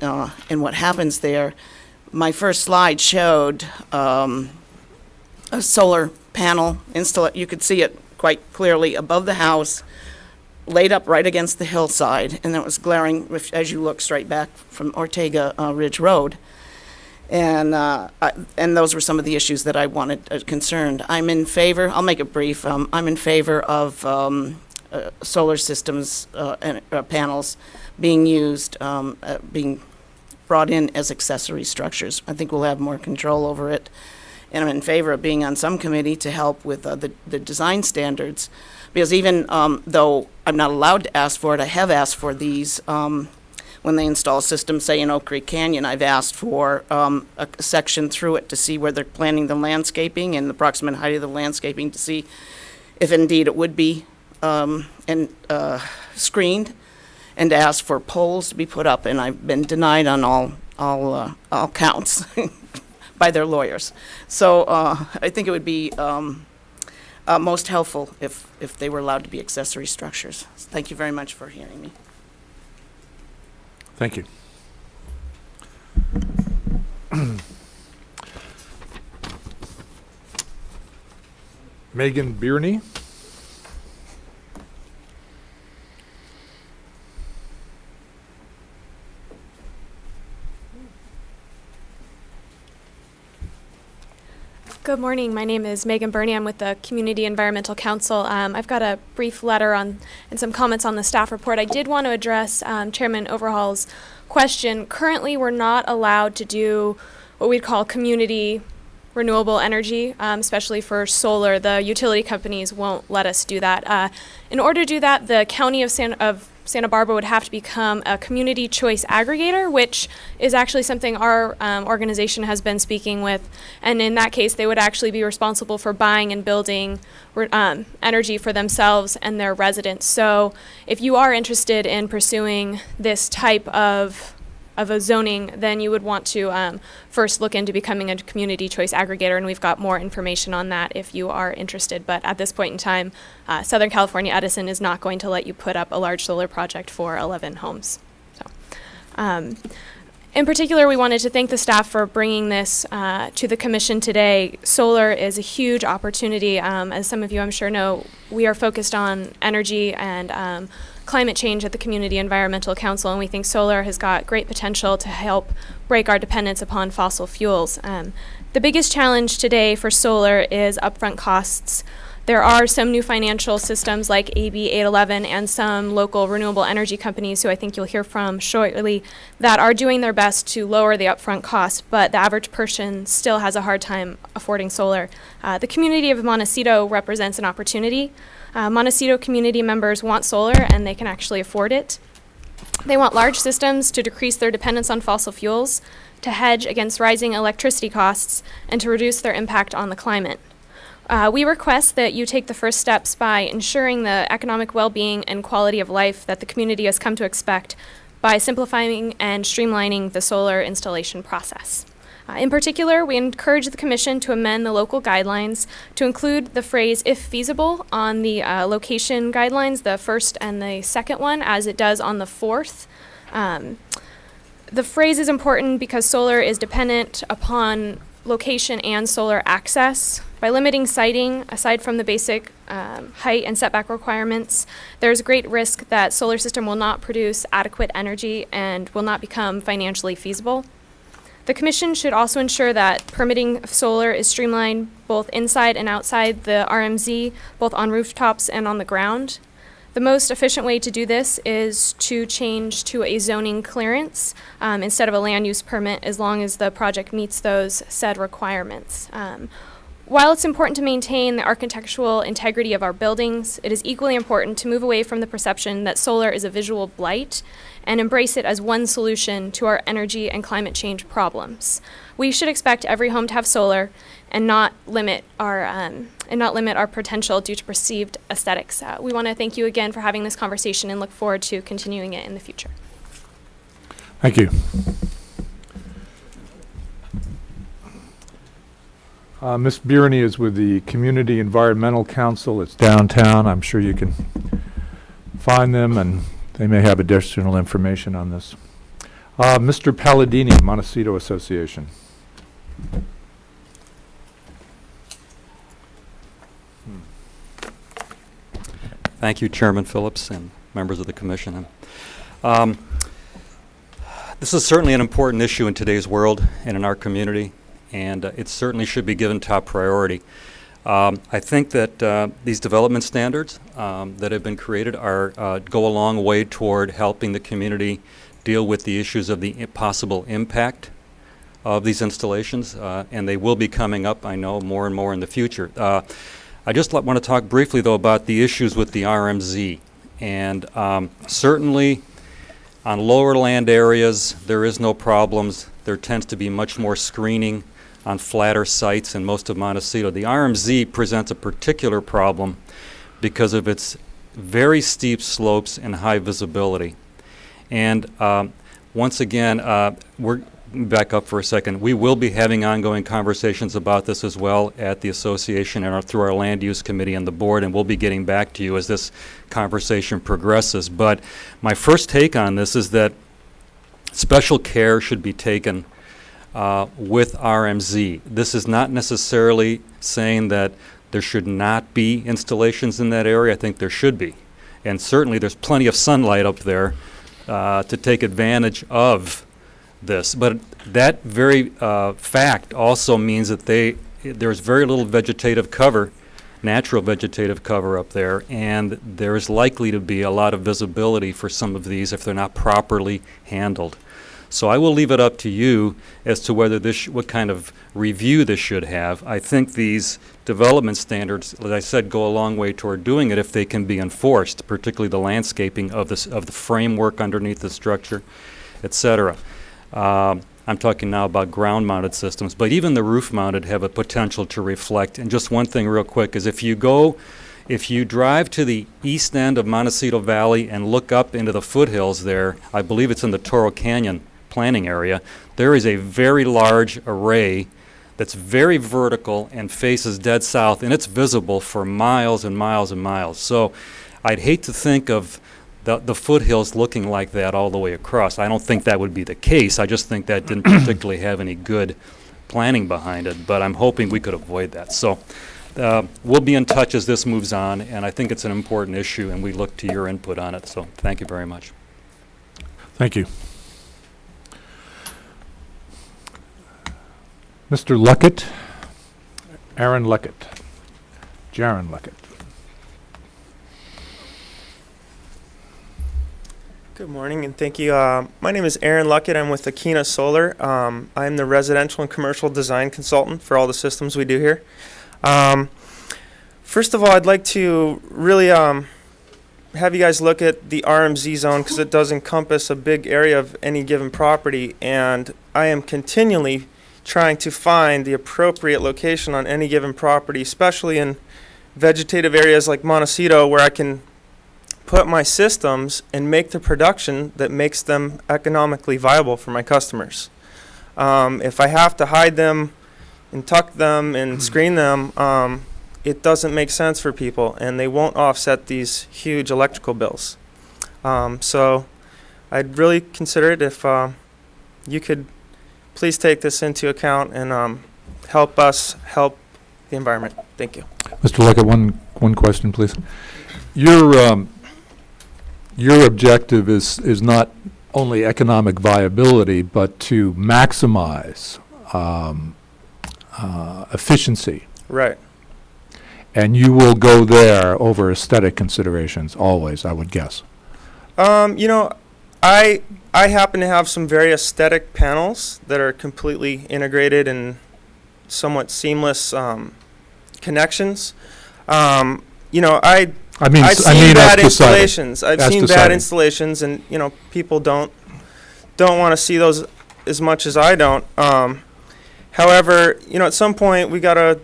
in what happens there, my first slide showed a solar panel installation. You could see it quite clearly above the house, laid up right against the hillside, and it was glaring as you look straight back from Ortega Ridge Road. And those were some of the issues that I wanted concerned. I'm in favor, I'll make it brief, I'm in favor of solar systems and panels being used, being brought in as accessory structures. I think we'll have more control over it. And I'm in favor of being on some committee to help with the design standards. Because even though I'm not allowed to ask for it, I have asked for these when they install systems, say in Oak Creek Canyon. I've asked for a section through it to see where they're planning the landscaping and the approximate height of the landscaping to see if indeed it would be screened, and to ask for poles to be put up. And I've been denied on all counts by their lawyers. So I think it would be most helpful if they were allowed to be accessory structures. Thank you very much for hearing me. Thank you. Megan Bierney. Good morning. My name is Megan Burney. I'm with the Community Environmental Council. I've got a brief letter and some comments on the staff report. I did want to address Chairman Overhaul's question. Currently, we're not allowed to do what we'd call community renewable energy, especially for solar. The utility companies won't let us do that. In order to do that, the County of Santa Barbara would have to become a community choice aggregator, which is actually something our organization has been speaking with. And in that case, they would actually be responsible for buying and building energy for themselves and their residents. So if you are interested in pursuing this type of a zoning, then you would want to first look into becoming a community choice aggregator, and we've got more information on that if you are interested. But at this point in time, Southern California Edison is not going to let you put up a large solar project for 11 homes. So, in particular, we wanted to thank the staff for bringing this to the commission today. Solar is a huge opportunity. As some of you I'm sure know, we are focused on energy and climate change at the Community Environmental Council, and we think solar has got great potential to help break our dependence upon fossil fuels. The biggest challenge today for solar is upfront costs. There are some new financial systems like AB 811 and some local renewable energy companies who I think you'll hear from shortly that are doing their best to lower the upfront cost, but the average person still has a hard time affording solar. The community of Montecito represents an opportunity. Montecito community members want solar and they can actually afford it. They want large systems to decrease their dependence on fossil fuels, to hedge against rising electricity costs, and to reduce their impact on the climate. We request that you take the first steps by ensuring the economic well-being and quality of life that the community has come to expect by simplifying and streamlining the solar installation process. In particular, we encourage the Commission to amend the local guidelines to include the phrase "if feasible" on the location guidelines, the first and the second one, as it does on the fourth. The phrase is important because solar is dependent upon location and solar access. By limiting siting, aside from the basic height and setback requirements, there's a great risk that solar system will not produce adequate energy and will not become financially feasible. The Commission should also ensure that permitting of solar is streamlined both inside and outside the RMZ, both on rooftops and on the ground. The most efficient way to do this is to change to a zoning clearance instead of a land use permit, as long as the project meets those said requirements. While it's important to maintain the architectural integrity of our buildings, it is equally important to move away from the perception that solar is a visual blight and embrace it as one solution to our energy and climate change problems. We should expect every home to have solar and not limit our potential due to perceived aesthetics. We want to thank you again for having this conversation and look forward to continuing it in the future. Thank you. Ms. Bierney is with the Community Environmental Council. It's downtown. I'm sure you can find them, and they may have additional information on this. Mr. Palladini, Montecito Association. Thank you, Chairman Phillips and members of the Commission. This is certainly an important issue in today's world and in our community, and it certainly should be given top priority. I think that these development standards that have been created go a long way toward helping the community deal with the issues of the possible impact of these installations, and they will be coming up, I know, more and more in the future. I just want to talk briefly, though, about the issues with the RMZ. And certainly on lower land areas, there is no problems. There tends to be much more screening on flatter sites in most of Montecito. The RMZ presents a particular problem because of its very steep slopes and high visibility. And once again, we're back up for a second. We will be having ongoing conversations about this as well at the association and through our land use committee and the board, and we'll be getting back to you as this conversation progresses. But my first take on this is that special care should be taken with RMZ. This is not necessarily saying that there should not be installations in that area. I think there should be. And certainly there's plenty of sunlight up there to take advantage of this. But that very fact also means that there's very little vegetative cover, natural vegetative cover up there, and there's likely to be a lot of visibility for some of these if they're not properly handled. So I will leave it up to you as to whether what kind of review this should have. I think these development standards, as I said, go a long way toward doing it if they can be enforced, particularly the landscaping of the framework underneath the structure, et cetera. I'm talking now about ground-mounted systems, but even the roof-mounted have a potential to reflect. And just one thing real quick is if you drive to the east end of Montecito Valley and look up into the foothills there, I believe it's in the Toro Canyon planning area, there is a very large array that's very vertical and faces dead south, and it's visible for miles and miles and miles. So I'd hate to think of the foothills looking like that all the way across. I don't think that would be the case. I just think that didn't particularly have any good planning behind it, but I'm hoping we could avoid that. So we'll be in touch as this moves on, and I think it's an important issue, and we look to your input on it. So thank you very much. Thank you. Mr. Luckett, Aaron Luckett, Jaron Luckett. Good morning and thank you. My name is Aaron Luckett. I'm with Akina Solar. I'm the residential and commercial design consultant for all the systems we do here. First of all, I'd like to really have you guys look at the RMZ zone because it does encompass a big area of any given property, and I am continually trying to find the appropriate location on any given property, especially in vegetative areas like Montecito where I can put my systems and make the production that makes them economically viable for my customers. If I have to hide them and tuck them and screen them, it doesn't make sense for people, and they won't offset these huge electrical bills. So I'd really consider it if you could please take this into account and help us help the environment. Thank you. Mr. Luckett, one question, please. Your objective is not only economic viability, but to maximize efficiency. Right. And you will go there over aesthetic considerations always, I would guess. You know, I happen to have some very aesthetic panels that are completely integrated and somewhat seamless connections. You know, I've seen bad installations. I've seen bad installations, and you know, people don't want to see those as much as I don't. However, you know, at some point we gotta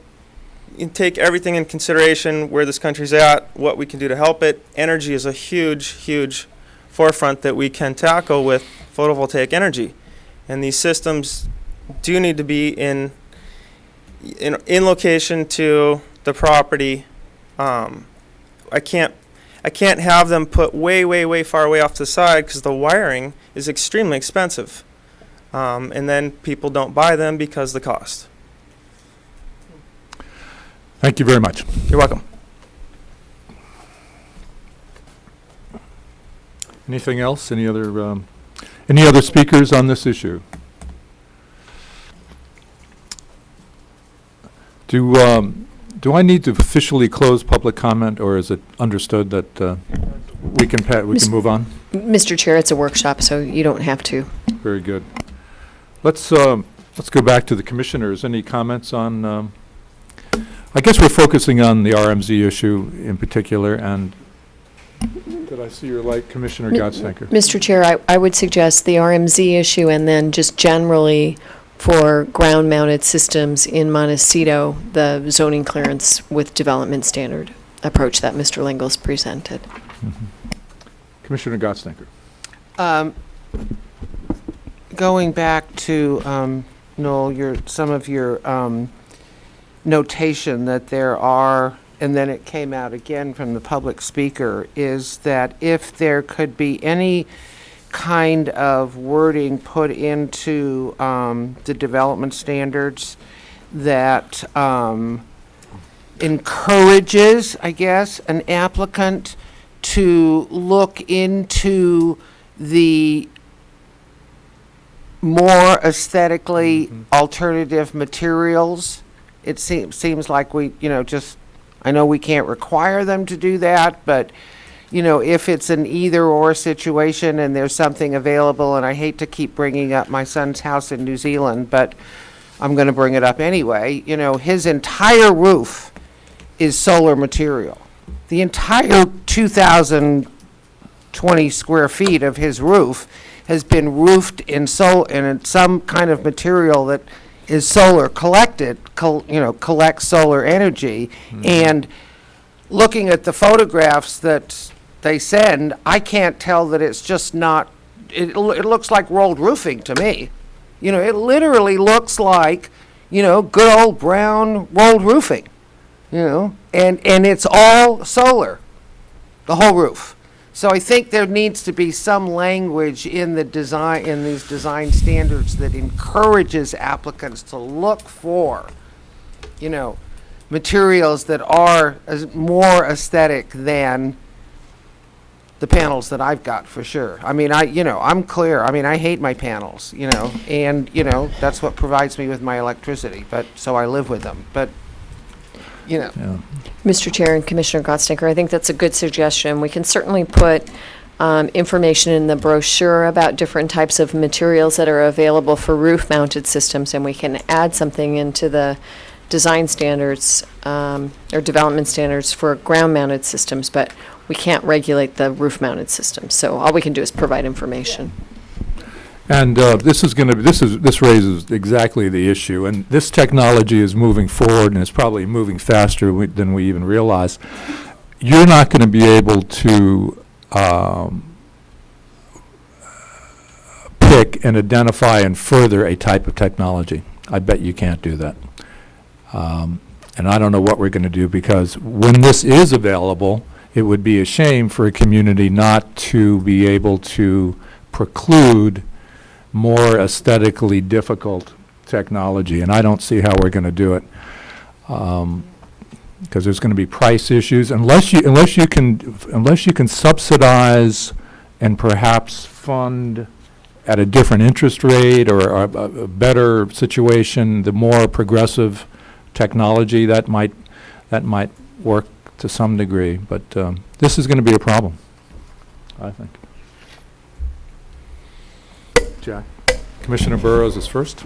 take everything in consideration, where this country's at, what we can do to help it. Energy is a huge forefront that we can tackle with photovoltaic energy, and these systems do need to be in location to the property. I can't have them put way far away off to the side because the wiring is extremely expensive, and then people don't buy them because of the cost. Thank you very much. You're welcome. Anything else? Any other speakers on this issue? Do I need to officially close public comment, or is it understood that we can move on? Mr. Chair, it's a workshop, so you don't have to. Very good. Let's go back to the commissioners. Any comments on, I guess we're focusing on the RMZ issue in particular, and did I see your light, Commissioner Gottsdenker? Mr. Chair, I would suggest the RMZ issue and then just generally for ground-mounted systems in Montecito, the zoning clearance with development standard approach that Mr. Lingel's presented. Mm-hmm. Commissioner Gottsdenker. Going back to, Noel, some of your notation that there are, and then it came out again from the public speaker, is that if there could be any kind of wording put into the development standards that encourages, I guess, an applicant to look into the more aesthetically alternative materials. It seems like we, I know we can't require them to do that, but, if it's an either-or situation and there's something available, and I hate to keep bringing up my son's house in New Zealand, but I'm going to bring it up anyway, his entire roof is solar material. The entire 2,020 square feet of his roof has been roofed in some kind of material that is solar collects solar energy. Mm-hmm. And looking at the photographs that they send, I can't tell that it's just not, it looks like rolled roofing to me. It literally looks like, good old brown rolled roofing, and it's all solar, the whole roof. So I think there needs to be some language in the design, in these design standards that encourages applicants to look for, materials that are more aesthetic than the panels that I've got, for sure. I mean, I'm clear. I mean, I hate my panels, and, that's what provides me with my electricity, but, so I live with them, but, Yeah. Mr. Chair and Commissioner Gottsdenker, I think that's a good suggestion. We can certainly put information in the brochure about different types of materials that are available for roof-mounted systems, and we can add something into the design standards or development standards for ground-mounted systems, but we can't regulate the roof-mounted systems. So all we can do is provide information. And this raises exactly the issue, and this technology is moving forward, and it's probably moving faster than we even realize. You're not going to be able to pick and identify and further a type of technology. I bet you can't do that. And I don't know what we're going to do, because when this is available, it would be a shame for a community not to be able to preclude more aesthetically difficult technology, and I don't see how we're going to do it, because there's going to be price issues unless you can subsidize and perhaps fund at a different interest rate or a better situation, the more progressive technology that might work to some degree, but this is going to be a problem, I think. Jack. Commissioner Burrows is first.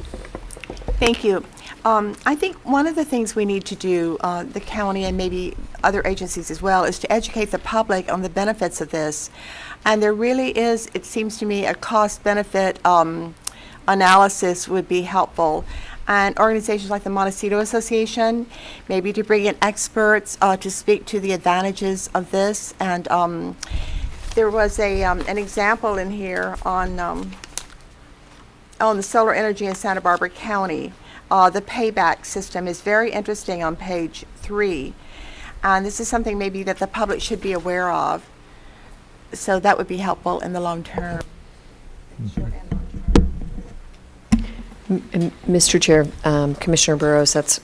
Thank you. I think one of the things we need to do, the county and maybe other agencies as well, is to educate the public on the benefits of this. And there really is, it seems to me, a cost-benefit analysis would be helpful. And organizations like the Montecito Association, maybe to bring in experts to speak to the advantages of this. And there was an example in here on the solar energy in Santa Barbara County. The payback system is very interesting on page 3. And this is something maybe that the public should be aware of. So that would be helpful in the long term. Mr. Chair, Commissioner Burrows, that's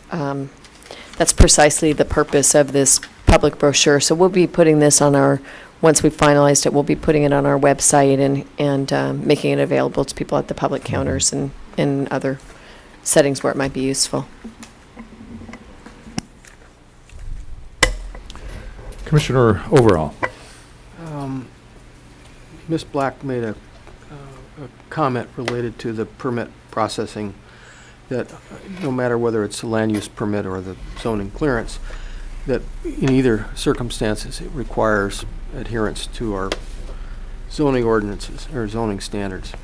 precisely the purpose of this public brochure. So we'll be putting this on our, once we've finalized it, we'll be putting it on our website and making it available to people at the public counters and other settings where it might be useful. Commissioner Overall. Ms. Black made a comment related to the permit processing, that no matter whether it's a land use permit or the zoning clearance, that in either circumstances, it requires adherence to our zoning ordinances or zoning standards.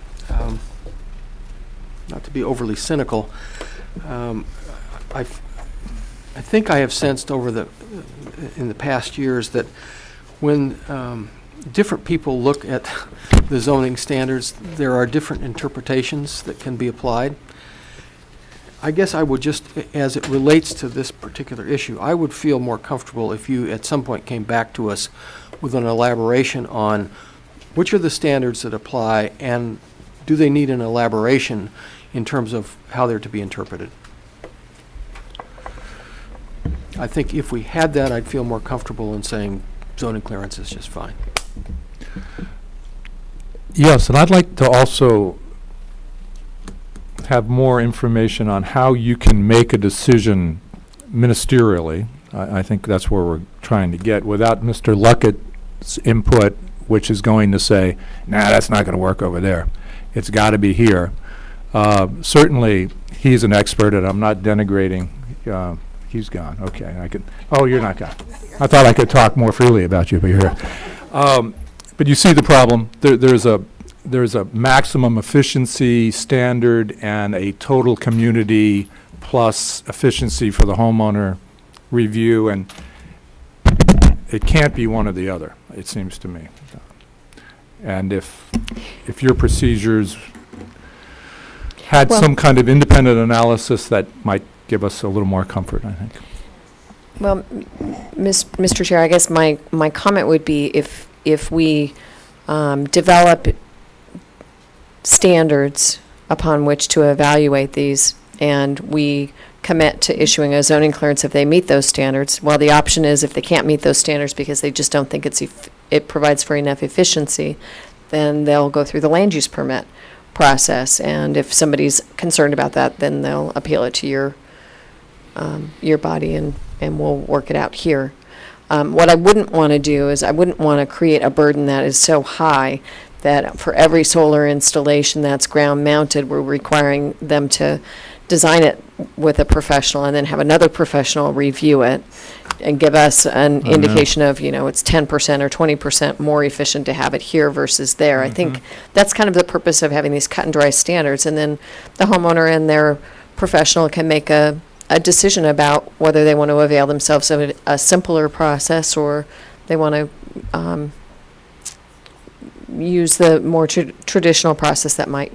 Not to be overly cynical, I think I have sensed in the past years that when different people look at the zoning standards, there are different interpretations that can be applied. I guess I would just, as it relates to this particular issue, I would feel more comfortable if you at some point came back to us with an elaboration on which are the standards that apply, and do they need an elaboration in terms of how they're to be interpreted. I think if we had that, I'd feel more comfortable in saying zoning clearance is just fine. Yes, and I'd like to also have more information on how you can make a decision ministerially. I think that's where we're trying to get, without Mr. Luckett's input, which is going to say, nah, that's not going to work over there. It's got to be here. Certainly, he's an expert, and I'm not denigrating. He's gone. Okay, I could. Oh, you're not gone. I thought I could talk more freely about you, but you're here. But you see the problem. There's a maximum efficiency standard and a total community plus efficiency for the homeowner review, and it can't be one or the other, it seems to me. And if your procedures had some kind of independent analysis, that might give us a little more comfort, I think. Well, Mr. Chair, I guess my comment would be if we develop standards upon which to evaluate these, and we commit to issuing a zoning clearance if they meet those standards. Well, the option is if they can't meet those standards because they just don't think it provides for enough efficiency, then they'll go through the land use permit process. And if somebody's concerned about that, then they'll appeal it to your body, and we'll work it out here. What I wouldn't want to do is I wouldn't want to create a burden that is so high that for every solar installation that's ground mounted, we're requiring them to design it with a professional and then have another professional review it and give us an indication of, it's 10% or 20% more efficient to have it here versus there. I think that's kind of the purpose of having these cut and dry standards. And then the homeowner and their professional can make a decision about whether they want to avail themselves of a simpler process or they want to use the more traditional process that might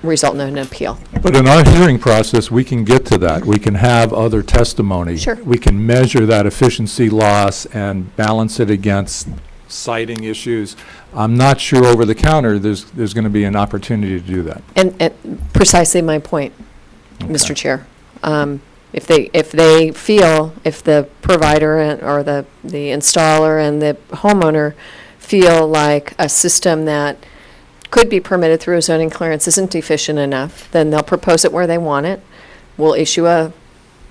result in an appeal. But in our hearing process, we can get to that. We can have other testimony. Sure. We can measure that efficiency loss and balance it against siting issues. I'm not sure over the counter there's going to be an opportunity to do that. And precisely my point, Mr. Chair. If the provider or the installer and the homeowner feel like a system that could be permitted through a zoning clearance isn't efficient enough, then they'll propose it where they want it. We'll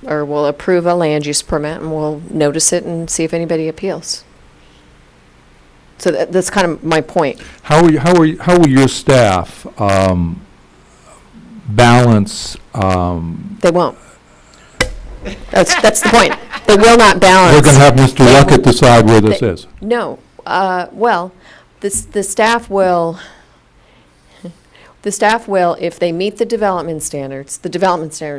we'll approve a land use permit, and we'll notice it and see if anybody appeals. So that's kind of my point. How will your staff balance? They won't. That's the point. They will not balance. We're going to have Mr. Luckett decide where this is. No. Well, the staff will. The staff will, if they meet the development standards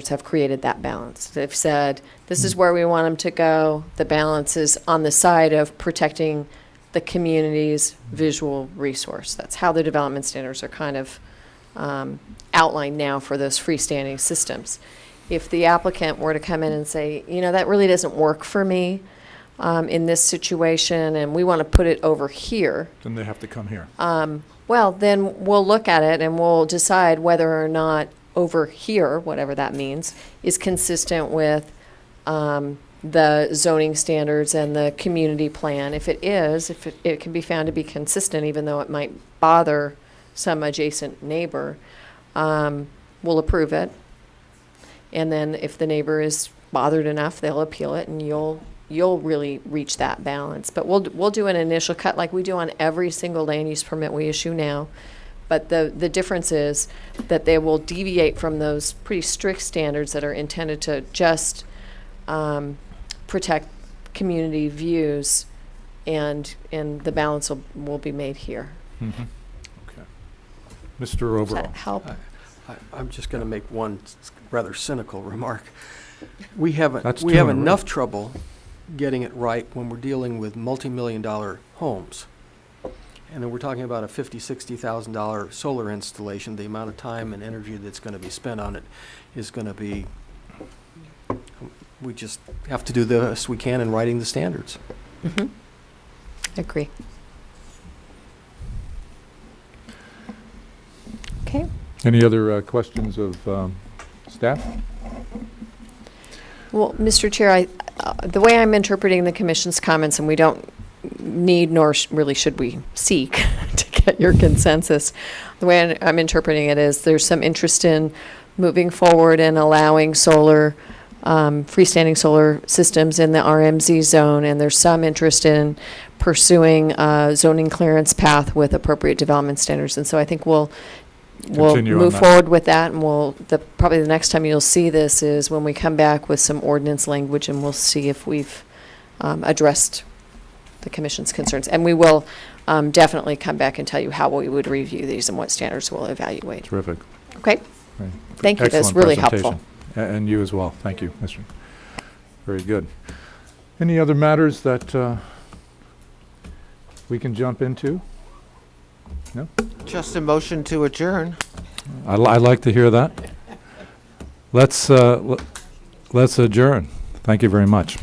have created that balance. They've said, this is where we want them to go. The balance is on the side of protecting the community's visual resource. That's how the development standards are kind of outlined now for those freestanding systems. If the applicant were to come in and say, that really doesn't work for me in this situation, and we want to put it over here. Then they have to come here. Well, then we'll look at it and we'll decide whether or not over here, whatever that means, is consistent with the zoning standards and the community plan. If it is, if it can be found to be consistent, even though it might bother some adjacent neighbor, we'll approve it. And then if the neighbor is bothered enough, they'll appeal it, and you'll you'll really reach that balance. But we'll do an initial cut like we do on every single land use permit we issue now. But the difference is that they will deviate from those pretty strict standards that are intended to just protect community views, and the balance will be made here. Okay. Mr. Does Overall. that help? I'm just going to make one rather cynical remark. We have That's we two have in a row. enough trouble getting it right when we're dealing with multi-million-dollar homes. And then we're talking about a $50,000-$60,000 solar installation. The amount of time and energy that's going to be spent on it is going to be, we just have to do the best we can in writing the standards. Mm-hmm. Agree. Okay. Any other questions of staff? Well, Mr. Chair, the way I'm interpreting the commission's comments, and we don't need nor really should we seek to get your consensus, the way I'm interpreting it is there's some interest in moving forward and allowing solar, freestanding solar systems in the RMZ zone, and there's some interest in pursuing a zoning clearance path with appropriate development standards. And so I think we'll Continue on move that. forward with that, and probably the next time you'll see this is when we come back with some ordinance language, and we'll see if we've addressed the commission's concerns. And we will definitely come back and tell you how we would review these and what standards we'll evaluate. Terrific. Okay? Great. Thank you. That's Excellent really presentation. helpful. And you as well. Thank you, Mr. Very good. Any other matters that we can jump into? No? Just a motion to adjourn. I'd like to hear that. Let's adjourn. Thank you very much.